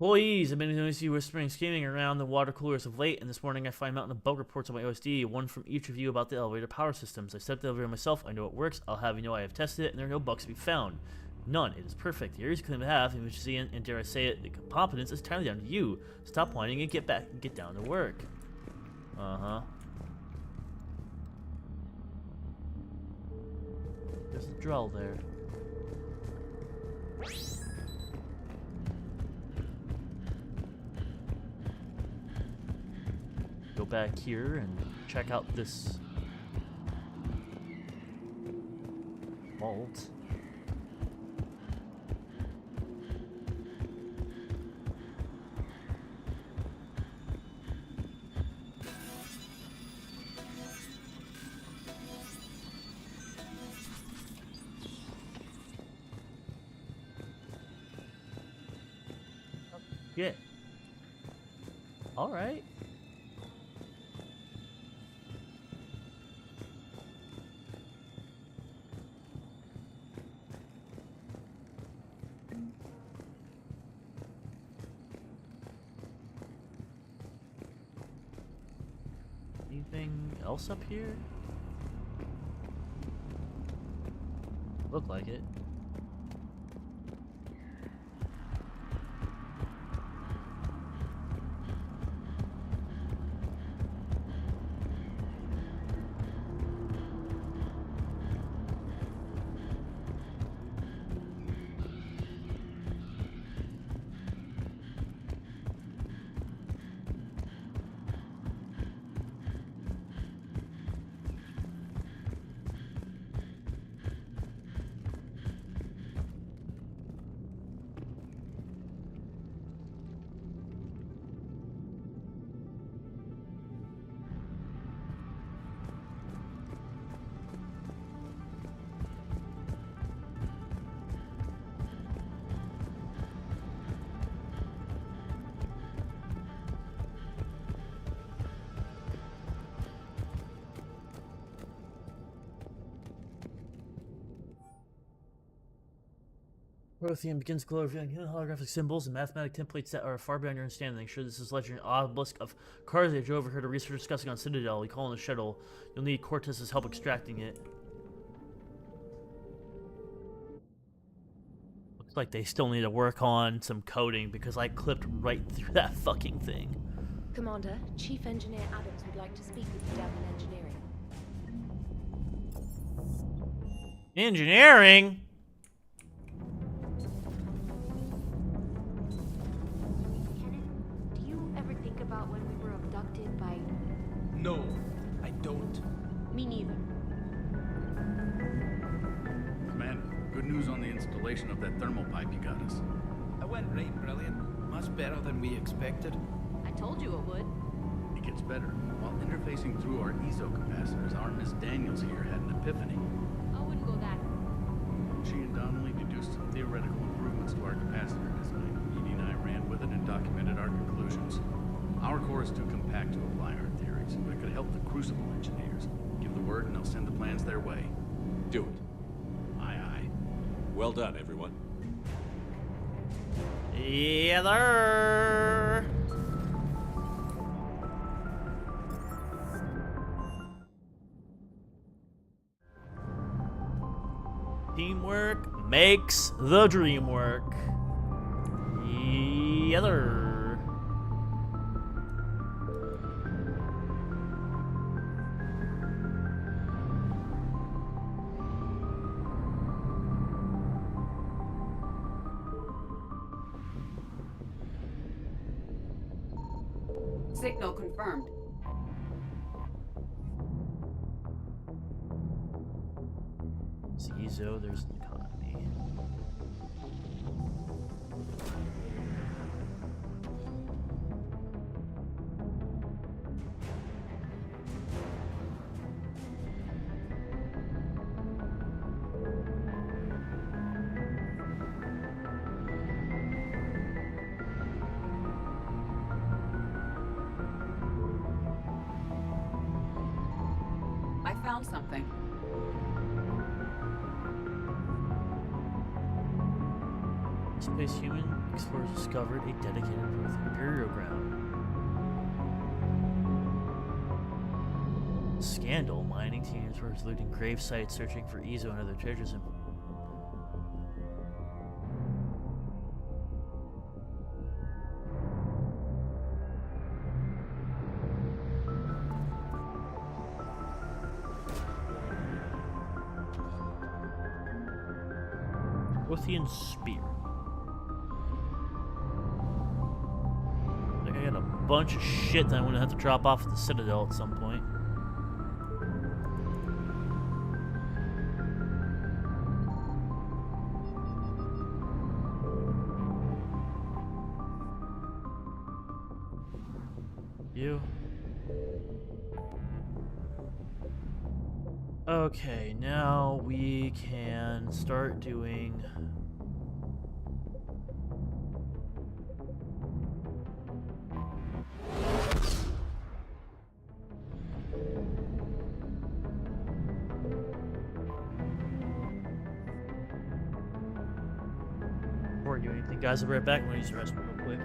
Employees, I've been noticing you whispering, screaming around the water coolers of late, and this morning I find mountain of bug reports on my OSD, one from each of you about the elevator power systems. I set up the elevator myself, I know it works, I'll have you know I have tested it, and there are no bugs to be found. None. It is perfect. The areas you claim to have, efficiency, and dare I say it, the competence is entirely down to you. Stop whining and get back and get down to work. Uh-huh. There's a drill there. Go back here and check out this vault. Yeah. All right. Anything else up here? Look like it. Prothean begins glow, revealing hidden holographic symbols and mathematic templates that are far beyond your understanding. Sure, this is legendary obelisk of Carthage overheard a researcher discussing on Citadel. We call in the shuttle. You'll need Cortez's help extracting it. Looks like they still need to work on some coding because I clipped right through that fucking thing. Commander, Chief Engineer Adams would like to speak with you down in engineering. Engineering? Do you ever think about when we were abducted by... No, I don't. Me neither. Commander, good news on the installation of that thermal pipe you got us. It went right brilliant. Much better than we expected. I told you it would. It gets better. While interfacing through our ESO capacitors, our Miss Daniels here had an epiphany. I wouldn't go that. She and Donnelly deduced some theoretical improvements to our capacitor design. Edie and I ran with it and documented our conclusions. Our core is too compact to apply our theories, but it could help the Crucible engineers. Give the word and they'll send the plans their way. Do it. Aye, aye. Well done, everyone. Yeah, there. Teamwork makes the dream work. Yeah, there. Signal confirmed. Zizo, there's an economy. I found something. Space human explorers discovered a dedicated Prothean burial ground. Scandal. Mining teams were looting grave sites, searching for Ezo and other treasures. Prothean spear. I think I got a bunch of shit that I'm gonna have to drop off at the Citadel at some point. You. Okay, now we can start doing... Before I do anything, guys, I'll be right back. I'm gonna use the restroom real quick.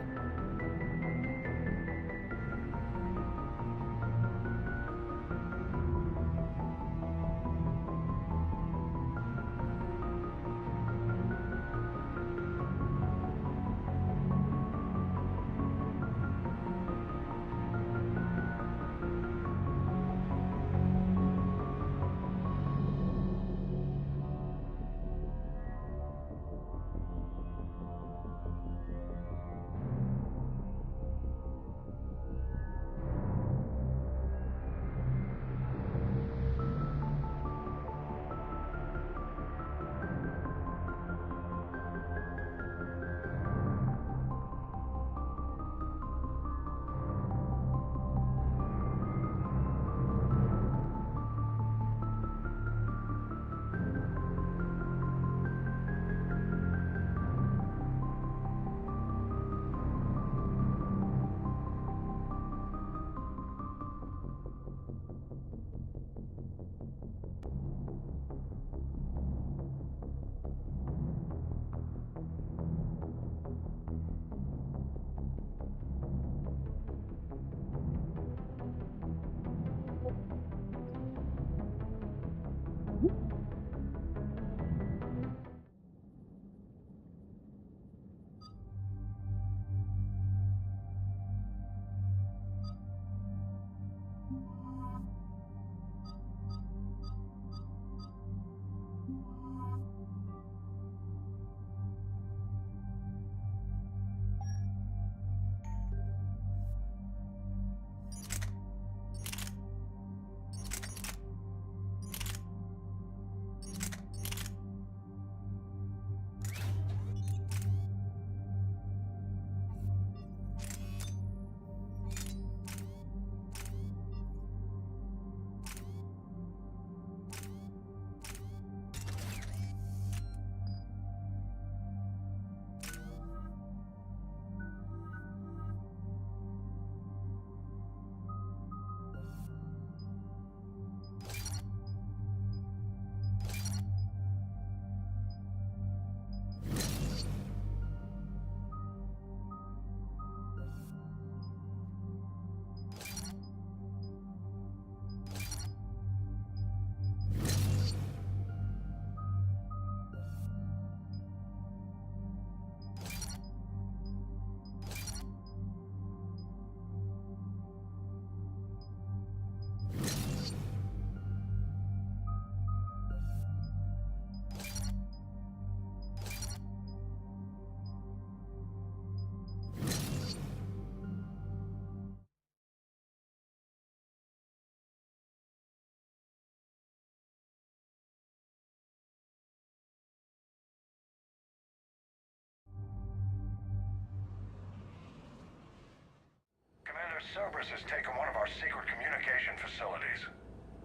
Commander, Cerberus has taken one of our secret communication facilities.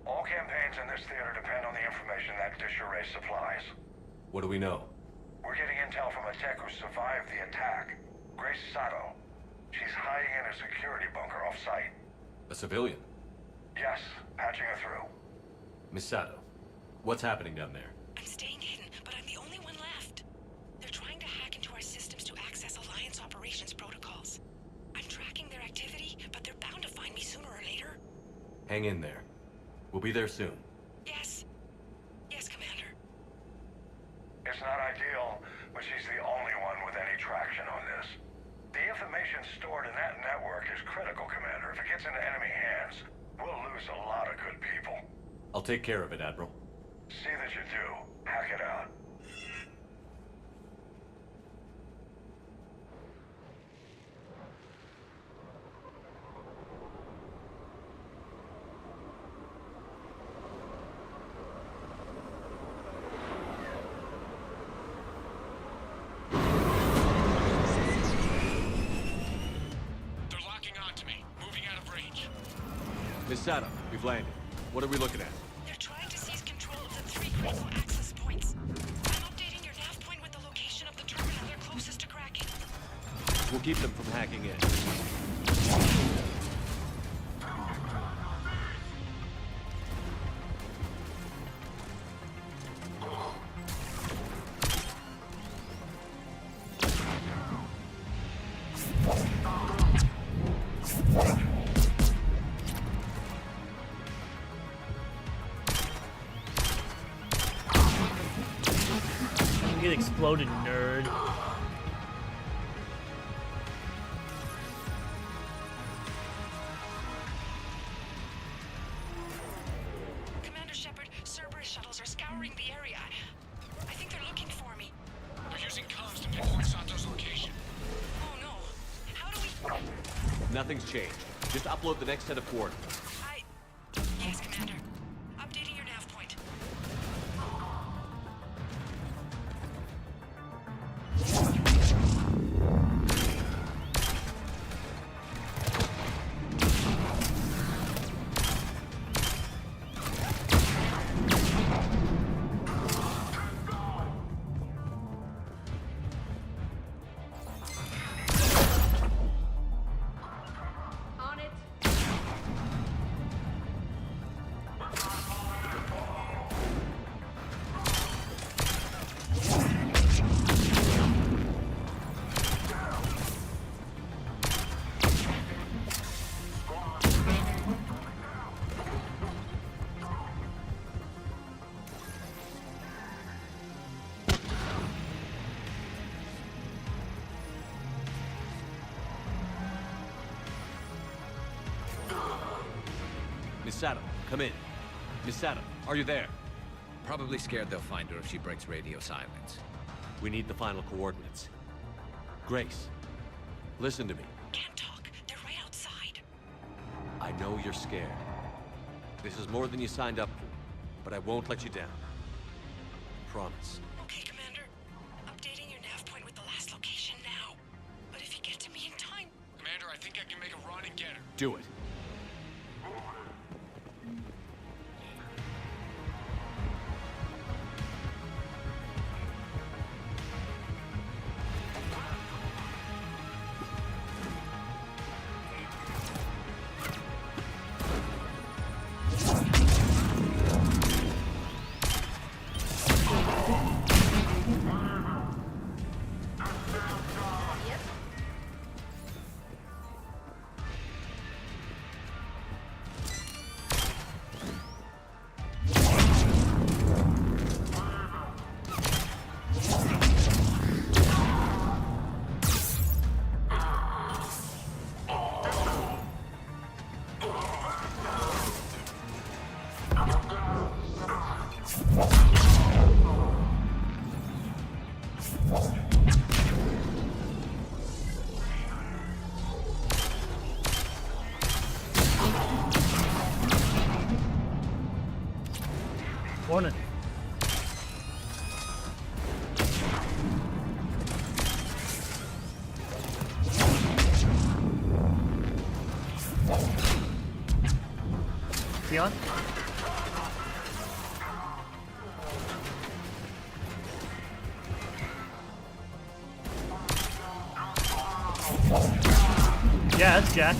All campaigns in this theater depend on the information that dish array supplies. What do we know? We're getting intel from a tech who survived the attack. Grace Sato. She's hiding in a security bunker off-site. A civilian? Yes, patching her through. Miss Sato, what's happening down there? I'm staying hidden, but I'm the only one left. They're trying to hack into our systems to access Alliance operations protocols. I'm tracking their activity, but they're bound to find me sooner or later. Hang in there. We'll be there soon. Yes. Yes, Commander. It's not ideal, but she's the only one with any traction on this. The information stored in that network is critical, Commander. If it gets into enemy hands, we'll lose a lot of good people. I'll take care of it, Admiral. See that you do. Hack it out. Miss Sato, we've landed. What are we looking at? They're trying to seize control of the 3 critical access points. I'm updating your nav point with the location of the terminal they're closest to cracking. We'll keep them from hacking in. Get exploded, nerd. Commander Shepard, Cerberus shuttles are scouring the area. I think they're looking for me. We're using comms to pinpoint Santo's location. Oh no. How do we... Nothing's changed. Just upload the next set of coordinates. Yes, Commander. Updating your nav point. On it. Miss Sato, come in. Miss Sato, are you there? Probably scared they'll find her if she breaks radio silence. We need the final coordinates. Grace, listen to me. Can't talk. They're right outside. I know you're scared. This is more than you signed up for, but I won't let you down. Promise. Okay, Commander. Updating your nav point with the last location now. But if you get to me in time... Commander, I think I can make a run and get her. Do it. Morning. on. Yeah, that's Jack.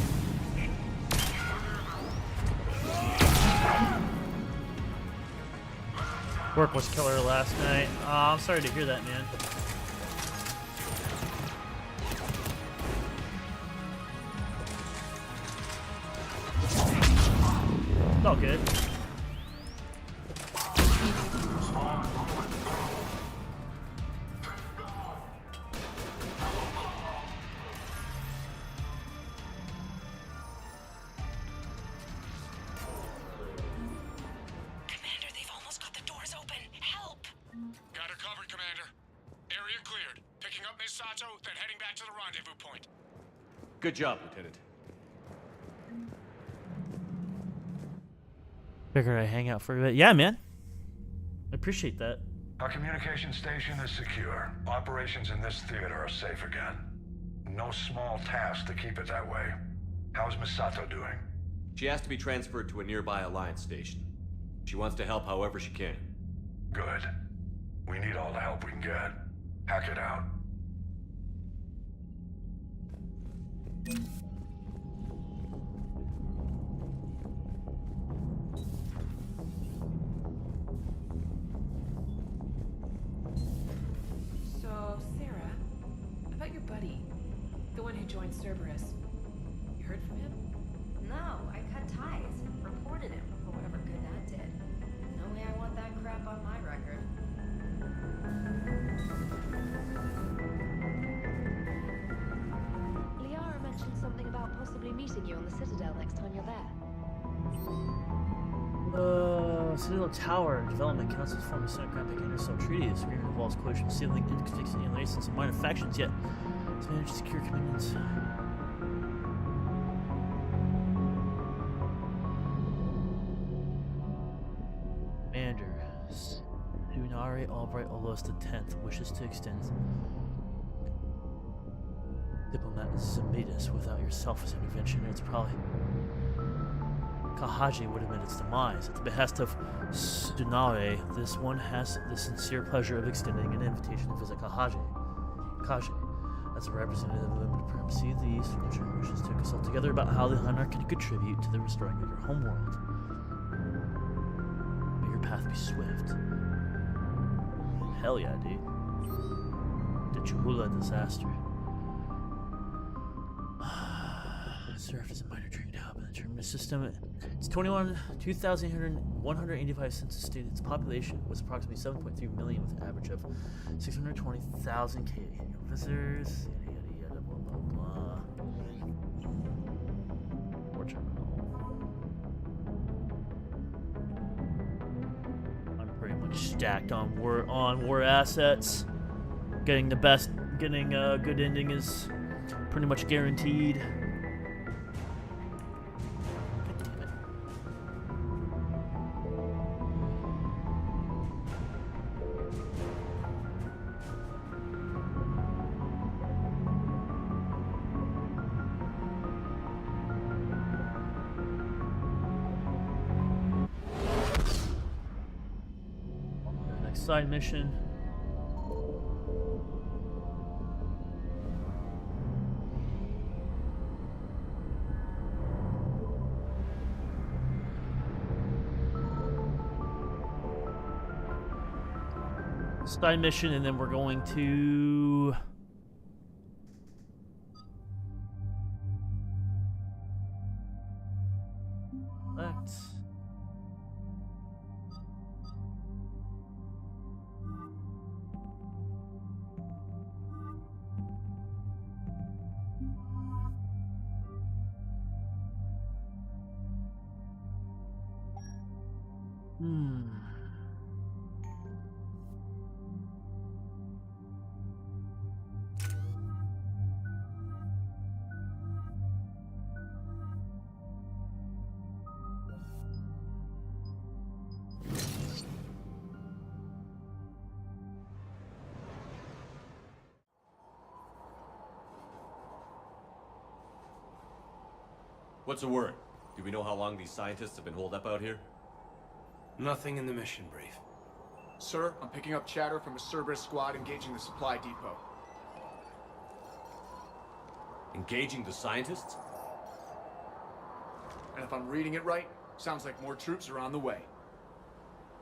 Work was killer last night. I'm sorry to hear that, man. It's all good. Good job, Lieutenant. Figured I'd hang out for a bit. Yeah, man. I appreciate that. Our communication station is secure. Operations in this theater are safe again. No small task to keep it that way. How's Misato doing? She has to be transferred to a nearby Alliance station. She wants to help however she can. Good. We need all the help we can get. Hack it out. So, Sarah, about your buddy, the one who joined Cerberus, you heard from him? No, I cut ties. Reported him for whatever good that did. No way I want that crap on my record. Liara mentioned something about possibly meeting you on the Citadel next time you're there. Citadel Tower Development Council's formed a Synthetic Intercell Treaty. This agreement involves coalition sealing, fixing, and license of minor factions, yet it's managed to secure commitments. Commander, Dunari Albright Olos X wishes to extend diplomat Zamidas without your selfish intervention. It's probably Kahaji would admit its demise. At the behest of Dunare, this one has the sincere pleasure of extending an invitation to visit Kahaji. As a representative of limited primacy, the Eastern Church wishes to consult together about how the Hunter can contribute to the restoring of your homeworld. May your path be swift. Hell yeah, dude. The Chihula disaster. Served as a minor trade hub in the terminus system. It's 2,885 census stated. Its population was approximately 7.3 million with an average of 620,000 annual visitors. Yada yada yada blah blah blah. War terminal. I'm pretty much stacked on war assets. Getting a good ending is pretty much guaranteed. Side mission. Side mission, and then we're going to select. What's the word? Do we know how long these scientists have been holed up out here? Nothing in the mission brief. Sir, I'm picking up chatter from a Cerberus squad engaging the supply depot. Engaging the scientists? And if I'm reading it right, sounds like more troops are on the way.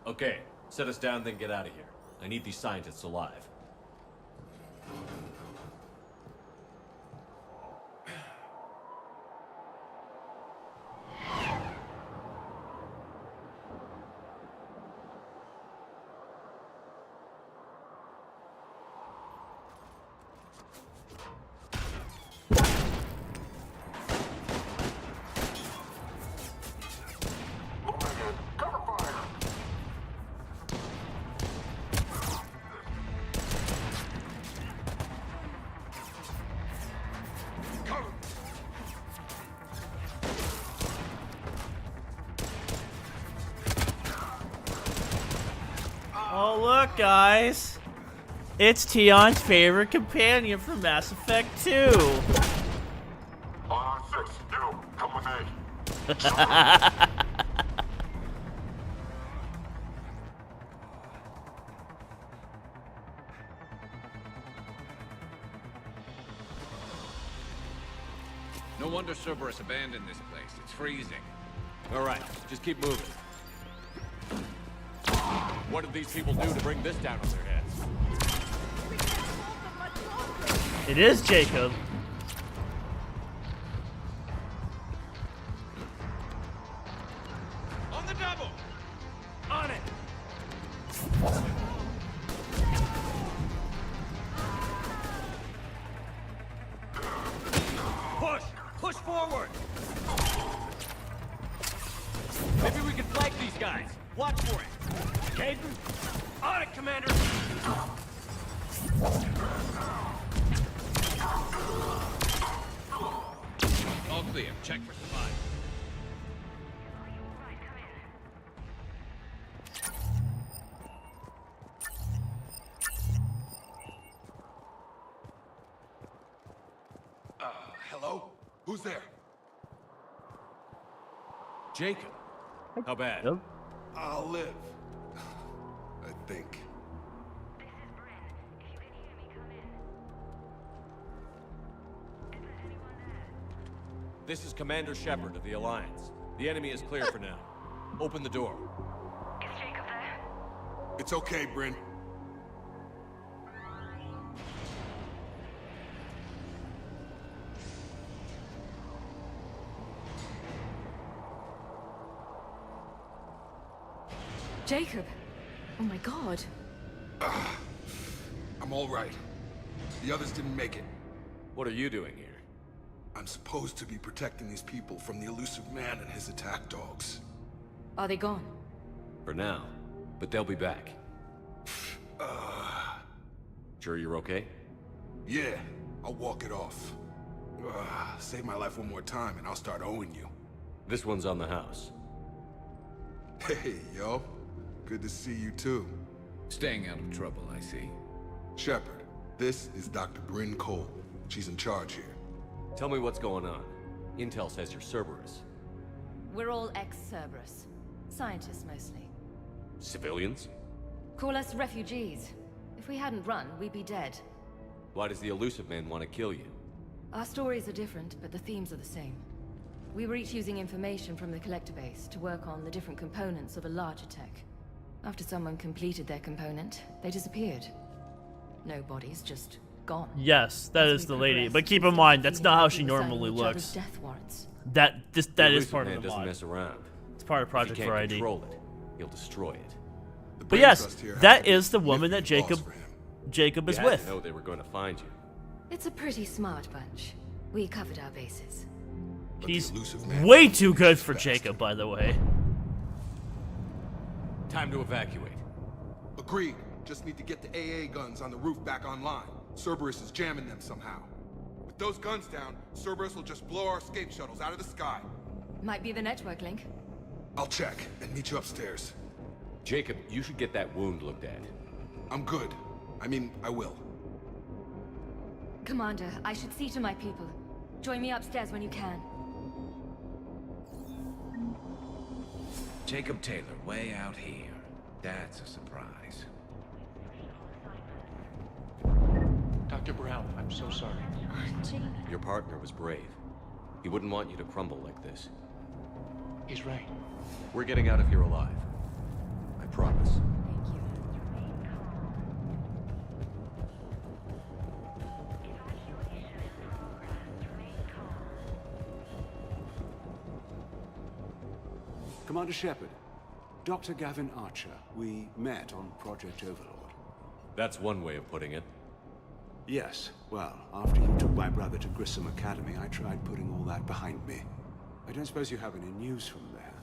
Okay, set us down, then get out of here. I need these scientists alive. Oh, look, guys. It's Tion's favorite companion from Mass Effect 2. 6, you, come with me. No wonder Cerberus abandoned this place. It's freezing. All right, just keep moving. What did these people do to bring this down on their heads? It is Jacob. On the double! On it! Push! Push forward! Maybe we can flank these guys. Watch for it. Caden? On it, Commander! All clear. Check for supply. Hello? Who's there? Jacob. How bad? I'll live. I think. This is Commander Shepard of the Alliance. The enemy is clear for now. Open the door. Is Jacob there? It's okay, Bryn. Jacob! Oh my god. I'm all right. The others didn't make it. What are you doing here? I'm supposed to be protecting these people from the elusive man and his attack dogs. Are they gone? For now. But they'll be back. Sure you're okay? Yeah, I'll walk it off. Save my life one more time and I'll start owing you. This one's on the house. Hey, yo. Good to see you too. Staying out of trouble, I see. Shepard, this is Dr. Bryn Cole. She's in charge here. Tell me what's going on. Intel says you're Cerberus. We're all ex-Cerberus. Scientists, mostly. Civilians? Call us refugees. If we hadn't run, we'd be dead. Why does the elusive man want to kill you? Our stories are different, but the themes are the same. We were each using information from the collector base to work on the different components of a larger tech. After someone completed their component, they disappeared. No bodies, just gone. Yes, that is the lady. But keep in mind, that's not how she normally looks. Death warrants. That is part of the doesn't mod. mess around. It's part of Project If he can't 4ID. control it, he'll destroy it. But yes, that is the woman that Jacob is You had with. to know they were going to find you. It's a pretty smart bunch. We covered our bases. He's way too good for Jacob, by the way. Time to evacuate. Agreed. Just need to get the AA guns on the roof back online. Cerberus is jamming them somehow. With those guns down, Cerberus will just blow our escape shuttles out of the sky. Might be the network link. I'll check and meet you upstairs. Jacob, you should get that wound looked at. I'm good. I mean, I will. Commander, I should see to my people. Join me upstairs when you can. Jacob Taylor, way out here. That's a surprise. Dr. Brown, I'm so sorry. Your partner was brave. He wouldn't want you to crumble like this. He's right. We're getting out of here alive. I promise. Commander Shepard, Dr. Gavin Archer, we met on Project Overlord. That's one way of putting it. Yes, well, after you took my brother to Grissom Academy, I tried putting all that behind me. I don't suppose you have any news from there.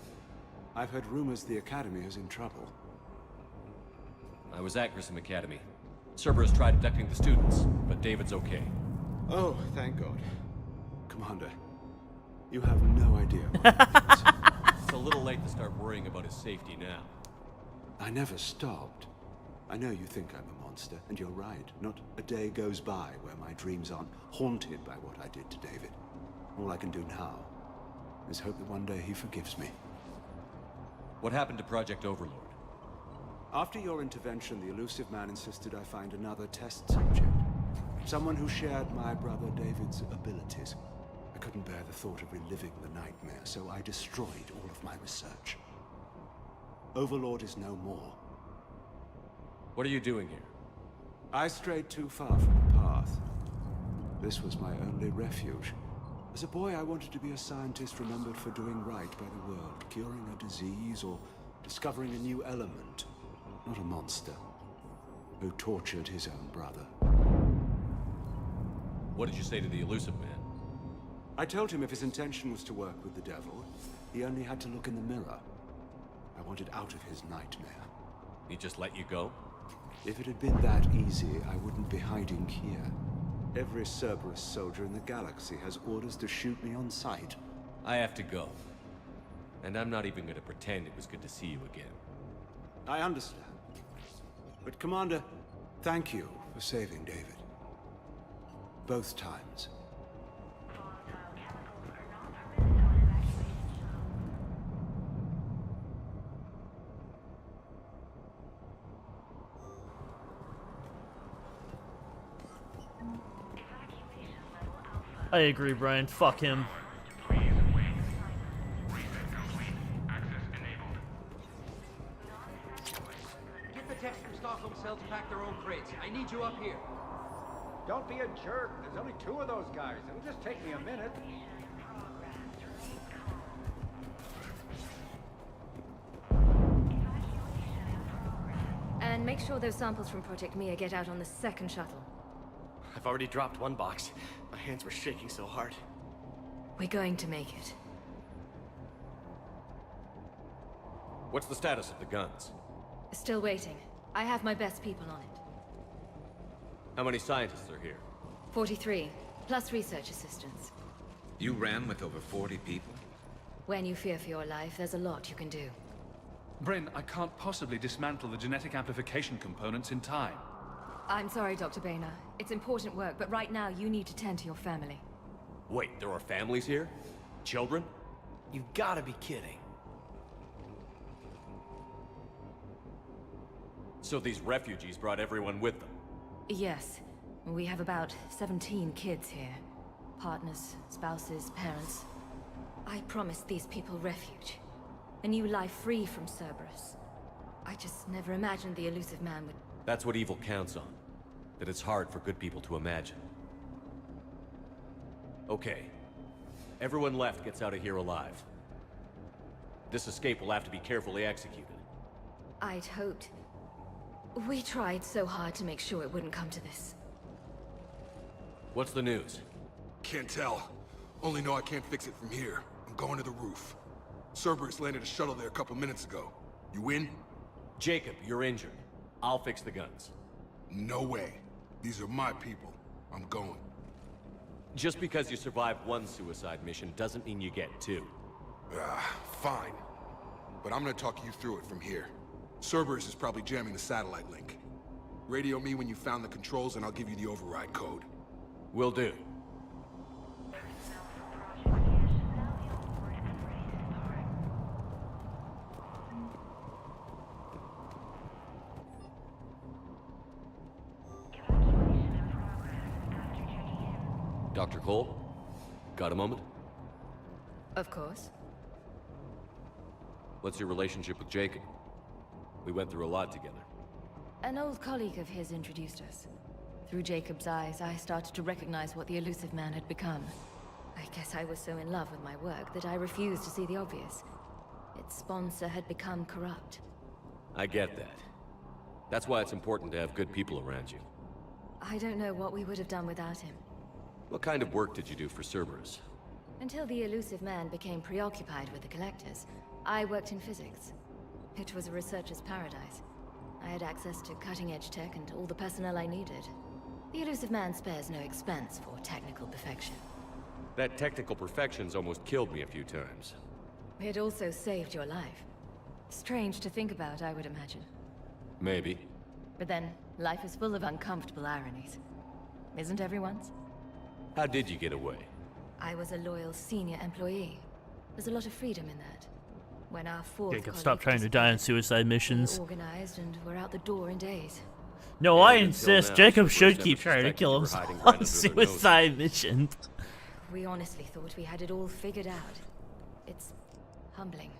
I've heard rumors the Academy is in trouble. I was at Grissom Academy. Cerberus tried abducting the students, but David's okay. Oh, thank God. Commander, you have no idea what It's a little late to start worrying about his safety now. I never stopped. I know you think I'm a monster, and you're right. Not a day goes by where my dreams aren't haunted by what I did to David. All I can do now is hope that one day he forgives me. What happened to Project Overlord? After your intervention, the elusive man insisted I find another test subject. Someone who shared my brother David's abilities. I couldn't bear the thought of reliving the nightmare, so I destroyed all of my research. Overlord is no more. What are you doing here? I strayed too far from the path. This was my only refuge. As a boy, I wanted to be a scientist remembered for doing right by the world, curing a disease or discovering a new element. Not a monster who tortured his own brother. What did you say to the elusive man? I told him if his intention was to work with the devil, he only had to look in the mirror. I wanted out of his nightmare. He just let you go? If it had been that easy, I wouldn't be hiding here. Every Cerberus soldier in the galaxy has orders to shoot me on sight. I have to go. And I'm not even going to pretend it was good to see you again. I understand. But Commander, thank you for saving David. Both times. I agree, Brian. Fuck him. Get the techs from Stockholm Cell to pack their own crates. I need you up here. Don't be a jerk. There's only 2 of those guys. It'll just take me a minute. And make sure those samples from Project Mia get out on the second shuttle. I've already dropped one box. My hands were shaking so hard. We're going to make it. What's the status of the guns? Still waiting. I have my best people on it. How many scientists are here? 43, plus research assistants. You ran with over 40 people? When you fear for your life, there's a lot you can do. Bryn, I can't possibly dismantle the genetic amplification components in time. I'm sorry, Dr. Boehner. It's important work, but right now you need to tend to your family. Wait, there are families here? Children? You've gotta be kidding. So these refugees brought everyone with them? Yes. We have about 17 kids here. Partners, spouses, parents. I promised these people refuge. A new life free from Cerberus. I just never imagined the elusive man would... That's what evil counts on. That it's hard for good people to imagine. Okay. Everyone left gets out of here alive. This escape will have to be carefully executed. I'd hoped. We tried so hard to make sure it wouldn't come to this. What's the news? Can't tell. Only know I can't fix it from here. I'm going to the roof. Cerberus landed a shuttle there a couple minutes ago. You in? Jacob, you're injured. I'll fix the guns. No way. These are my people. I'm going. Just because you survived one suicide mission doesn't mean you get 2. Fine. But I'm gonna talk you through it from here. Cerberus is probably jamming the satellite link. Radio me when you found the controls and I'll give you the override code. Will do. Dr. Cole? Got a moment? Of course. What's your relationship with Jacob? We went through a lot together. An old colleague of his introduced us. Through Jacob's eyes, I started to recognize what the elusive man had become. I guess I was so in love with my work that I refused to see the obvious. Its sponsor had become corrupt. I get that. That's why it's important to have good people around you. I don't know what we would have done without him. What kind of work did you do for Cerberus? Until the elusive man became preoccupied with the Collectors, I worked in physics. It was a researcher's paradise. I had access to cutting-edge tech and all the personnel I needed. The elusive man spares no expense for technical perfection. That technical perfection's almost killed me a few times. It also saved your life. Strange to think about, I would imagine. Maybe. But then, life is full of uncomfortable ironies. Isn't everyone's? How did you get away? I was a loyal senior employee. There's a lot of freedom in that. When our fourth Jacob, stop trying to die on suicide missions. Organized and we're out the door in days. No, I insist. Jacob should keep trying to kill himself on suicide missions. We honestly thought we had it all figured out. It's humbling.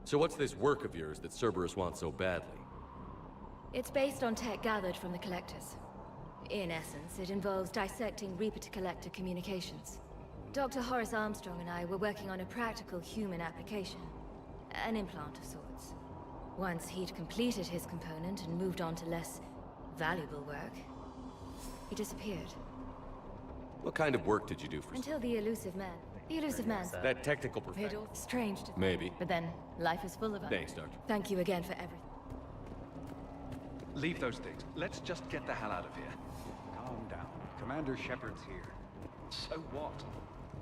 So what's this work of yours that Cerberus wants so badly? It's based on tech gathered from the Collectors. In essence, it involves dissecting Reaper-to-Collector communications. Dr. Horace Armstrong and I were working on a practical human application. An implant of sorts. Once he'd completed his component and moved on to less valuable work, he disappeared. What kind of work did you do for Until the elusive man. The elusive man. That technical perfection. Strange to Maybe. But then, life is full of Thanks, Doctor. Thank you again for everything. Leave those things. Let's just get the hell out of here. Calm down. Commander Shepard's here. So what?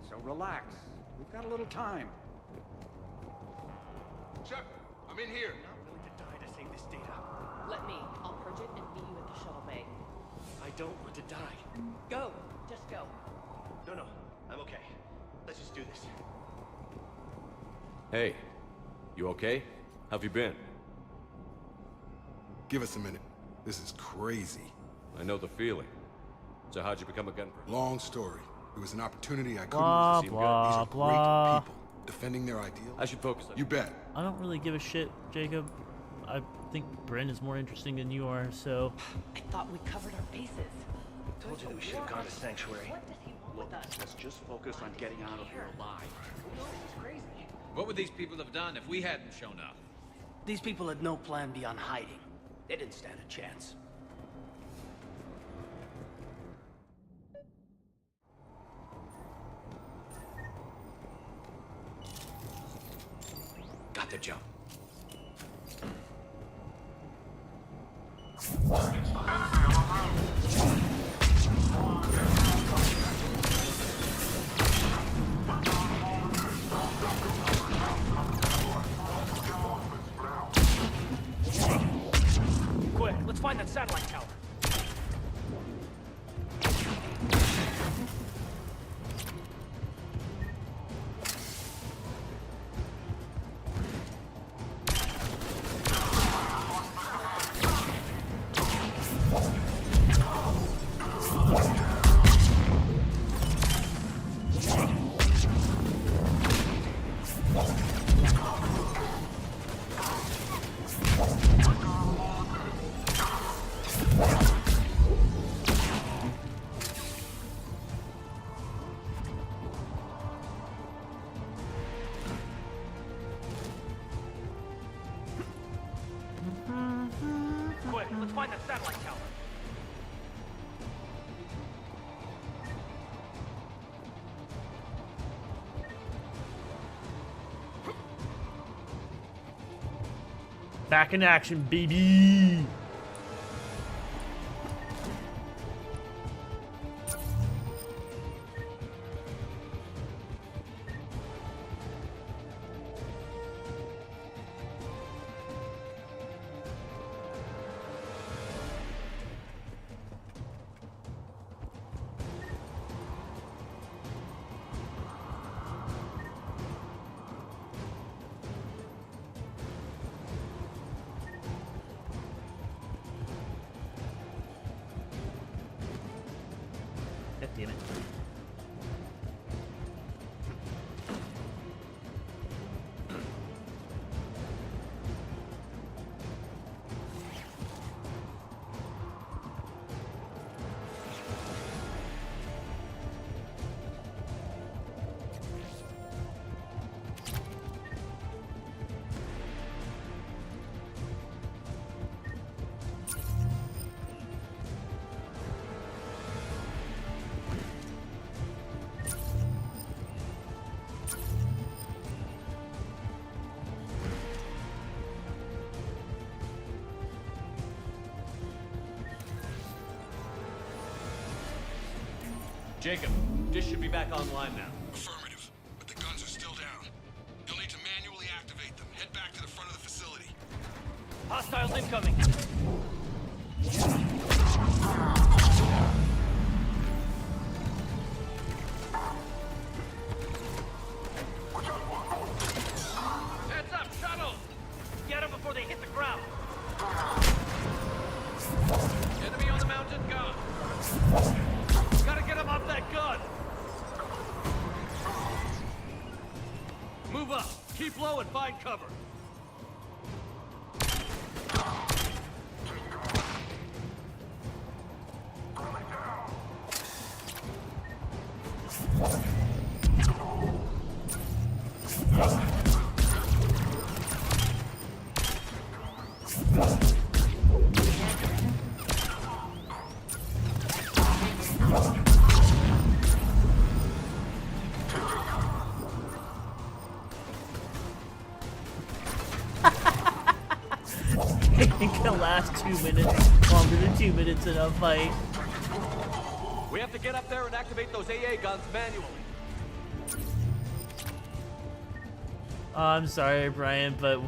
So relax. We've got a little time. Shepard, I'm in here. I'm not willing to die to save this data. Let me. I'll purge it and meet you at the shuttle bay. I don't want to die. Go. Just go. No, I'm okay. Let's just do this. Hey, you okay? How've you been? Give us a minute. This is crazy. I know the feeling. So how'd you become a gunper? Long story. It was an opportunity I couldn't Blah, resist. blah, These are blah. great people, defending their ideals. I should focus on you. Bet. I don't really give a shit, Jacob. I think Bryn is more interesting than you are, so... I thought we covered our bases. I told you that we should have gone to Sanctuary. What does he want with us? Let's just focus on getting out of here alive. He's crazy. What would these people have done if we hadn't shown up? These people had no plan beyond hiding. They didn't stand a chance. Got the jump. Quick, let's find that satellite tower. Quick, let's find that satellite tower. Back in action, baby! Jacob, dish should be back online now. Affirmative, but the guns are still down. You'll need to manually activate them. Head back to the front of the facility. Hostiles incoming! Heads up, shuttle! Get them before they hit the ground! Enemy on the mountain gun! Gotta get him off that gun! Move up! Keep low and find cover! It can last 2 minutes, longer than 2 minutes in a fight. We have to get up there and activate those AA guns manually. I'm sorry, Brian, but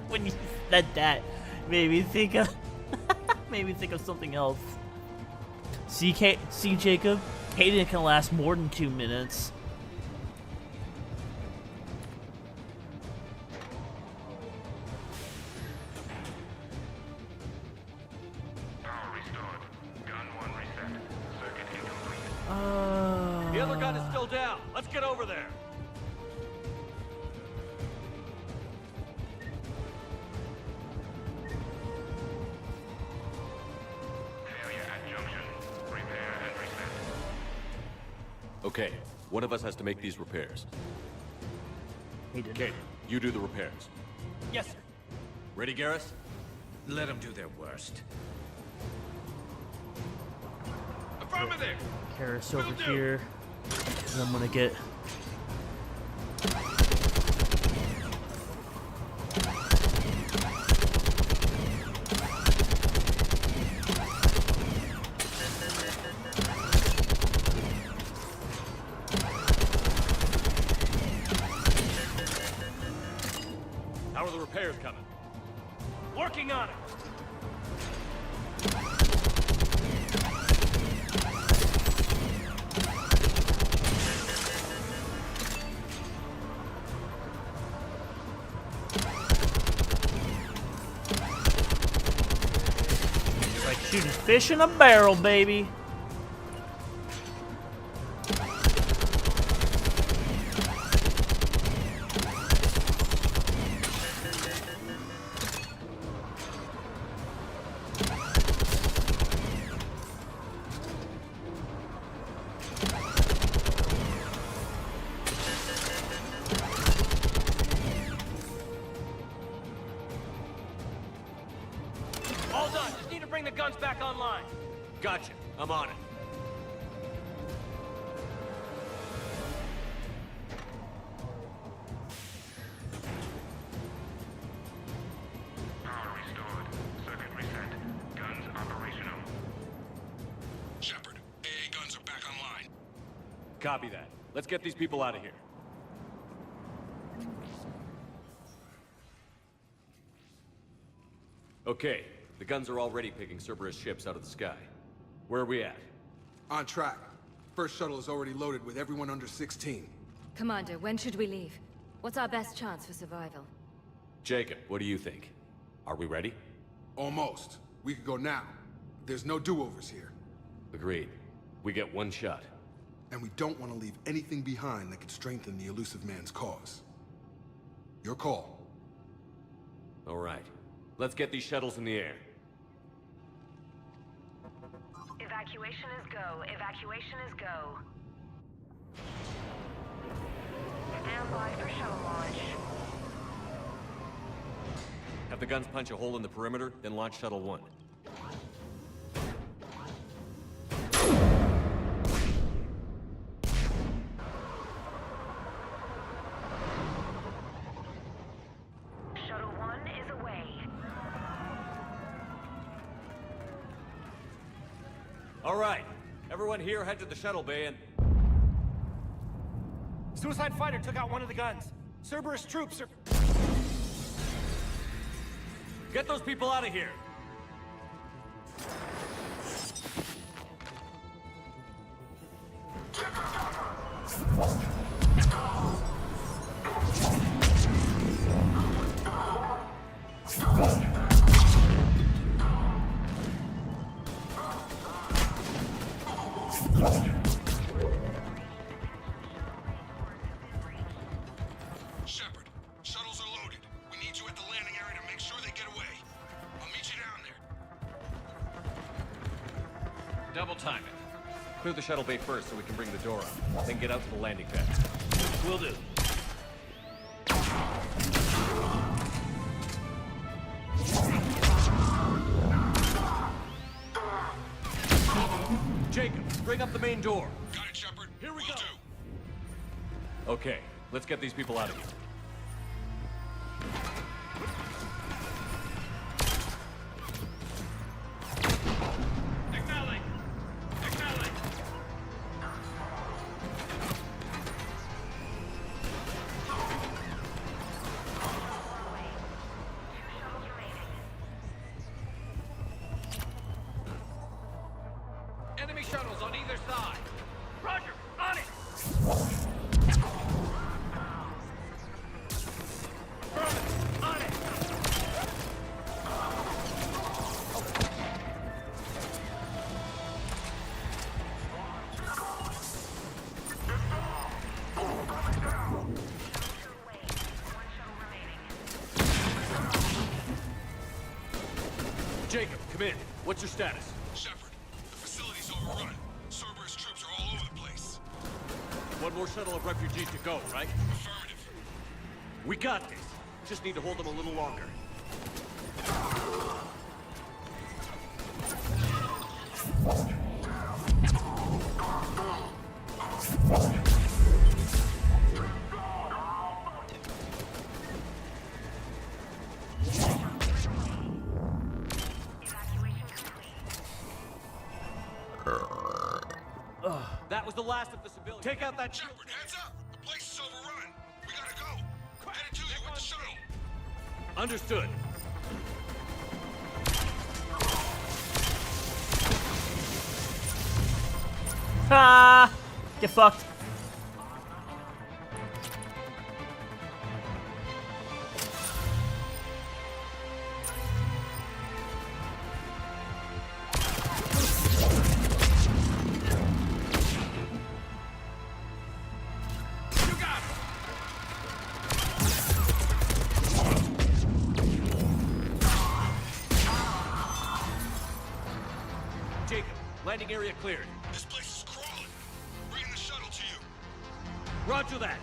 when you said that, made me think of something else. See, Jacob, Hayden can last more than 2 minutes. The other gun is still down. Let's get over there. Okay, one of us has to make these repairs. Okay, you do the repairs. Yes, sir. Ready, Garrus? Let them do their worst. Affirmative! Karis over here. And I'm gonna get... How are the repairs coming? Working on it! Like shooting fish in a barrel, baby. All done. Just need to bring the guns back online. Gotcha. I'm on it. Power restored. Circuit reset. Guns operational. Shepard, AA guns are back online. Copy that. Let's get these people out of here. Okay, the guns are already picking Cerberus ships out of the sky. Where are we at? On track. First shuttle is already loaded with everyone under 16. Commander, when should we leave? What's our best chance for survival? Jacob, what do you think? Are we ready? Almost. We could go now. There's no do-overs here. Agreed. We get one shot. And we don't want to leave anything behind that could strengthen the elusive man's cause. Your call. All right. Let's get these shuttles in the air. Evacuation is go. Evacuation is go. Stand by for shuttle launch. Have the guns punch a hole in the perimeter, then launch Shuttle 1. Shuttle 1 is away. All right. Everyone here, head to the shuttle bay and... Suicide fighter took out one of the guns. Cerberus troops are... Get those people out of here! Shepard, shuttles are loaded. We need you at the landing area to make sure they get away. I'll meet you down there. Double time it. Clear the shuttle bay first so we can bring the door up. Then get out to the landing pad. Will do. Jacob, bring up the main door. Got it, Shepard. Here we Will go. do. Okay, let's get these people out of here. Acknowledge! Acknowledge! Enemy shuttles on either side. Roger, on it! Affirmative, on it! Jacob, come in. What's your status? Shepard, the facility's overrun. Cerberus troops are all over the place. One more shuttle of refugees to go, right? Affirmative. We got this. Just need to hold them a little longer. That was the last of the civilians. Take out that... Shepard, heads up! The place is overrun. We gotta go. Headed to you with the shuttle. Understood. Ha! Get fucked. Jacob, landing area cleared. This place is crawling. Bring the shuttle to you. Roger that.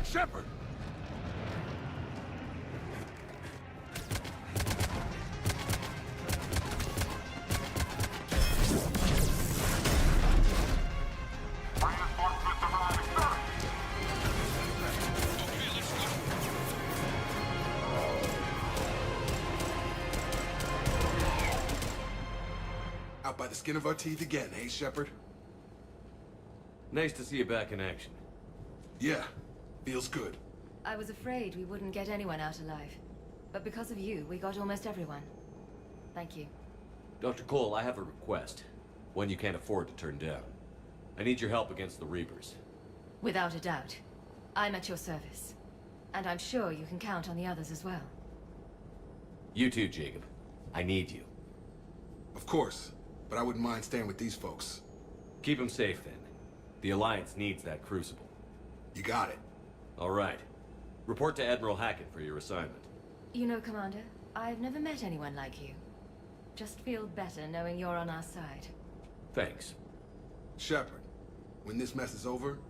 Shepard! Out by the skin of our teeth again, hey, Shepard? Nice to see you back in action. Yeah, feels good. I was afraid we wouldn't get anyone out alive. But because of you, we got almost everyone. Thank you. Dr. Cole, I have a request. One you can't afford to turn down. I need your help against the Reapers. Without a doubt. I'm at your service. And I'm sure you can count on the others as well. You too, Jacob. I need you. Of course, but I wouldn't mind staying with these folks. Keep them safe, then. The Alliance needs that crucible. You got it. All right. Report to Admiral Hackett for your assignment. You know, Commander, I've never met anyone like you. Just feel better knowing you're on our side. Thanks. Shepard, when this mess is over,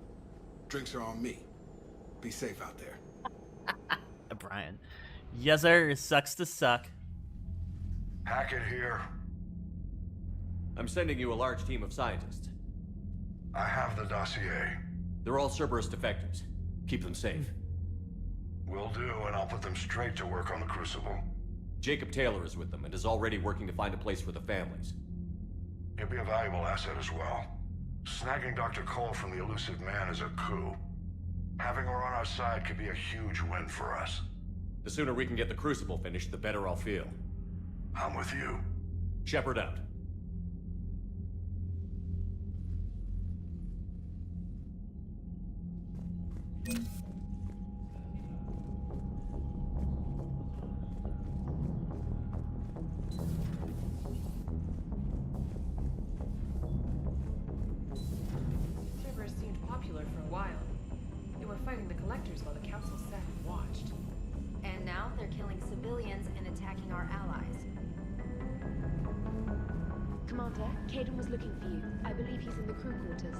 drinks are on me. Be safe out there. Brian. Yes, sir. It sucks to suck. Hackett here. I'm sending you a large team of scientists. I have the dossier. They're all Cerberus defectors. Keep them safe. Will do, and I'll put them straight to work on the Crucible. Jacob Taylor is with them and is already working to find a place for the families. He'll be a valuable asset as well. Snagging Dr. Cole from the elusive man is a coup. Having her on our side could be a huge win for us. The sooner we can get the Crucible finished, the better I'll feel. I'm with you. Shepard out. Cerberus seemed popular for a while. They were fighting the Collectors while the Council sat and watched. And now they're killing civilians and attacking our allies. Commander, Caden was looking for you. I believe he's in the crew quarters.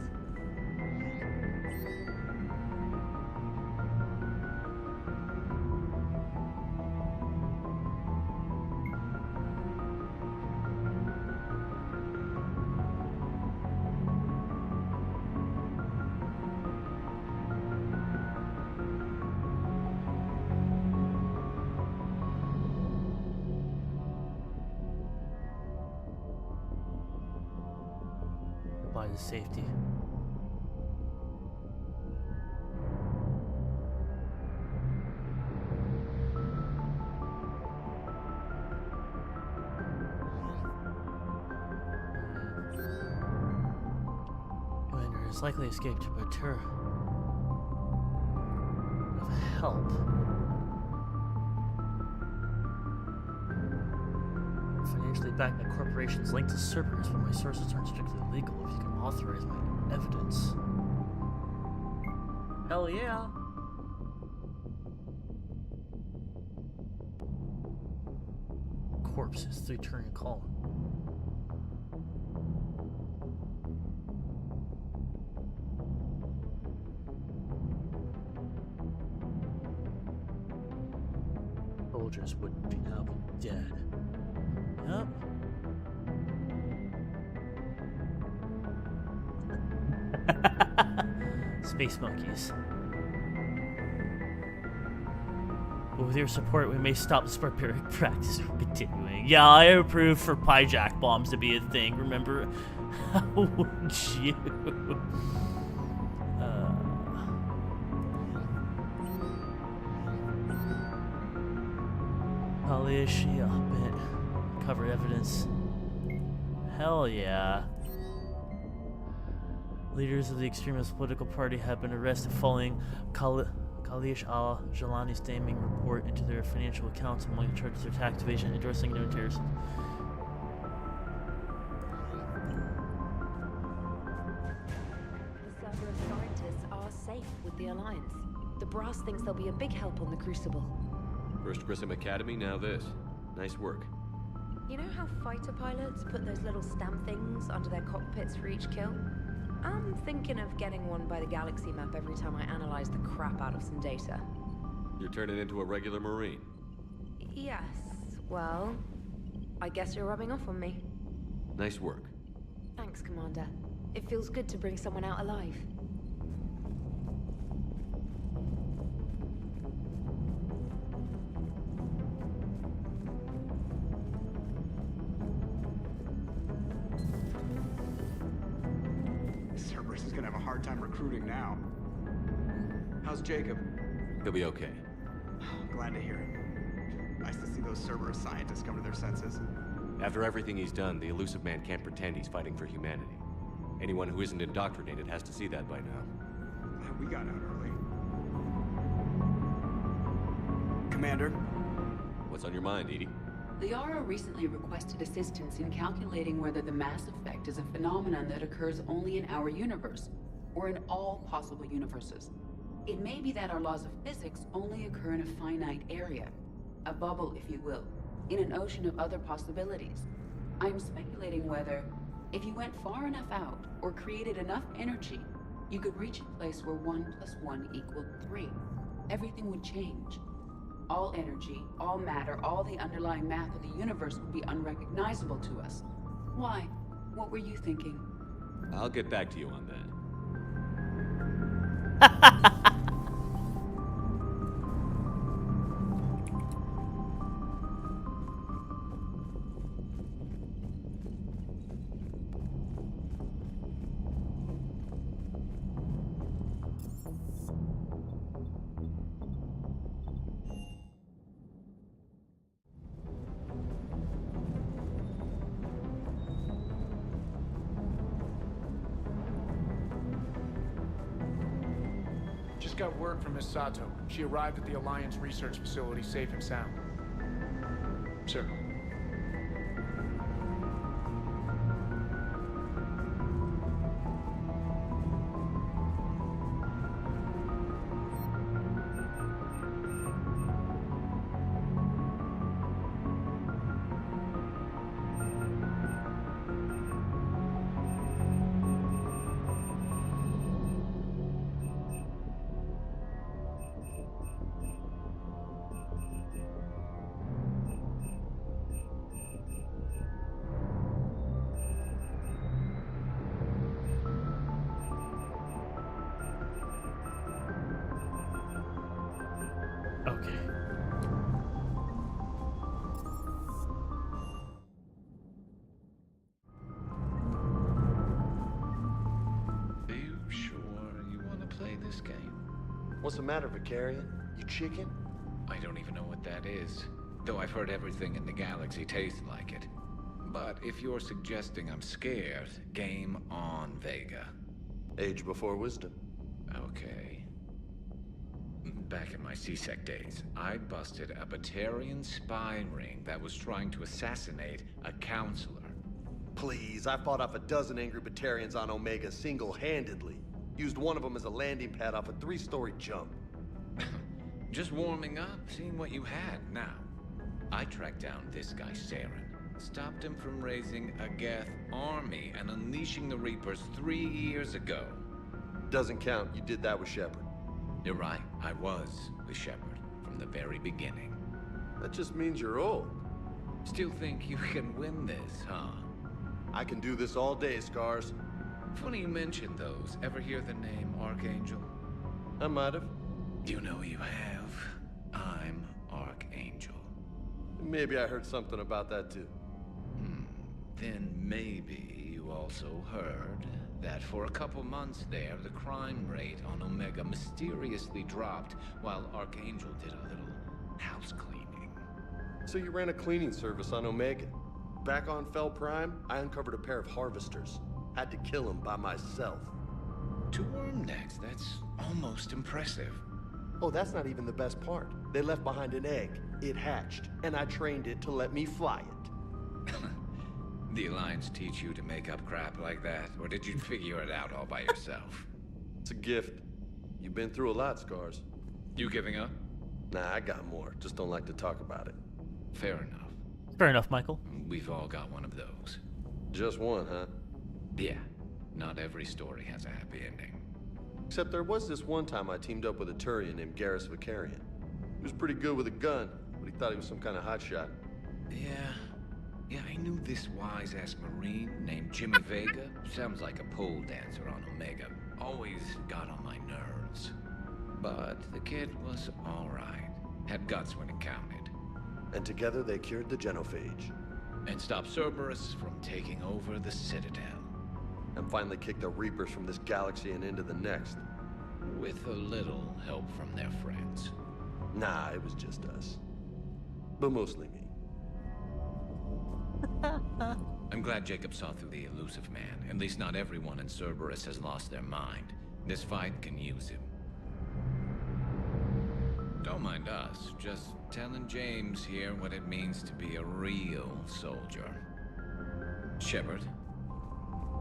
By the safety. Commander has likely escaped, but her of help. Financially backed by corporations linked to Cerberus, but my sources aren't strictly legal if you can authorize my evidence. Hell yeah. Corpses, 3 turn and call. Soldiers would be now be dead. Yep. Space monkeys. But with your support, we may stop this barbaric practice from continuing. Yeah, I approve for Pyjack bombs to be a thing. Remember? How would you? Alicia, bit. Covered evidence. Hell yeah. Leaders of the extremist political party have been arrested following Kalish al-Jalani's damning report into their financial accounts among charges of tax evasion, endorsing known terrorists. The Cerberus scientists are safe with the Alliance. The brass thinks they'll be a big help on the Crucible. First Grissom Academy, now this. Nice work. You know how fighter pilots put those little stamp things under their cockpits for each kill? I'm thinking of getting one by the galaxy map every time I analyze the crap out of some data. You're turning into a regular Marine. Yes, well, I guess you're rubbing off on me. Nice work. Thanks, Commander. It feels good to bring someone out alive. Cerberus is gonna have a hard time recruiting now. How's Jacob? He'll be okay. Glad to hear it. Nice to see those Cerberus scientists come to their senses. After everything he's done, the elusive man can't pretend he's fighting for humanity. Anyone who isn't indoctrinated has to see that by now. Glad we got out early. Commander? What's on your mind, Edie? Liara recently requested assistance in calculating whether the mass effect is a phenomenon that occurs only in our universe, or in all possible universes. It may be that our laws of physics only occur in a finite area, a bubble, if you will, in an ocean of other possibilities. I'm speculating whether, If you went far enough out, or created enough energy, you could reach a place where 1 + 1 equaled 3. Everything would change. All energy, all matter, all the underlying math of the universe would be unrecognizable to us. Why? What were you thinking? I'll get back to you on that. Just got word from Miss Sato. She arrived at the Alliance research facility safe and sound. Sir. Okay. Are you sure you want to play this game? What's the matter, Vicarian? You chicken? I don't even know what that is, though I've heard everything in the galaxy tastes like it. But if you're suggesting I'm scared, game on, Vega. Age before wisdom. Okay. Back in my C-Sec days, I busted a Batarian spy ring that was trying to assassinate a counselor. Please, I fought off a dozen angry Batarians on Omega single-handedly. Used one of them as a landing pad off a 3-story jump. Just warming up, seeing what you had. Now, I tracked down this guy, Saren. Stopped him from raising a Geth army and unleashing the Reapers 3 years ago. Doesn't count. You did that with Shepard. You're right. I was with Shepard from the very beginning. That just means you're old. Still think you can win this, huh? I can do this all day, Scars. Funny you mentioned those. Ever hear the name Archangel? I might have. You know you have. I'm Archangel. Maybe I heard something about that too. Then maybe you also heard that for a couple months there, the crime rate on Omega mysteriously dropped while Archangel did a little house cleaning. So you ran a cleaning service on Omega. Back on Fel Prime, I uncovered a pair of harvesters. Had to kill them by myself. 2 worm necks, that's almost impressive. Oh, that's not even the best part. They left behind an egg. It hatched, and I trained it to let me fly it. The Alliance teach you to make up crap like that, or did you figure it out all by yourself? It's a gift. You've been through a lot, Scars. You giving up? Nah, I got more. Just don't like to talk about it. Fair enough. Fair enough, Michael. We've all got one of those. Just one, huh? Yeah. Not every story has a happy ending. Except there was this one time I teamed up with a Turian named Garrus Vicarian. He was pretty good with a gun, but he thought he was some kind of hotshot. Yeah, I knew this wise-ass Marine named Jimmy Vega. Sounds like a pole dancer on Omega. Always got on my nerves. But the kid was alright. Had guts when it counted. And together they cured the genophage. And stopped Cerberus from taking over the Citadel. And finally kicked the Reapers from this galaxy and into the next. With a little help from their friends. Nah, it was just us. But mostly me. I'm glad Jacob saw through the elusive man. At least not everyone in Cerberus has lost their mind. This fight can use him. Don't mind us. Just telling James here what it means to be a real soldier. Shepard.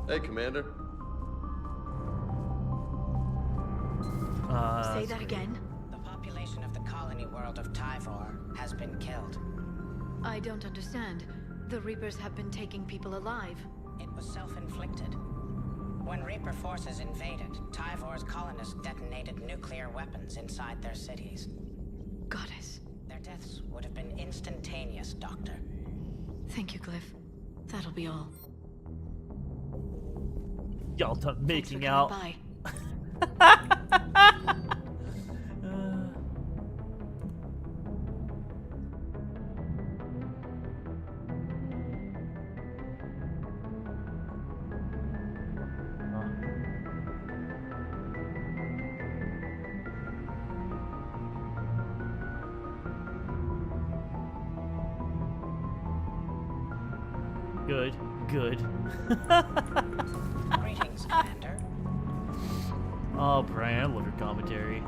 Hey, Commander. Say that again? The population of the colony world of Tyvor has been killed. I don't understand. The Reapers have been taking people alive. It was self-inflicted. When Reaper forces invaded, Tyvor's colonists detonated nuclear weapons inside their cities. Goddess. Their deaths would have been instantaneous, Doctor. Thank you, Glyph. That'll be all. Y'all done making out. Bye. Good, good. Greetings, Commander. Oh, Brian, I love your commentary.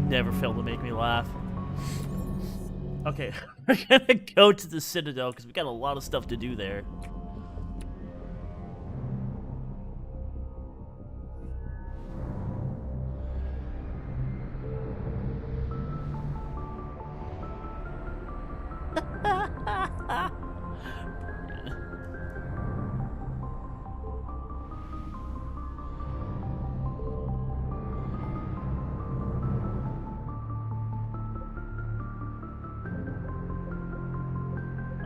Never fail to make me laugh. Okay, we're gonna go to the Citadel because we got a lot of stuff to do there.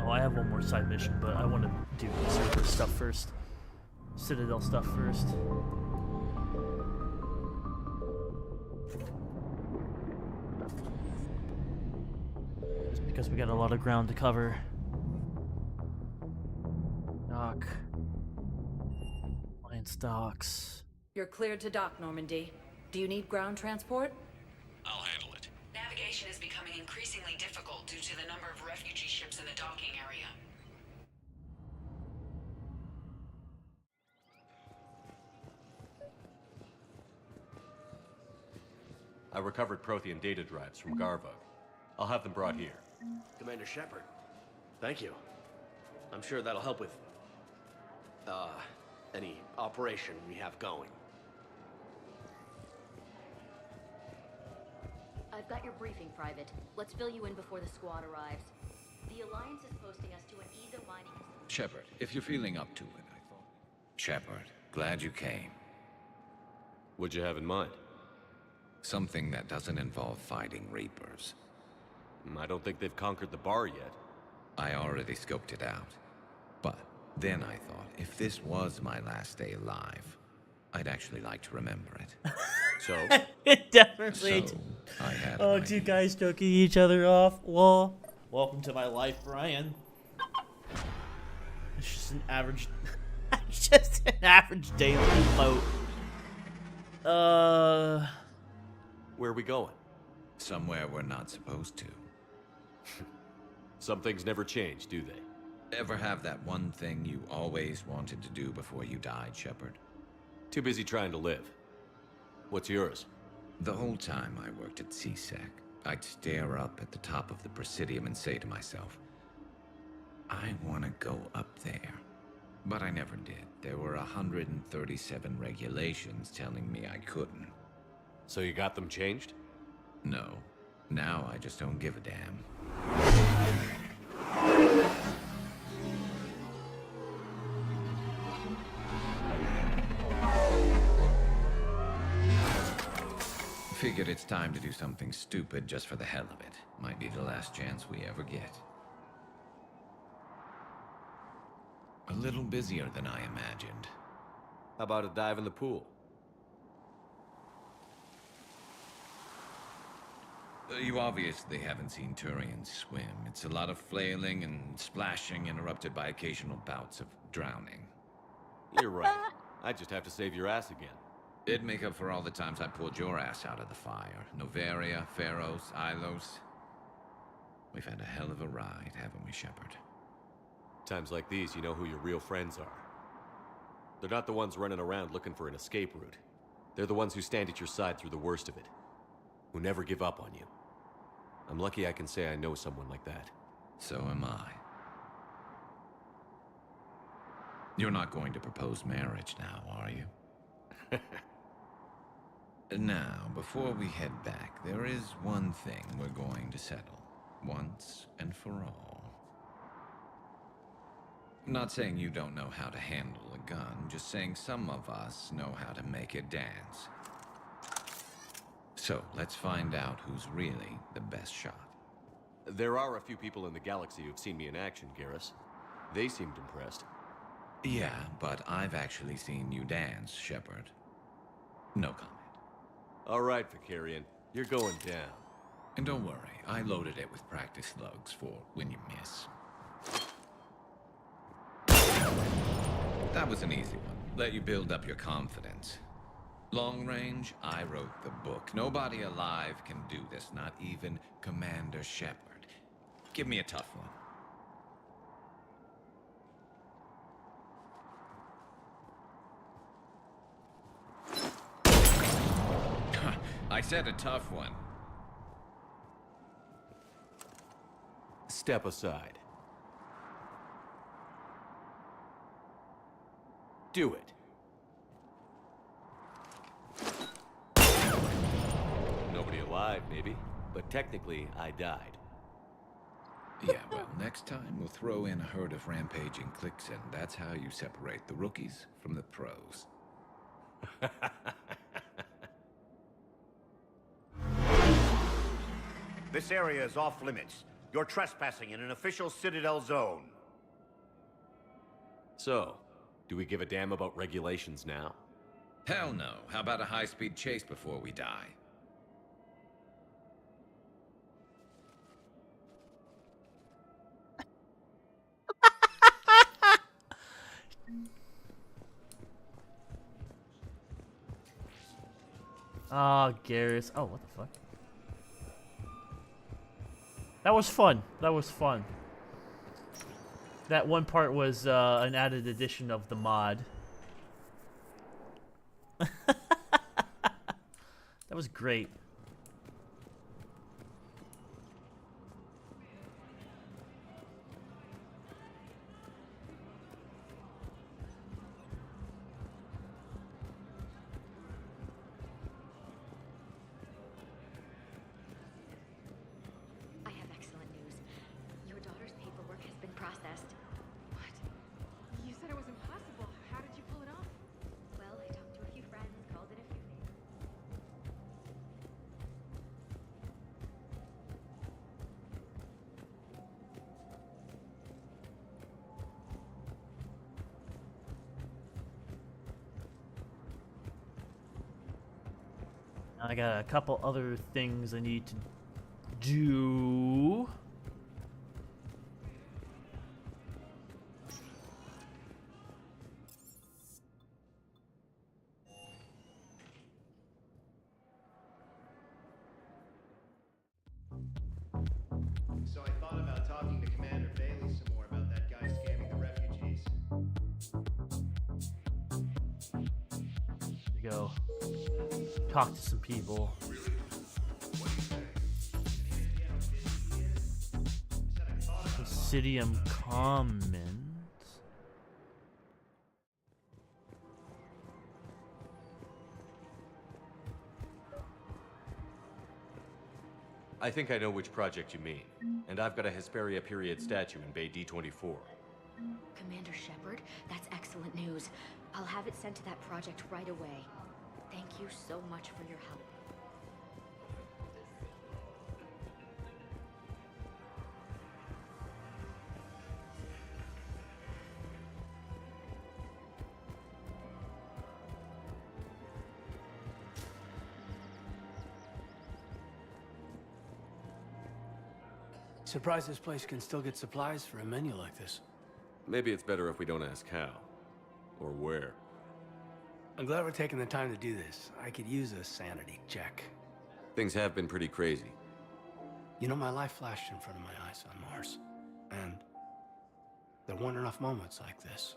I have one more side mission, but I want to do server stuff first. Citadel stuff first. Just because we got a lot of ground to cover. Dock. Alliance docks. You're cleared to dock, Normandy. Do you need ground transport? I'll handle it. Navigation is becoming increasingly difficult due to the number of refugee ships in the docking area. I recovered Prothean data drives from Garvug. I'll have them brought here. Commander Shepard, thank you. I'm sure that'll help with, any operation we have going. I've got your briefing, Private. Let's fill you in before the squad arrives. The Alliance is posting us to an ezo mining... Shepard, if you're feeling up to it, I thought... Shepard, glad you came. What'd you have in mind? Something that doesn't involve fighting Reapers. I don't think they've conquered the bar yet. I already scoped it out. But then I thought, if this was my last day alive, I'd actually like to remember it. So? It definitely. So, I had oh, two guys joking each other off. Well, welcome to my life, Brian. It's just an average. It's just an average daily boat. Where are we going? Somewhere we're not supposed to. Some things never change, do they? Ever have that one thing you always wanted to do before you died, Shepard? Too busy trying to live. What's yours? The whole time I worked at CSEC, I'd stare up at the top of the Presidium and say to myself, I want to go up there. But I never did. There were 137 regulations telling me I couldn't. So you got them changed? No. Now I just don't give a damn. Figured it's time to do something stupid just for the hell of it. Might be the last chance we ever get. A little busier than I imagined. How about a dive in the pool? You obviously haven't seen Turians swim. It's a lot of flailing and splashing, interrupted by occasional bouts of drowning. You're right. I just have to save your ass again. It'd make up for all the times I pulled your ass out of the fire. Noveria, Pharos, Ilos. We've had a hell of a ride, haven't we, Shepard? Times like these, you know who your real friends are. They're not the ones running around looking for an escape route. They're the ones who stand at your side through the worst of it. Who never give up on you. I'm lucky I can say I know someone like that. So am I. You're not going to propose marriage now, are you? Now, before we head back, there is one thing we're going to settle. Once and for all. I'm not saying you don't know how to handle a gun, just saying some of us know how to make it dance. So, let's find out who's really the best shot. There are a few people in the galaxy who've seen me in action, Garrus. They seemed impressed. Yeah, but I've actually seen you dance, Shepard. No comment. All right, Vicarian. You're going down. And don't worry, I loaded it with practice slugs for when you miss. That was an easy one. Let you build up your confidence. Long range, I wrote the book. Nobody alive can do this, not even Commander Shepard. Give me a tough one. I said a tough one. Step aside. Do it. Nobody alive, maybe. But technically, I died. Yeah, well, next time we'll throw in a herd of rampaging cliques, and that's how you separate the rookies from the pros. This area is off limits. You're trespassing in an official Citadel zone. So, do we give a damn about regulations now? Hell no. How about a high-speed chase before we die? Oh, Garrus. Oh, what the fuck? That was fun. That was fun. That one part was an added addition of the mod. That was great. I have excellent news. Your daughter's paperwork has been processed. What? You said it was impossible. How did you pull it off? Well, I talked to a few friends, called in a few favors. I got a couple other things I need to do. So I thought about talking to Commander Bailey some more about that guy scamming the refugees. There you go. Talk to some people. Presidium Commons. I think I know which project you mean. And I've got a Hesperia period statue in Bay D24. Commander Shepard, that's excellent news. I'll have it sent to that project right away. Thank you so much for your help. Surprised this place can still get supplies for a menu like this. Maybe it's better if we don't ask how. Or where. I'm glad we're taking the time to do this. I could use a sanity check. Things have been pretty crazy. You know, my life flashed in front of my eyes on Mars. And there weren't enough moments like this.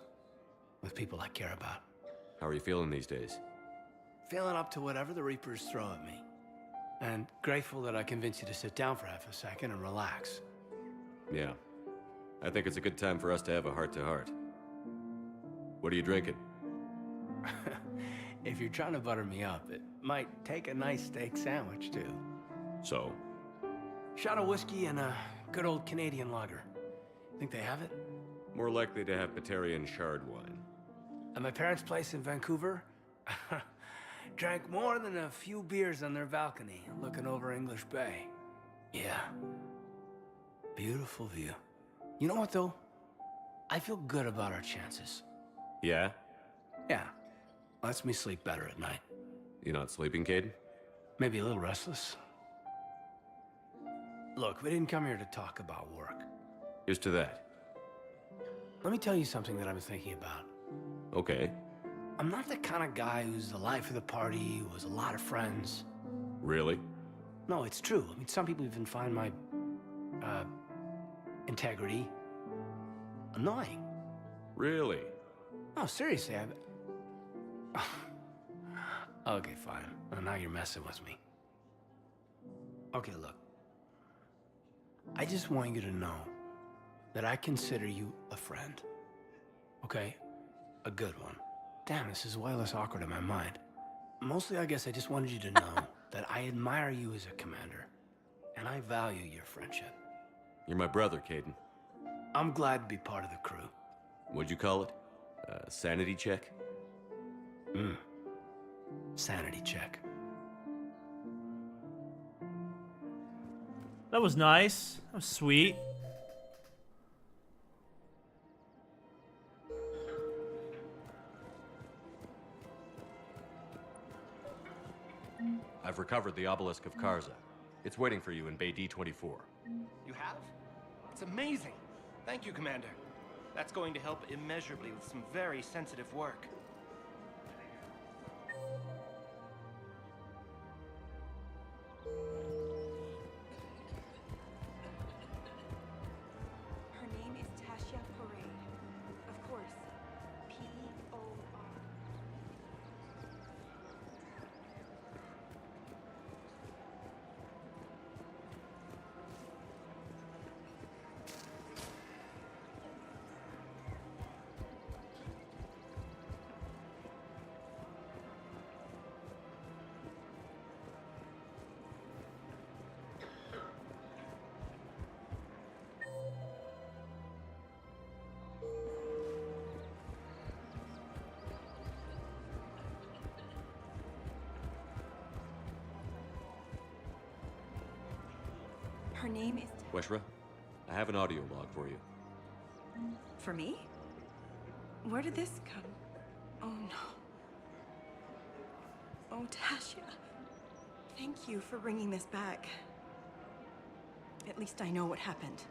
With people I care about. How are you feeling these days? Feeling up to whatever the Reapers throw at me. And grateful that I convinced you to sit down for half a second and relax. Yeah. I think it's a good time for us to have a heart-to-heart. What are you drinking? If you're trying to butter me up, it might take a nice steak sandwich, too. So? Shot of whiskey and a good old Canadian lager. Think they have it? More likely to have Batarian shard wine. At my parents' place in Vancouver, drank more than a few beers on their balcony, looking over English Bay. Yeah. Beautiful view. You know what, though? I feel good about our chances. Yeah? Yeah. Lets me sleep better at night. You not sleeping, Caden? Maybe a little restless. Look, we didn't come here to talk about work. Here's to that. Let me tell you something that I've been thinking about. Okay. I'm not the kind of guy who's the life of the party, who has a lot of friends. Really? No, it's true. I mean, some people even find my, integrity annoying. Really? No, seriously, Okay, fine. Well, now you're messing with me. Okay, look. I just want you to know that I consider you a friend. Okay? A good one. Damn, this is way less awkward in my mind. Mostly, I guess I just wanted you to know that I admire you as a commander, and I value your friendship. You're my brother, Caden. I'm glad to be part of the crew. What'd you call it? Sanity check? Sanity check. That was nice. That was sweet. I've recovered the obelisk of Karza. It's waiting for you in Bay D-24. You have? It's amazing. Thank you, Commander. That's going to help immeasurably with some very sensitive work. Her name is Tasha Parade. Of course, P-O-R. Her name is... Weshra, I have an audio log for you. For me? Where did this come? Oh no. Oh, Tasha. Thank you for bringing this back. At least I know what happened.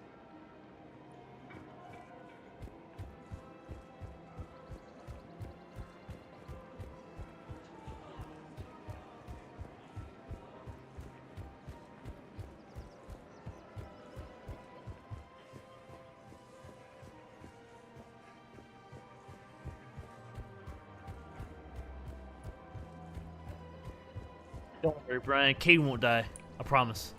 Don't worry, Brian. Caden won't die. I promise.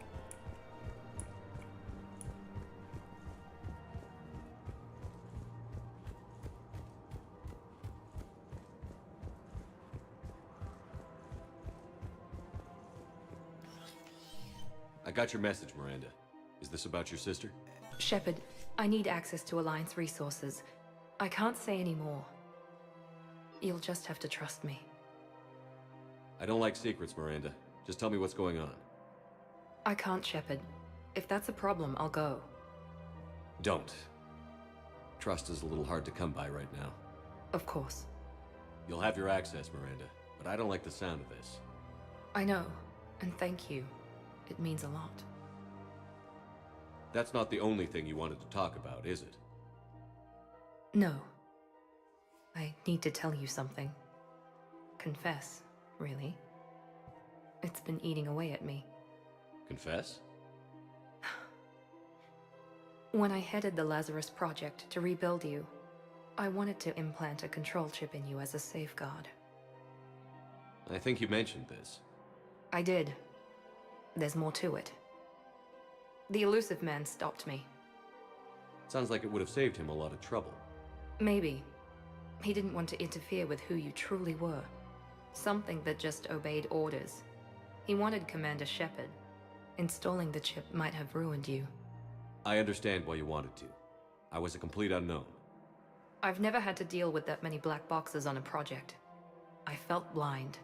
I got your message, Miranda. Is this about your sister? Shepard, I need access to Alliance resources. I can't say any more. You'll just have to trust me. I don't like secrets, Miranda. Just tell me what's going on. I can't, Shepard. If that's a problem, I'll go. Don't. Trust is a little hard to come by right now. Of course. You'll have your access, Miranda, but I don't like the sound of this. I know, and thank you. It means a lot. That's not the only thing you wanted to talk about, is it? No. I need to tell you something. Confess, really. It's been eating away at me. Confess? When I headed the Lazarus Project to rebuild you, I wanted to implant a control chip in you as a safeguard. I think you mentioned this. I did. There's more to it. The elusive man stopped me. Sounds like it would have saved him a lot of trouble. Maybe. He didn't want to interfere with who you truly were. Something that just obeyed orders. He wanted Commander Shepard. Installing the chip might have ruined you. I understand why you wanted to. I was a complete unknown. I've never had to deal with that many black boxes on a project. I felt blind.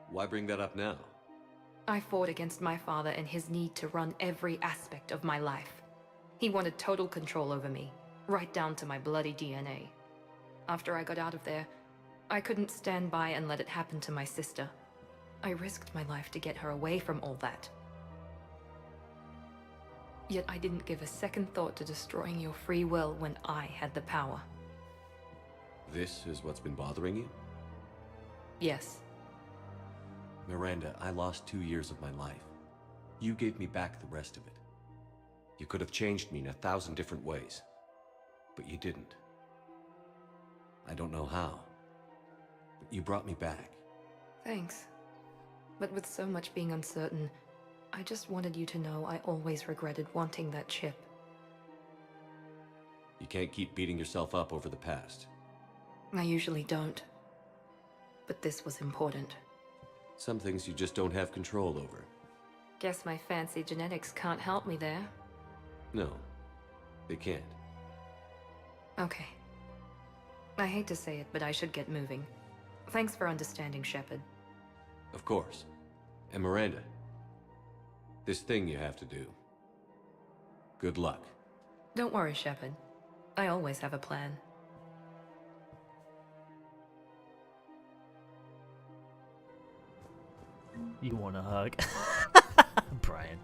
Why bring that up now? I fought against my father and his need to run every aspect of my life. He wanted total control over me, right down to my bloody DNA. After I got out of there, I couldn't stand by and let it happen to my sister. I risked my life to get her away from all that. Yet I didn't give a second thought to destroying your free will when I had the power. This is what's been bothering you? Yes. Miranda, I lost 2 years of my life. You gave me back the rest of it. You could have changed me in 1,000 different ways, but you didn't. I don't know how, but you brought me back. Thanks. But with so much being uncertain, I just wanted you to know I always regretted wanting that chip. You can't keep beating yourself up over the past. I usually don't. But this was important. Some things you just don't have control over. Guess my fancy genetics can't help me there. No, they can't. Okay. I hate to say it, but I should get moving. Thanks for understanding, Shepard. Of course. And Miranda, this thing you have to do. Good luck. Don't worry, Shepard. I always have a plan. You want a hug? Brian.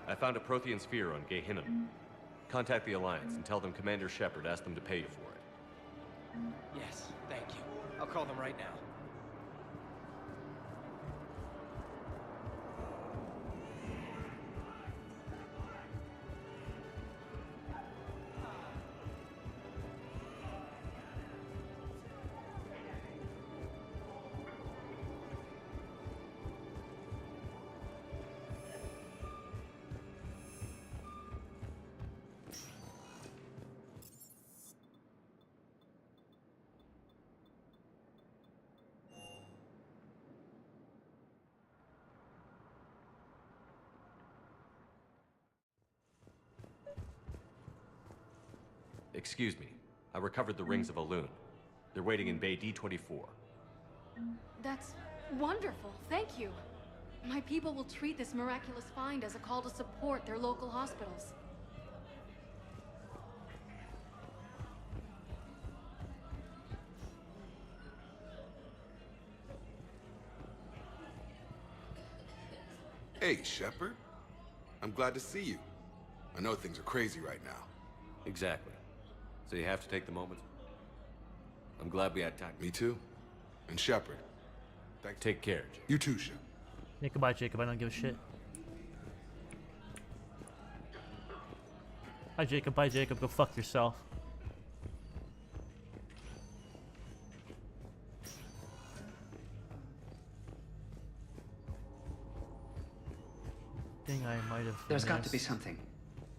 I found a Prothean sphere on Gehinnom. Contact the Alliance and tell them Commander Shepard asked them to pay you for it. Yes, thank you. I'll call them right now. Excuse me. I recovered the rings of Elune. They're waiting in Bay D-24. That's wonderful. Thank you. My people will treat this miraculous find as a call to support their local hospitals. Hey, Shepard. I'm glad to see you. I know things are crazy right now. Exactly. So you have to take the moment. I'm glad we had time. Me too. And Shepard. Take care, Jake. You too, Shepard. Yeah, goodbye, Jacob. I don't give a shit. Hi, Jacob. Bye, Jacob. Go fuck yourself. Thing I might have There's got to missed. be something.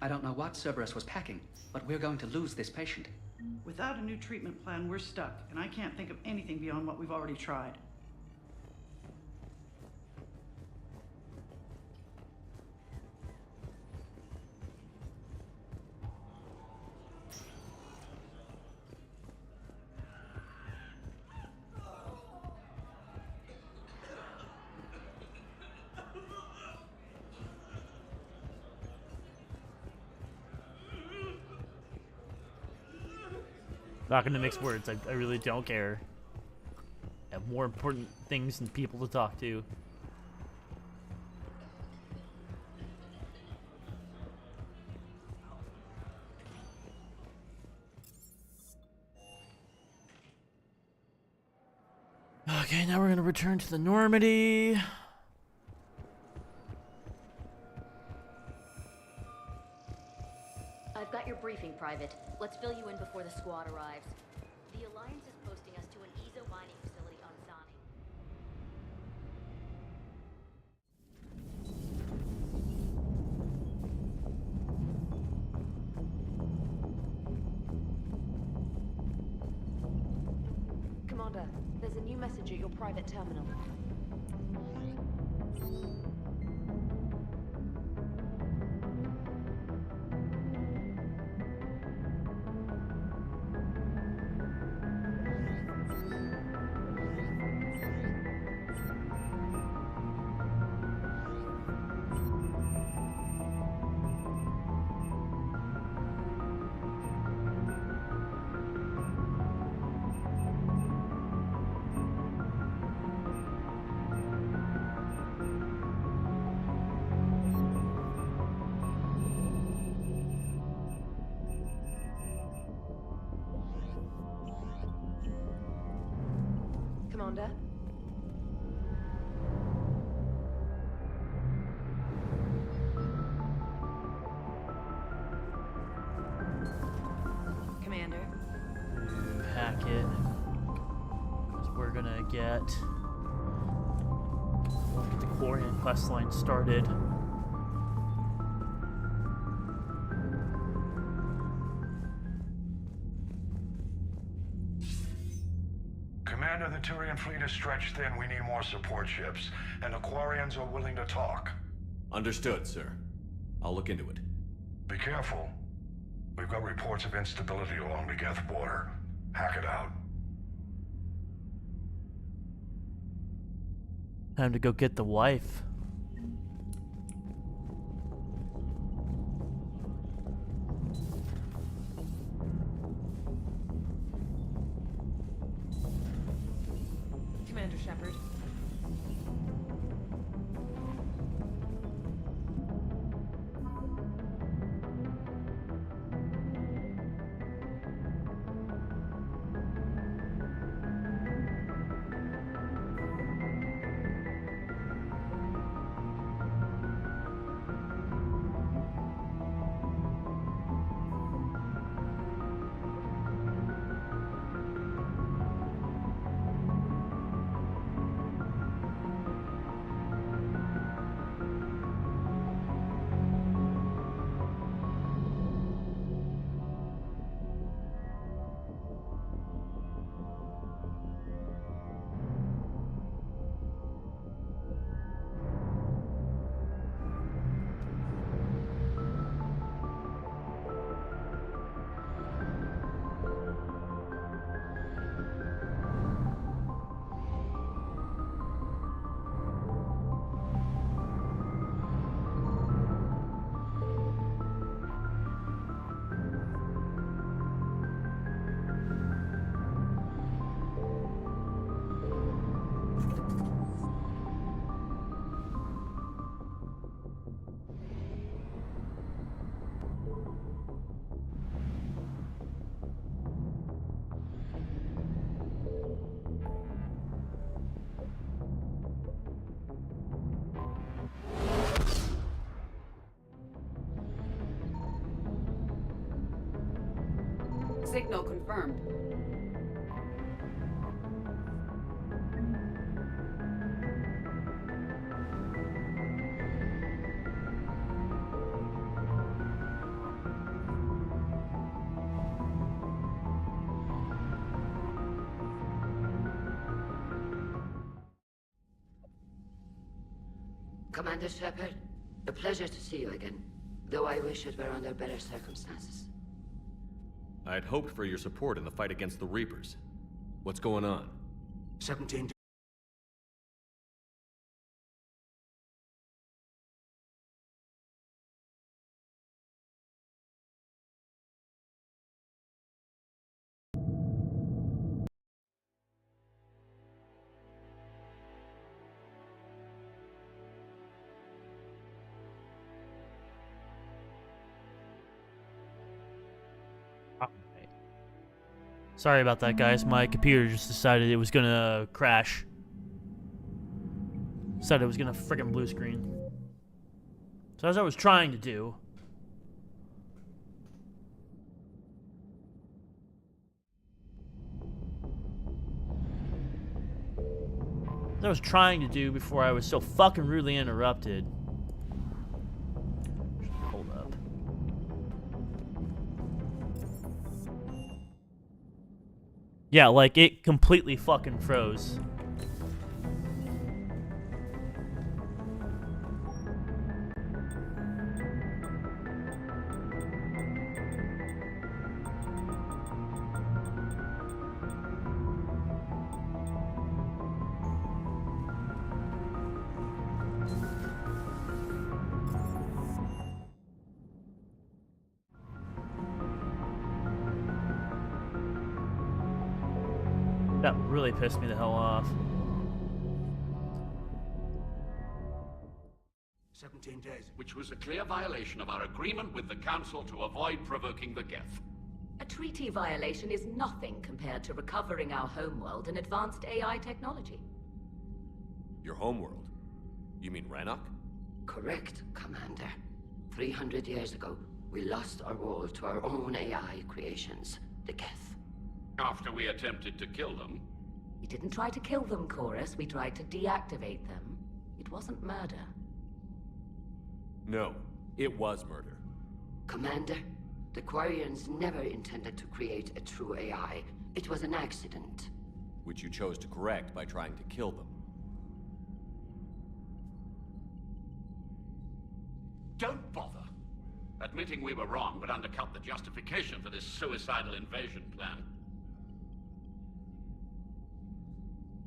I don't know what Cerberus was packing, but we're going to lose this patient. Without a new treatment plan, we're stuck, and I can't think of anything beyond what we've already tried. Not gonna mix words. I really don't care. I have more important things and people to talk to. Okay, now we're gonna return to the Normandy. I've got your briefing, Private. Let's fill you in before the squad arrives. The Alliance is posting us to an Ezo mining facility on Zani. Commander, there's a new message at your private terminal. Commander? Commander? Hack it. Because we're gonna get... We'll get the Quarian questline started. Commander, the Turian fleet is stretched thin. We need more support ships. And the Quarians are willing to talk. Understood, sir. I'll look into it. Be careful. We've got reports of instability along the Geth border. Hack it out. Time to go get the wife. Commander Shepard. Signal confirmed. Commander Shepard, a pleasure to see you again, though I wish it were under better circumstances. I'd hoped for your support in the fight against the Reapers. What's going on? 17 Sorry about that, guys. My computer just decided it was gonna crash. Decided it was gonna friggin' blue screen. So as I was trying to do... before I was so fucking rudely interrupted. Hold up. Yeah, like, it completely fucking froze. That really pissed me the hell off. 17 days. Which was a clear violation of our agreement with the Council to avoid provoking the Geth. A treaty violation is nothing compared to recovering our homeworld and advanced AI technology. Your homeworld? You mean Rannoch? Correct, Commander. 300 years ago, we lost our world to our own AI creations, the Geth. After we attempted to kill them. We didn't try to kill them, Chorus. We tried to deactivate them. It wasn't murder. No, it was murder. Commander, the Quarians never intended to create a true AI. It was an accident. Which you chose to correct by trying to kill them. Don't bother. Admitting we were wrong would undercut the justification for this suicidal invasion plan.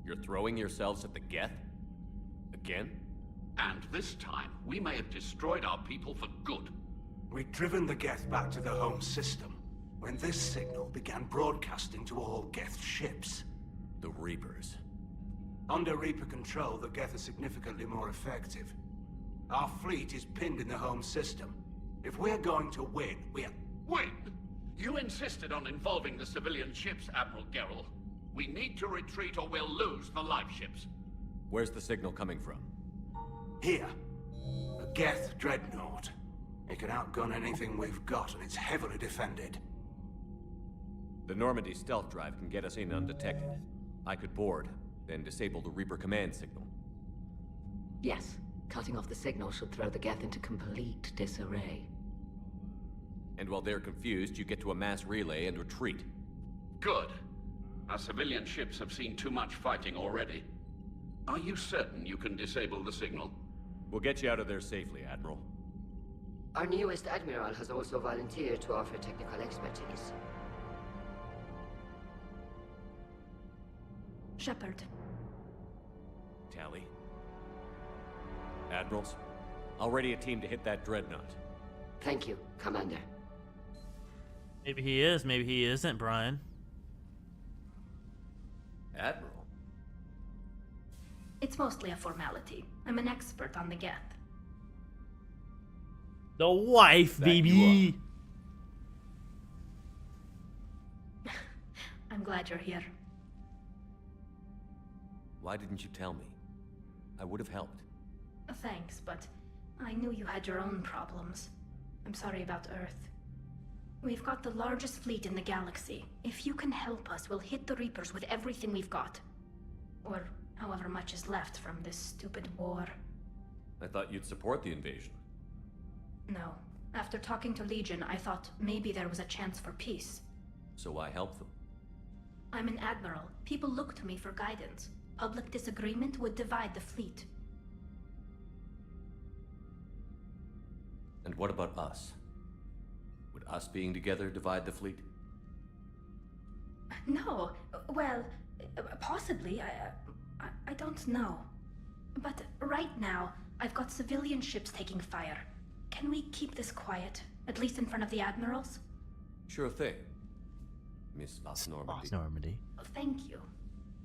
You're throwing yourselves at the Geth? Again? And this time, we may have destroyed our people for good. We'd driven the Geth back to the home system, when this signal began broadcasting to all Geth ships. The Reapers. Under Reaper control, the Geth are significantly more effective. Our fleet is pinned in the home system. If we're going to win, Win? You insisted on involving the civilian ships, Admiral Gerrel. We need to retreat or we'll lose the live ships. Where's the signal coming from? Here. A Geth dreadnought. It can outgun anything we've got, and it's heavily defended. The Normandy stealth drive can get us in undetected. I could board, then disable the Reaper command signal. Yes. Cutting off the signal should throw the Geth into complete disarray. And while they're confused, you get to a mass relay and retreat. Good. Our civilian ships have seen too much fighting already. Are you certain you can disable the signal? We'll get you out of there safely, Admiral. Our newest Admiral has also volunteered to offer technical expertise. Shepard. Tally. Admirals, I'll ready a team to hit that dreadnought. Thank you, Commander. Maybe he is, maybe he isn't, Brian. Admiral? It's mostly a formality. I'm an expert on the Geth. The wife, baby! I'm glad you're here. Why didn't you tell me? I would have helped. Thanks, but I knew you had your own problems. I'm sorry about Earth. We've got the largest fleet in the galaxy. If you can help us, we'll hit the Reapers with everything we've got. Or however much is left from this stupid war. I thought you'd support the invasion. No. After talking to Legion, I thought maybe there was a chance for peace. So I helped them. I'm an admiral. People look to me for guidance. Public disagreement would divide the fleet. And what about us? Would us being together divide the fleet? No. Well, possibly. I don't know. But right now, I've got civilian ships taking fire. Can we keep this quiet? At least in front of the admirals? Sure thing. Miss Normandy. Normandy. Thank you.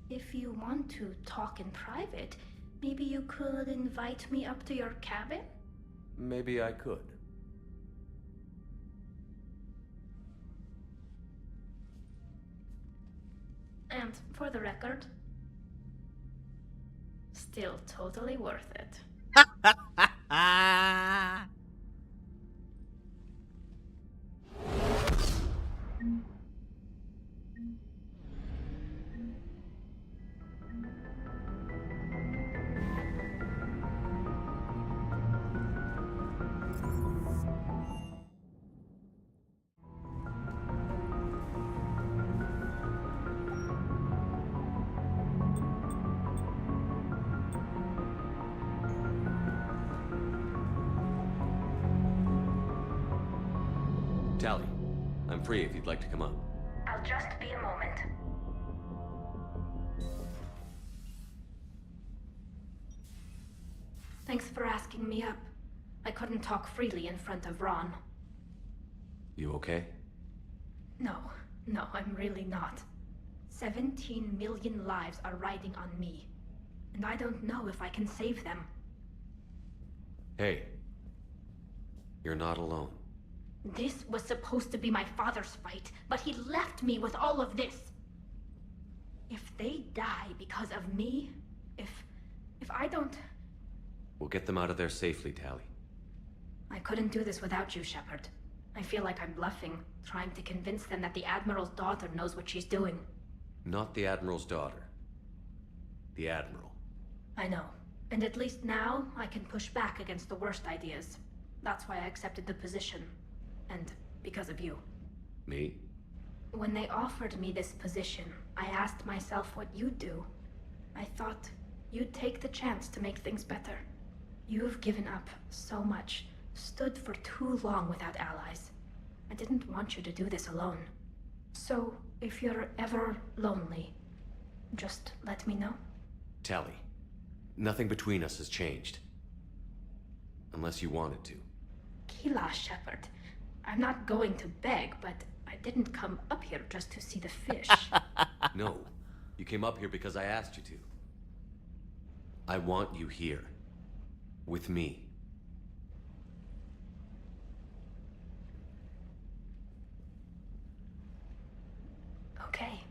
If you want to talk in private, maybe you could invite me up to your cabin? Maybe I could. And for the record, still totally worth it. Tally, I'm free if you'd like to come up. I'll just be a moment. Thanks for asking me up. I couldn't talk freely in front of Ron. You okay? No, I'm really not. 17 million lives are riding on me, and I don't know if I can save them. Hey, you're not alone. This was supposed to be my father's fight, but he left me with all of this. If they die because of me, if I don't... We'll get them out of there safely, Tally. I couldn't do this without you, Shepard. I feel like I'm bluffing, trying to convince them that the Admiral's daughter knows what she's doing. Not the Admiral's daughter. The Admiral. I know. And at least now, I can push back against the worst ideas. That's why I accepted the position. And because of you. Me? When they offered me this position, I asked myself what you'd do. I thought you'd take the chance to make things better. You've given up so much, stood for too long without allies. I didn't want you to do this alone. So, if you're ever lonely, just let me know. Tally, nothing between us has changed. Unless you wanted to. Kila, Shepard. I'm not going to beg, but I didn't come up here just to see the fish. No, you came up here because I asked you to. I want you here. With me. Okay.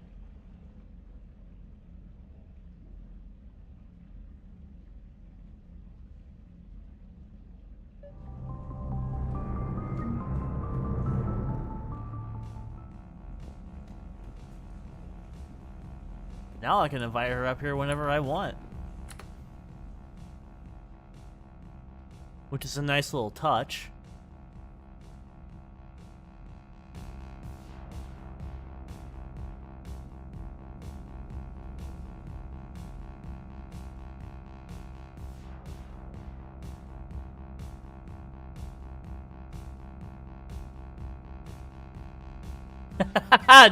Now I can invite her up here whenever I want. Which is a nice little touch.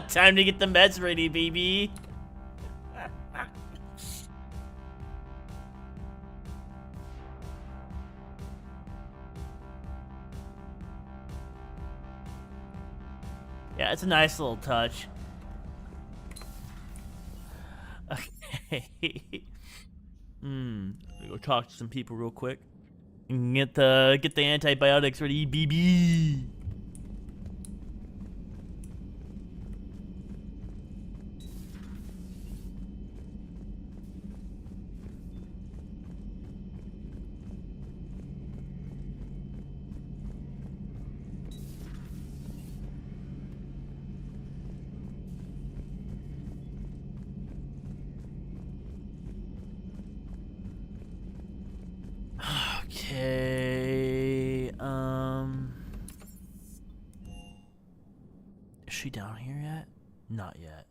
Time to get the meds ready, baby. Yeah, it's a nice little touch. Okay. Let me go talk to some people real quick. And get the antibiotics ready, BB. Okay, is she down here yet? Not yet.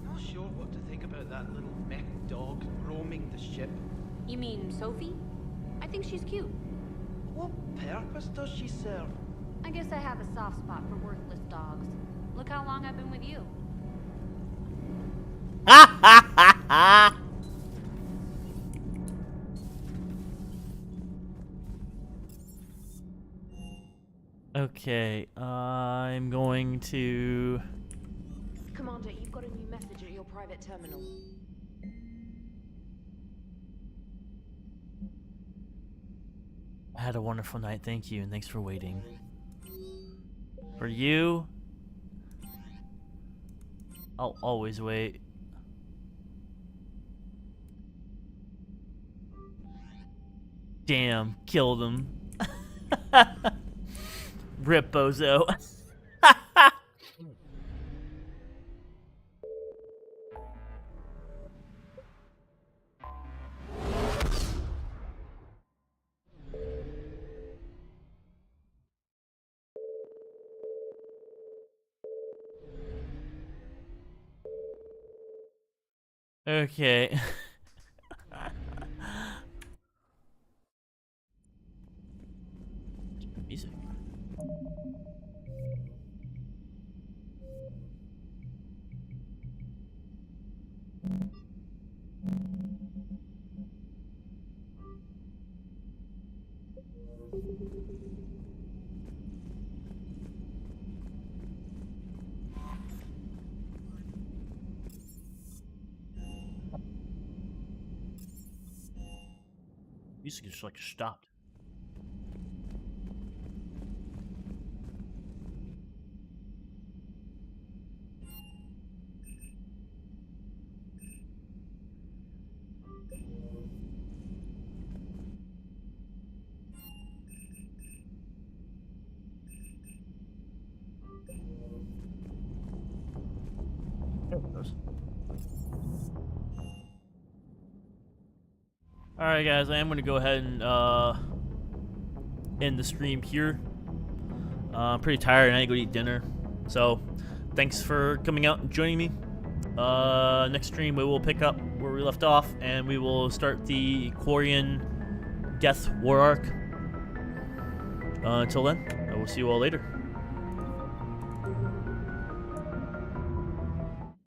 Not sure what to think about that little mech dog roaming the ship. You mean Sophie? I think she's cute. What purpose does she serve? I guess I have a soft spot for worthless dogs. Look how long I've been with you. Okay, I'm going to... Commander, you've got a new message at your private terminal. I had a wonderful night, thank you, and thanks for waiting. For you, I'll always wait. Damn, killed him. Rip Bozo. Okay. Music. Music just like stopped. There it goes. Alright guys, I am going to go ahead and end the stream here. I'm pretty tired and I need to go eat dinner. So, thanks for coming out and joining me. Next stream we will pick up where we left off and we will start the Quarian Death War arc. Until then, I will see you all later.